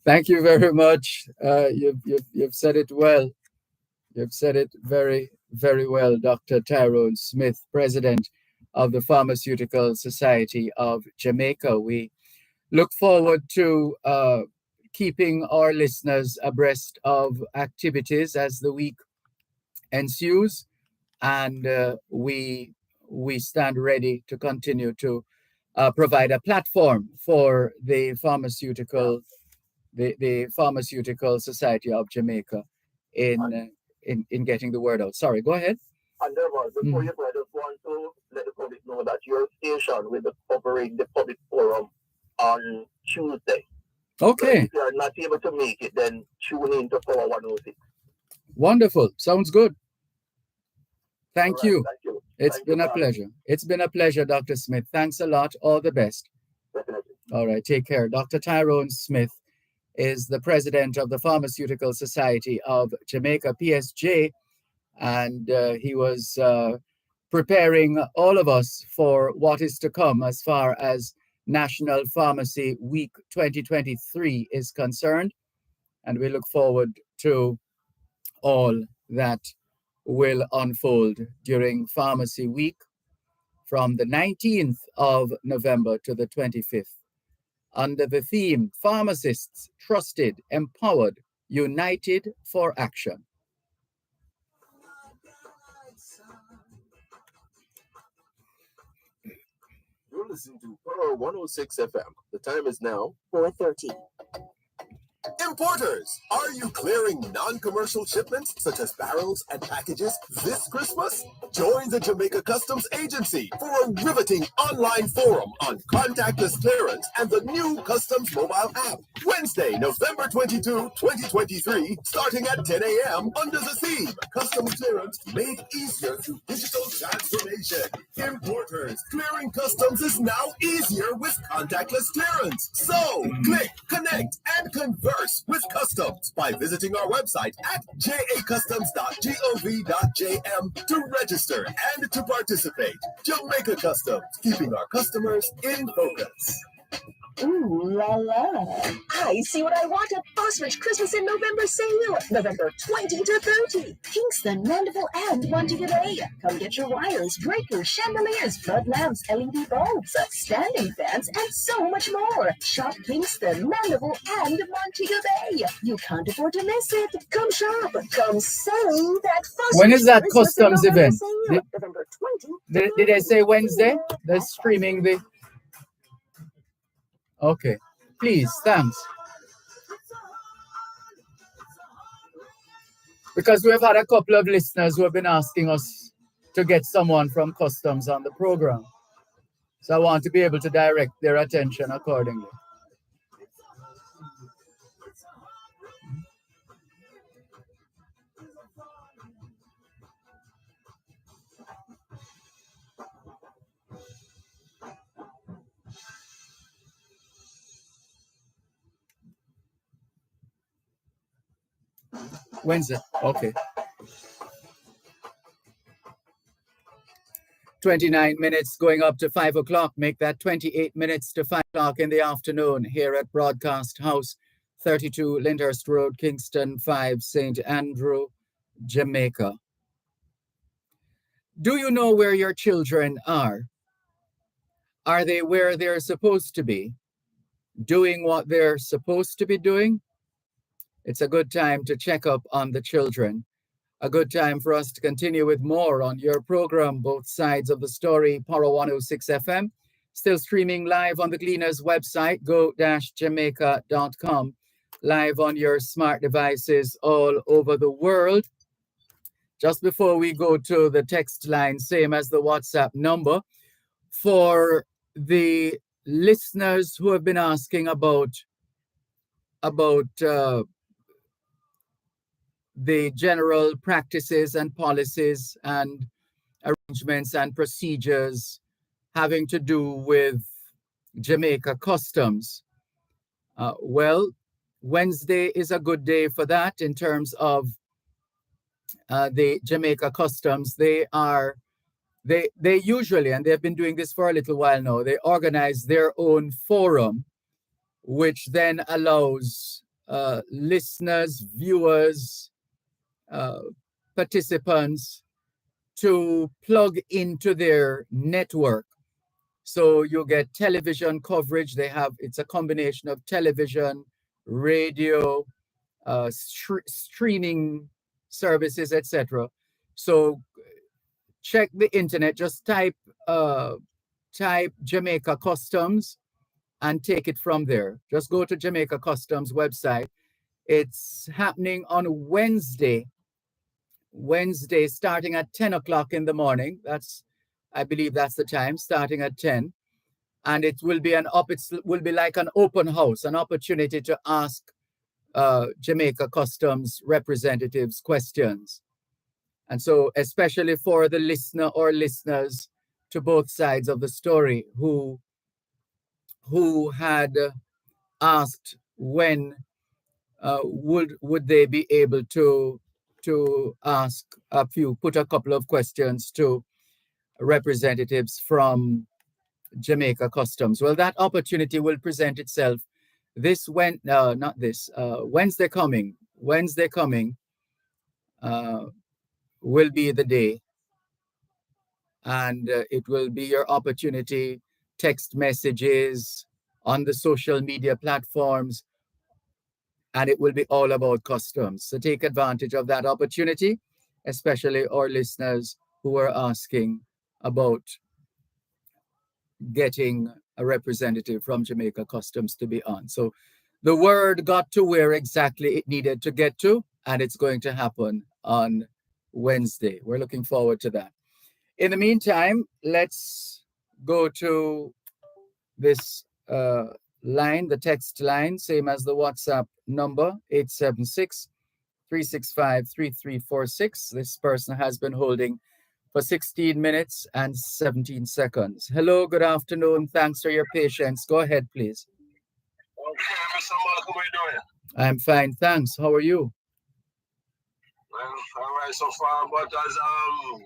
Thank you very much. You've said it well. You've said it very, very well, Dr. Tyrone Smith, President of the Pharmaceutical Society of Jamaica. We look forward to keeping our listeners abreast of activities as the week ensues, and we stand ready to continue to provide a platform for the Pharmaceutical Society of Jamaica in getting the word out. Sorry, go ahead. And Dervan, before you go, I just want to let the public know that your station will be covering the public forum on Tuesday. Okay. So if you are not able to make it, then tune in to Power 106. Wonderful. Sounds good. Thank you. Thank you. It's been a pleasure. It's been a pleasure, Dr. Smith. Thanks a lot. All the best. Definitely. All right. Take care. Dr. Tyrone Smith is the president of the Pharmaceutical Society of Jamaica, PSJ, and he was preparing all of us for what is to come as far as National Pharmacy Week 2023 is concerned. And we look forward to all that will unfold during Pharmacy Week from the 19th of November to the 25th under the theme Pharmacists Trusted, Empowered, United for Action. You're listening to Power 106 FM. The time is now 4:30. Importers, are you clearing non-commercial shipments such as barrels and packages this Christmas? Join the Jamaica Customs Agency for a riveting online forum on contactless clearance and the new Customs mobile app. Wednesday, November 22, 2023, starting at 10 a.m. under the theme Customs Clearance Made Easier Through Digital Transformation. Importers, clearing customs is now easier with contactless clearance. So, click, connect, and converse with Customs by visiting our website at jacustoms.gov.jm to register and to participate. Jamaica Customs, keeping our customers in focus. Ooh la la. I see what I want at Phosphorus Christmas in November sale. November 20 to 30. Kingston, Mandeville, and Montego Bay. Come get your wires, breakers, chandeliers, flood lamps, LED bulbs, standing fans, and so much more. Shop Kingston, Mandeville, and Montego Bay. You can't afford to miss it. Come shop. Come save that Phosphorus. When is that Christmas customs in November event? sale. November 20. Did I say Wednesday? They're streaming the... Okay, please, thanks. Because we've had a couple of listeners who have been asking us to get someone from Customs on the program. So I want to be able to direct their attention accordingly. Wednesday, okay. 29 minutes going up to 5 o'clock. Make that 28 minutes to 5 o'clock in the afternoon here at Broadcast House, 32 Lyndhurst Road, Kingston 5, St. Andrew, Jamaica. Do you know where your children are? Are they where they're supposed to be? Doing what they're supposed to be doing? It's a good time to check up on the children. A good time for us to continue with more on your program, Both Sides of the Story, Power 106 FM. Still streaming live on the Gleaners website, go-jamaica.com. Live on your smart devices all over the world. Just before we go to the text line, same as the WhatsApp number, for the listeners who have been asking about the general practices and policies and arrangements and procedures having to do with Jamaica Customs. Well, Wednesday is a good day for that in terms of the Jamaica Customs. They usually, and they've been doing this for a little while now, they organize their own forum, which then allows listeners, viewers, participants to plug into their network. So you get television coverage. It's a combination of television, radio, streaming services, etc. So check the internet, just type Jamaica Customs and take it from there. Just go to Jamaica Customs website. It's happening on Wednesday starting at 10 o'clock in the morning. I believe that's the time, starting at 10. And it will be will be like an open house, an opportunity to ask Jamaica Customs representatives questions. And so especially for the listener or listeners to both sides of the story who had asked when would they be able to put a couple of questions to representatives from Jamaica Customs. Well, that opportunity will present itself Wednesday coming, will be the day. And it will be your opportunity, text messages on the social media platforms, and it will be all about customs. So take advantage of that opportunity, especially our listeners who are asking about getting a representative from Jamaica Customs to be on. So the word got to where exactly it needed to get to, and it's going to happen on Wednesday. We're looking forward to that. In the meantime, let's go to this line, the text line, same as the WhatsApp number, 876-365-3346. This person has been holding for 16 minutes and 17 seconds. Hello, good afternoon. Thanks for your patience. Go ahead, please. Okay, Mr. Malcolm, how are you doing? I'm fine, thanks. How are you? Well, all right so far, but as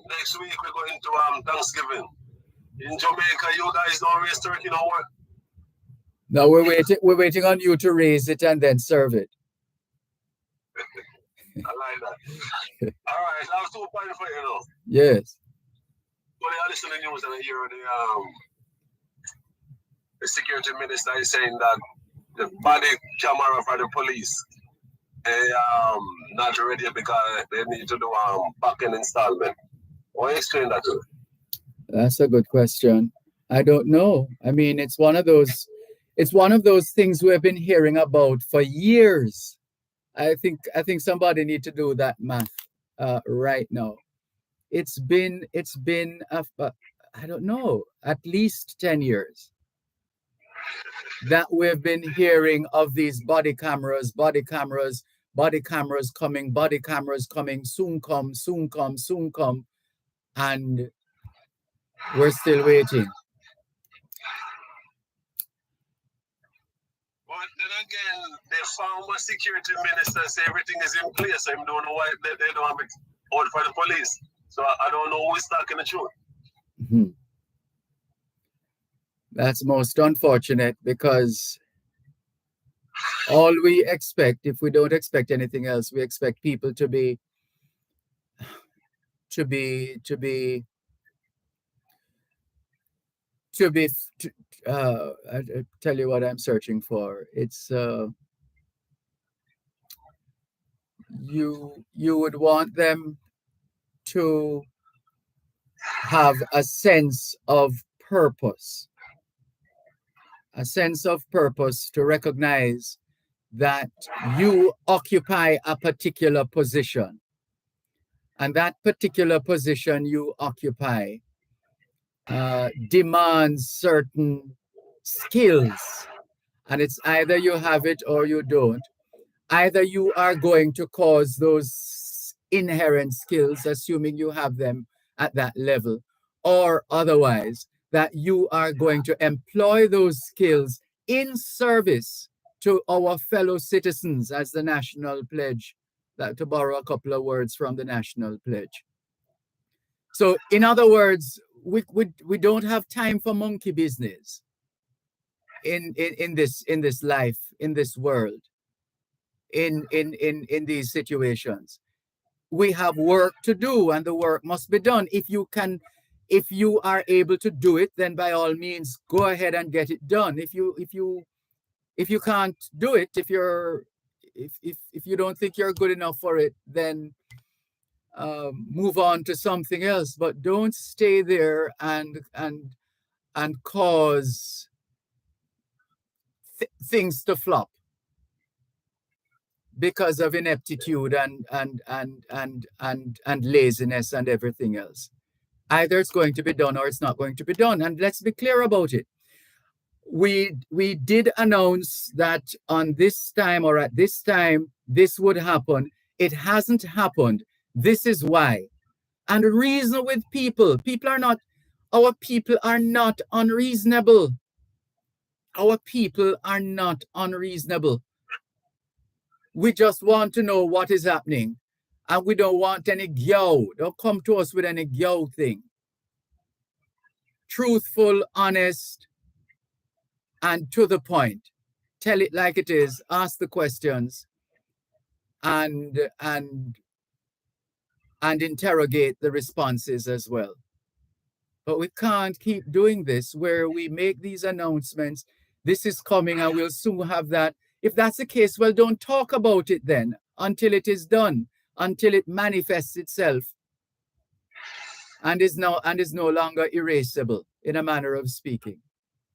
next week we're going to Thanksgiving. In Jamaica, you guys don't raise turkey no more? No, we're waiting on you to raise it and then serve it. I like that. All right, I was 2 points for you know. Yes. When I listen to the news and I hear the security minister is saying that the body camera for the police not ready because they need to do back-end installment. Why explain that to me? That's a good question. I don't know. I mean, it's one of those things we have been hearing about for years. I think somebody need to do that math right now. It's been I don't know, at least 10 years that we've been hearing of these body cameras coming, soon come, and we're still waiting. But then again, the former security minister say everything is in place. I don't know why they don't have it out for the police. So I don't know who is talking the truth. Mm-hmm. That's most unfortunate because all we expect, if we don't expect anything else, we expect people to I tell you what I'm searching for. It's you would want them to have a sense of purpose, to recognize that you occupy a particular position, and that particular position you occupy demands certain skills, and it's either you have it or you don't. Either you are going to cause those inherent skills, assuming you have them at that level, or otherwise that you are going to employ those skills in service to our fellow citizens, as the national pledge, to borrow a couple of words from the national pledge. So in other words, we don't have time for monkey business in this life, in this world, in these situations. We have work to do, and the work must be done. If you are able to do it, then by all means go ahead and get it done. If you can't do it, if you don't think you're good enough for it, then move on to something else. But don't stay there and cause things to flop because of ineptitude and laziness and everything else. Either it's going to be done or it's not going to be done. And let's be clear about it. We did announce that on this time or at this time this would happen. It hasn't happened. This is why. And reason with people. Our people are not unreasonable. Our people are not unreasonable. We just want to know what is happening. And we don't want any gyo. Don't come to us with any gyo thing. Truthful, honest, and to the point. Tell it like it is. Ask the questions. And and interrogate the responses as well. But we can't keep doing this where we make these announcements. This is coming and we'll soon have that. If that's the case, well, don't talk about it then until it is done, until it manifests itself and is no longer erasable, in a manner of speaking.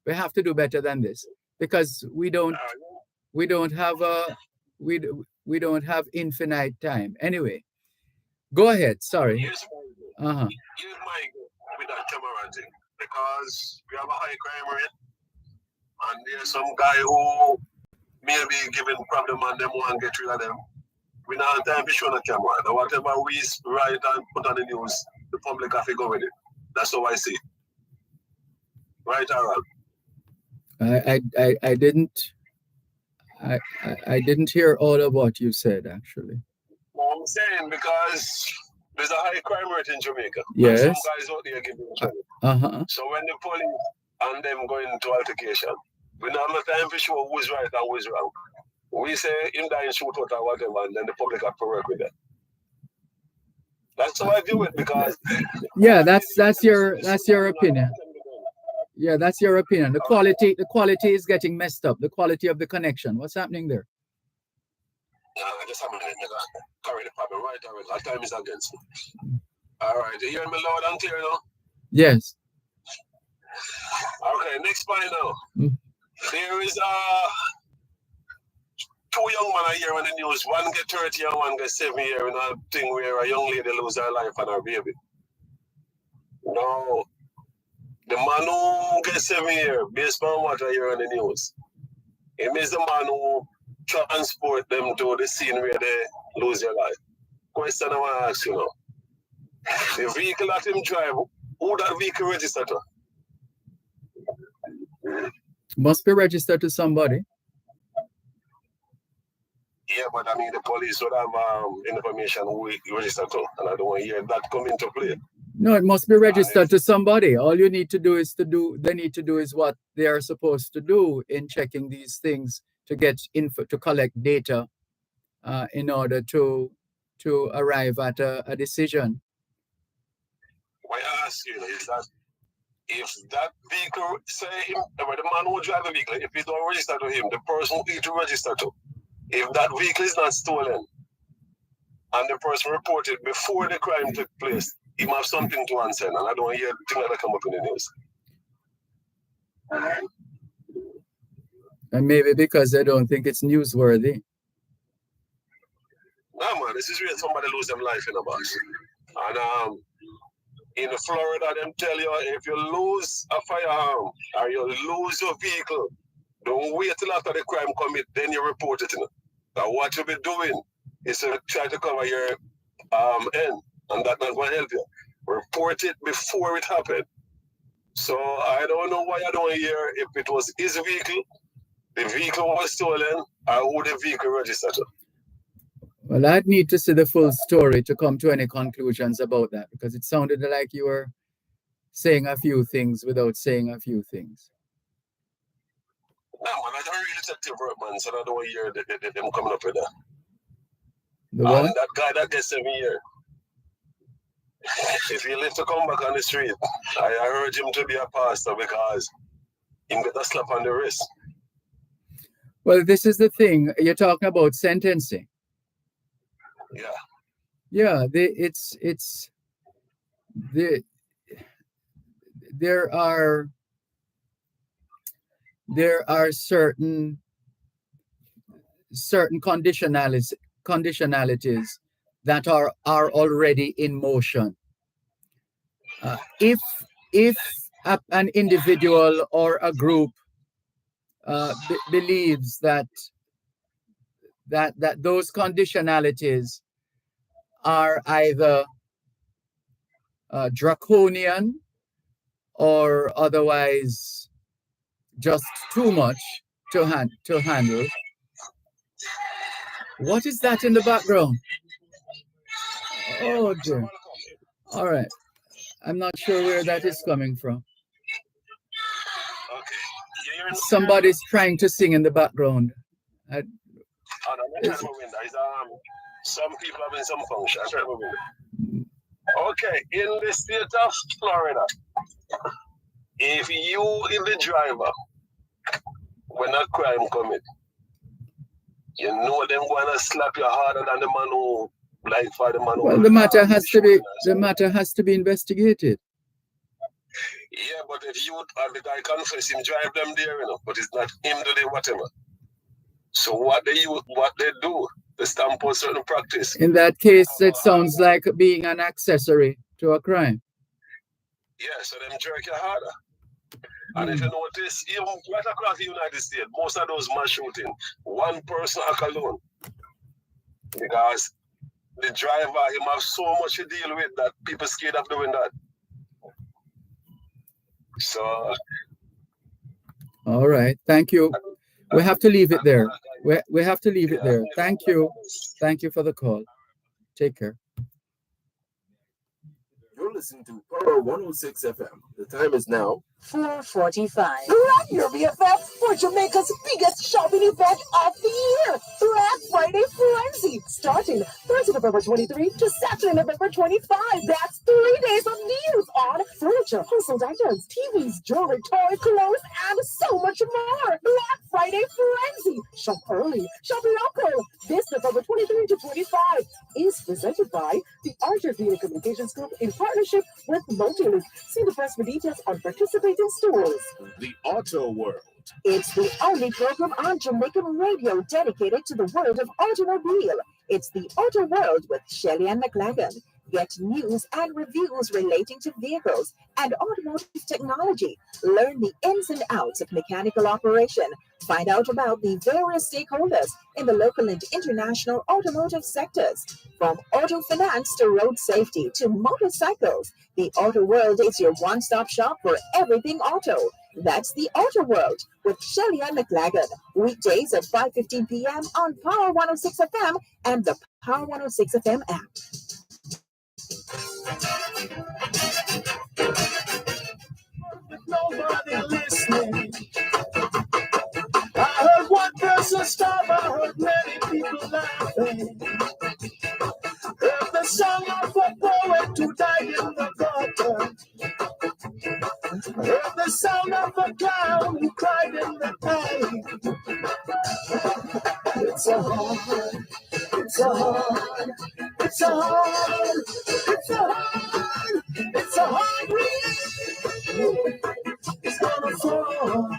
We have to do better than this, because we don't have infinite time. Anyway, go ahead. Sorry. Here's my with that camera thing, because we have a high crime rate, and there's some guy who may be giving problem and them want to get rid of them. We don't have time to show the camera. Now, whatever we write and put on the news, the public have to go with it. That's how I see it. Right or wrong? I didn't hear all of what you said, actually. Well, I'm saying because there's a high crime rate in Jamaica. Yes. And some guys out there giving trouble. So when the police and them go into altercation, we don't have time to show who's right and who's wrong. We say him dying shoot out or whatever, and then the public have to work with that. That's how I view it, because yeah, that's your opinion. Yeah, that's your opinion. The quality is getting messed up. The quality of the connection. What's happening there? I just haven't carried the problem right away. Our time is against me. All right, you hear me loud and clear now? Yes. Okay, next point now. There is two young men here on the news. One get 30 and one get 7 years in a thing where a young lady lose her life and her baby. Now, the man who gets 7 years, based on what I hear on the news, him is the man who transport them to the scene where they lose their life. Question I want to ask you now. The vehicle that him drive, who that vehicle registered to? Must be registered to somebody. Yeah, but I mean the police would have information who it registered to, and I don't want to hear that come into play. No, it must be registered to somebody. All you need to do is they need to do is what they are supposed to do in checking these things, to get info, to collect data, in order to arrive at a decision. What I ask you is that if that vehicle, say him, the man who drive the vehicle, if it don't register to him, the person who need to register to, if that vehicle is not stolen and the person reported before the crime took place, he must have something to answer, and I don't hear things that come up in the news. And maybe because they don't think it's newsworthy. No, man, this is where somebody lose them life in a box. And in Florida, them tell you if you lose a firearm or you lose your vehicle, don't wait till after the crime commit, then you report it. Now, what you'll be doing is to try to cover your end, and that's not going to help you. Report it before it happened. So I don't know why I don't hear if it was his vehicle, the vehicle was stolen, or who the vehicle registered to. Well, I'd need to see the full story to come to any conclusions about that, because it sounded like you were saying a few things without saying a few things. No, man, I don't really detective work, man, so I don't hear them coming up with that. The what? And that guy that gets 7 years, if he live to come back on the street, I urge him to be a pastor, because he get a slap on the wrist. Well, this is the thing. You're talking about sentencing. Yeah. Yeah, there are certain conditionalities that are already in motion. If an individual or a group believes that those conditionalities are either draconian or otherwise just too much to handle. What is that in the background? Oh dear. All right. I'm not sure where that is coming from. Somebody's trying to sing in the background. Some people having some function. Okay, in the state of Florida, if you is the driver when a crime commit, you know them gonna slap you harder than the man who like for the man who Well, the matter has to be investigated. Yeah, but if you and the guy confess him drive them there, but it's not him doing whatever. So what they do, they stamp on certain practice. In that case, it sounds like being an accessory to a crime. Yeah, so them jerk you harder. And if you notice, even right across the United States, most of those mass shooting, one person act alone. Because the driver, him have so much to deal with that people scared of doing that. So. All right. Thank you. We have to leave it there. We have to leave it there. Thank you. Thank you for the call. Take care. You're listening to Power 106 FM. The time is now 4:45. Grab your BFF for Jamaica's biggest shopping event of the year, Black Friday Frenzy, starting Thursday, November 23 to Saturday, November 25. That's 3 days of deals on furniture, household items, TVs, jewelry, toys, clothes, and so much more. Black Friday Frenzy. Shop early, shop local. This November 23 to 25 is presented by the Archer Media Communications Group in partnership with Multilink. See the press for details on participating stores. The Auto World. It's the only program on Jamaican radio dedicated to the world of automobile. It's the Auto World with Shelley and McLagan. Get news and reviews relating to vehicles and automotive technology. Learn the ins and outs of mechanical operation. Find out about the various stakeholders in the local and international automotive sectors. From auto finance to road safety to motorcycles, the Auto World is your one-stop shop for everything auto. That's the Auto World with Shelley and McLagan. Weekdays at 5:15 p.m. on Power 106 FM and the Power 106 FM app. Nobody listening. I heard one person stop, I heard many people laughing. Heard the song of a poet who died in the gutter. Heard the sound of a clown who cried in the pain. It's a hard, it's a hard, it's a hard, it's a hard, it's a hard rain. It's gonna fall.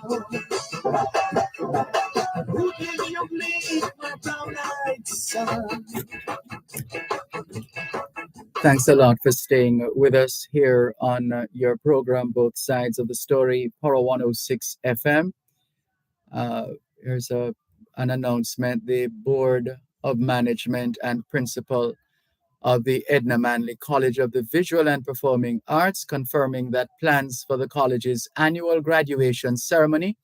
Who did you bleed, my brown eyed son? Thanks a lot for staying with us here on your program, Both Sides of the Story, Power 106 FM. Here's an announcement. The Board of Management and Principal of the Edna Manley College of the Visual and Performing Arts confirming that plans for the college's annual graduation ceremony,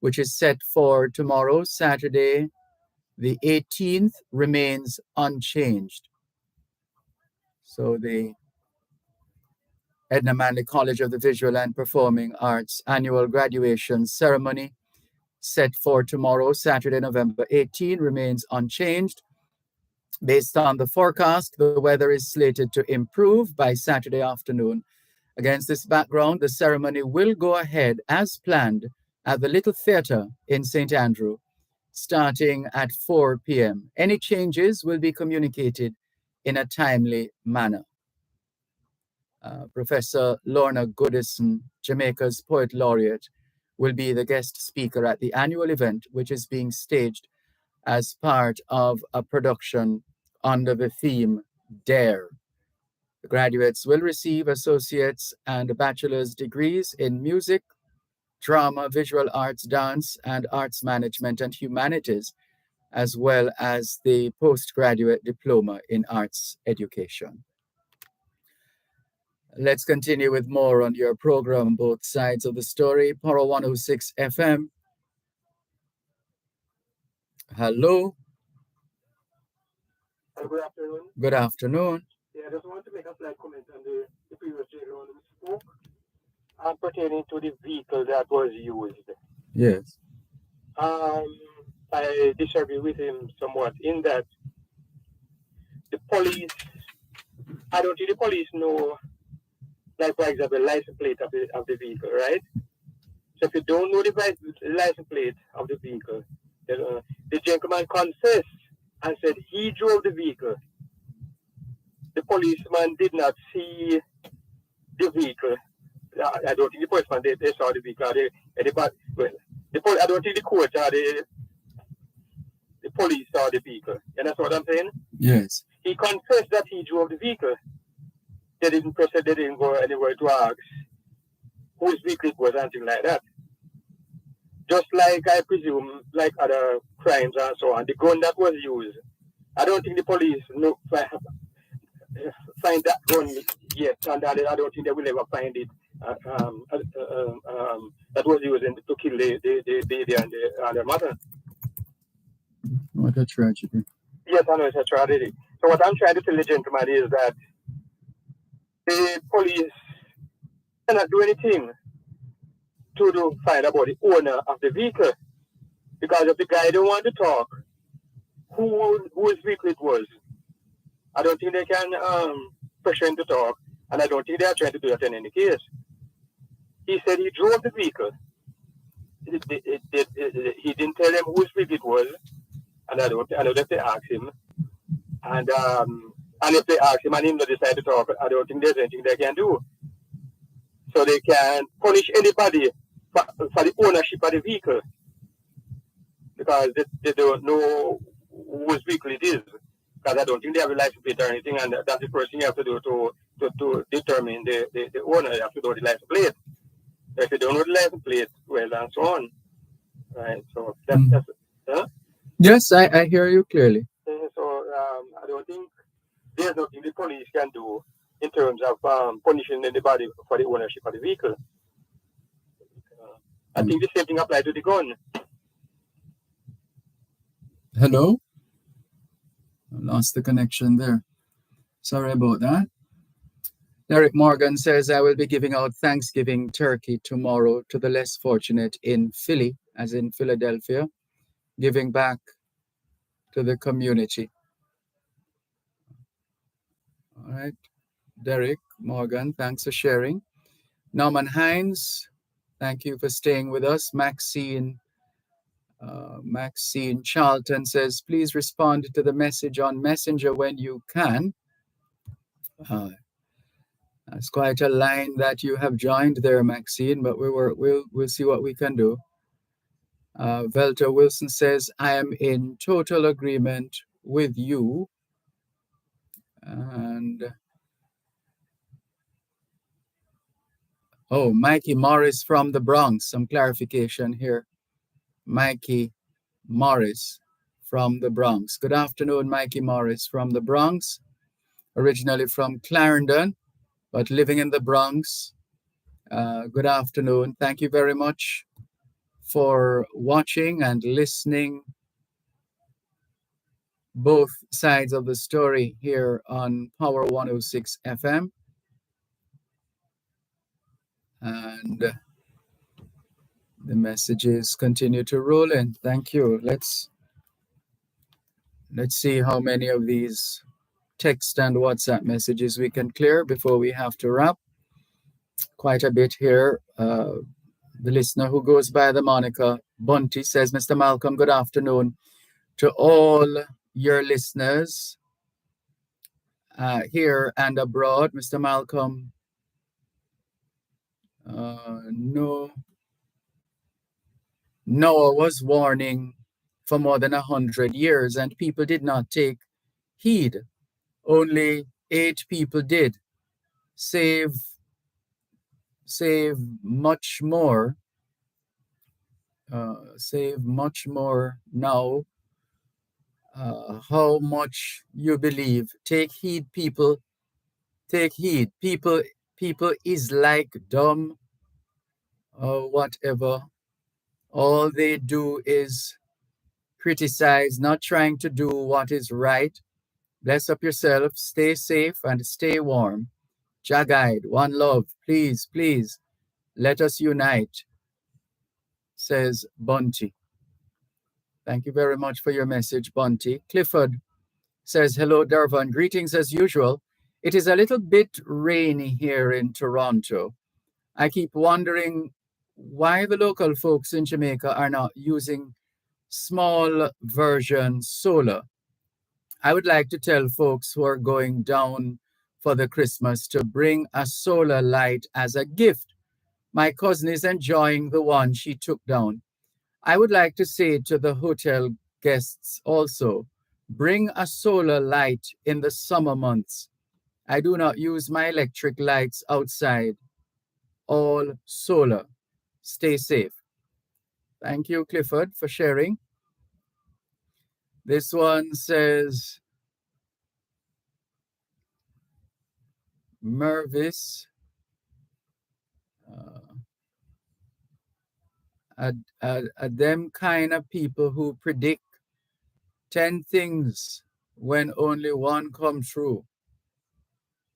which is set for tomorrow, Saturday, the 18th, remains unchanged. So the Edna Manley College of the Visual and Performing Arts annual graduation ceremony set for tomorrow, Saturday, November 18, remains unchanged. Based on the forecast, the weather is slated to improve by Saturday afternoon. Against this background, the ceremony will go ahead as planned at the Little Theatre in St. Andrew, starting at 4 p.m. Any changes will be communicated in a timely manner. Professor Lorna Goodison, Jamaica's Poet Laureate, will be the guest speaker at the annual event, which is being staged as part of a production under the theme DARE. The graduates will receive associate's and bachelor's degrees in music, drama, visual arts, dance, and arts management and humanities, as well as the postgraduate diploma in arts education. Let's continue with more on your program, Both Sides of the Story, Power 106 FM. Hello. Good afternoon. Good afternoon. Yeah, I just want to make a slight comment on the previous gentleman who spoke pertaining to the vehicle that was used. Yes. I disagree with him somewhat in that the police I don't think the police know, like for example, the license plate of the vehicle, right? So if you don't know the license plate of the vehicle, the gentleman confessed and said he drove the vehicle. The policeman did not see the vehicle. I don't think the policeman they saw the vehicle. I don't think the court or the police saw the vehicle. You understand what I'm saying? Yes. He confessed that he drove the vehicle. They didn't go anywhere to ask whose vehicle it was, anything like that. Just like I presume, like other crimes and so on, the gun that was used, I don't think the police find that gun yet, and I don't think they will ever find it. That was used to kill the baby and the mother. What a tragedy. Yes, I know it's a tragedy. So what I'm trying to tell the gentleman is that the police cannot do anything to find about the owner of the vehicle. Because if the guy don't want to talk, whose vehicle it was, I don't think they can pressure him to talk, and I don't think they are trying to do that in any case. He said he drove the vehicle. He didn't tell them whose vehicle it was, and I know that they asked him. And if they ask him and him not decide to talk, I don't think there's anything they can do. So they can punish anybody for the ownership of the vehicle, because they don't know whose vehicle it is. Because I don't think they have a license plate or anything, and that's the first thing you have to do to determine the owner. You have to know the license plate. If you don't know the license plate, well, and so on. Right, so that's huh? Yes, I hear you clearly. So I don't think there's nothing the police can do in terms of punishing anybody for the ownership of the vehicle. I think the same thing applies to the gun. Hello? I lost the connection there. Sorry about that. Derek Morgan says, I will be giving out Thanksgiving turkey tomorrow to the less fortunate in Philly, as in Philadelphia, giving back to the community. All right. Derek Morgan, thanks for sharing. Norman Hines, thank you for staying with us. Maxine Charlton says, please respond to the message on Messenger when you can. That's quite a line that you have joined there, Maxine, but we'll see what we can do. Velta Wilson says, I am in total agreement with you. And Mikey Morris from the Bronx. Some clarification here. Mikey Morris from the Bronx. Good afternoon, Mikey Morris from the Bronx. Originally from Clarendon, but living in the Bronx. Good afternoon. Thank you very much for watching and listening both sides of the story here on Power 106 FM. And the messages continue to roll in. Thank you. Let's see how many of these text and WhatsApp messages we can clear before we have to wrap. Quite a bit here. The listener who goes by the moniker Bunty says, Mr. Malcolm, good afternoon to all your listeners here and abroad. Mr. Malcolm, Noah was warning for more than 100 years and people did not take heed. Only 8 people did. Save much more. Save much more now. How much you believe? Take heed, people. Take heed. People is like dumb or whatever. All they do is criticize, not trying to do what is right. Bless up yourself. Stay safe and stay warm. Jah guide, one love. Please, please, let us unite, says Bunty. Thank you very much for your message, Bunty. Clifford says, hello, Dervan. Greetings as usual. It is a little bit rainy here in Toronto. I keep wondering why the local folks in Jamaica are not using small version solar. I would like to tell folks who are going down for the Christmas to bring a solar light as a gift. My cousin is enjoying the one she took down. I would like to say to the hotel guests also, bring a solar light in the summer months. I do not use my electric lights outside. All solar. Stay safe. Thank you, Clifford, for sharing. This one says, Mervis, them kind of people who predict 10 things when only one come true.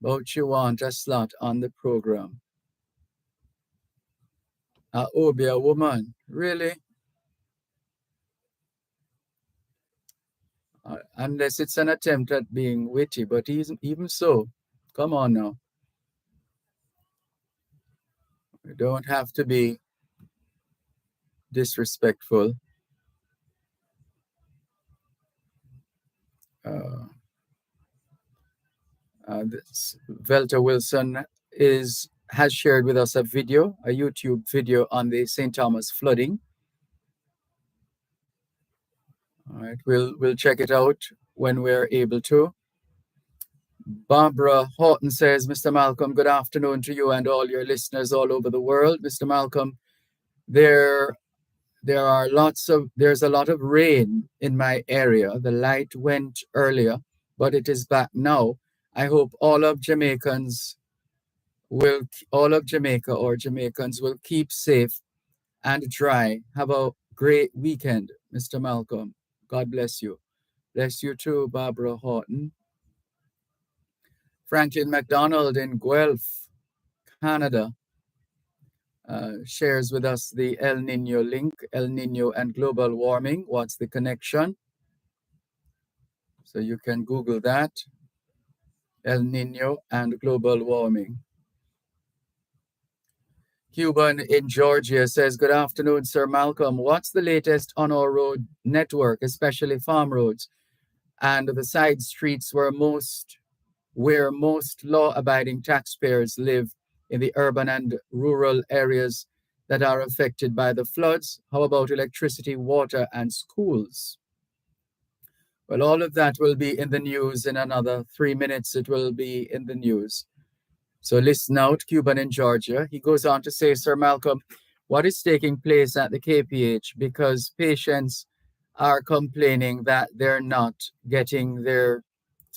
But you want a slot on the program. Be a woman, really? Unless it's an attempt at being witty, but even so, come on now. You don't have to be disrespectful. Velta Wilson has shared with us a video, a YouTube video on the St. Thomas flooding. All right, we'll check it out when we're able to. Barbara Horton says, Mr. Malcolm, good afternoon to you and all your listeners all over the world. Mr. Malcolm, there's a lot of rain in my area. The light went earlier, but it is back now. I hope all of Jamaica or Jamaicans will keep safe and dry. Have a great weekend, Mr. Malcolm. God bless you. Bless you too, Barbara Horton. Franklin McDonald in Guelph, Canada, shares with us the El Nino link, El Nino and global warming. What's the connection? So you can Google that, El Nino and global warming. Cuban in Georgia says, good afternoon, Sir Malcolm. What's the latest on our road network, especially farm roads and the side streets where most law-abiding taxpayers live in the urban and rural areas that are affected by the floods? How about electricity, water, and schools? Well, all of that will be in the news in another 3 minutes. It will be in the news. So listen out, Cuban in Georgia. He goes on to say, Sir Malcolm, what is taking place at the KPH? Because patients are complaining that they're not getting their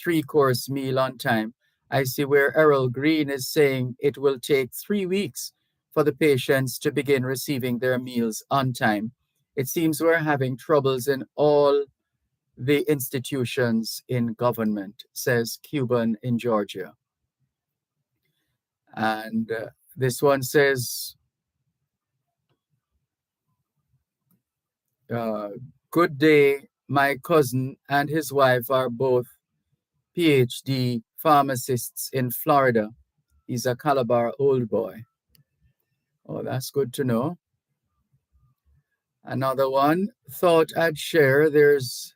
3-course meal on time. I see where Errol Green is saying it will take 3 weeks for the patients to begin receiving their meals on time. It seems we're having troubles in all the institutions in government, says Cuban in Georgia. And this one says, good day, my cousin and his wife are both PhD pharmacists in Florida. He's a Calabar old boy. Oh, that's good to know. Another one, thought I'd share, there's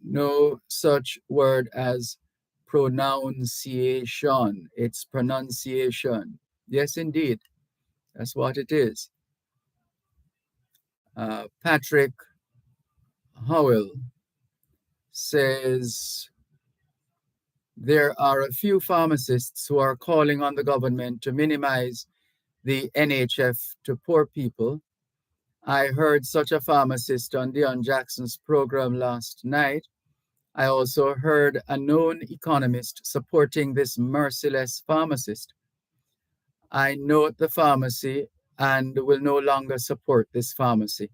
no such word as pronunciation. It's pronunciation. Yes, indeed. That's what it is. Patrick Howell says there are a few pharmacists who are calling on the government to minimize the NHF to poor people. I heard such a pharmacist on Dion Jackson's program last night. I also heard a known economist supporting this merciless pharmacist. I know the pharmacy and will no longer support this pharmacy.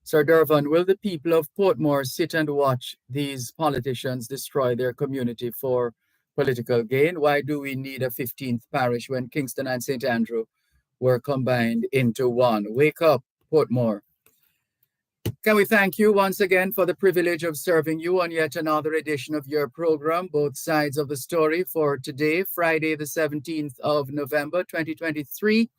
Sir Dervan, will the people of Portmore sit and watch these politicians destroy their community for political gain? Why do we need a 15th parish when Kingston and St. Andrew were combined into one? Wake up, Portmore. Can we thank you once again for the privilege of serving you on yet another edition of your program, Both Sides of the Story, for today, Friday, the 17th of November, 2023.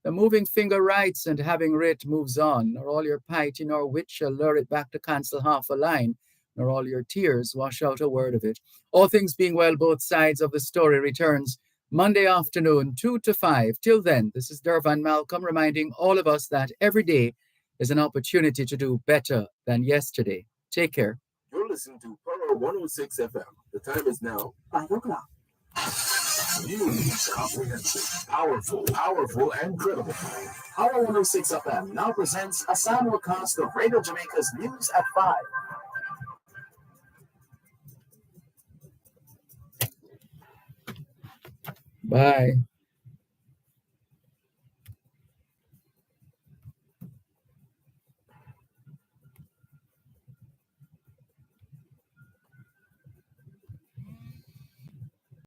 The moving finger writes, and having writ moves on, nor all your piety nor wit shall lure it back to cancel half a line, nor all your tears wash out a word of it. All things being well, Both Sides of the Story returns Monday afternoon, 2 to 5. Till then, this is Dervan Malcolm reminding all of us that every day is an opportunity to do better than yesterday. Take care. You're listening to Pearl 106 FM. The time is now 5 o'clock. News comprehensive, powerful, and credible. Power 106 FM now presents a simulcast of Radio Jamaica's News at 5. Bye.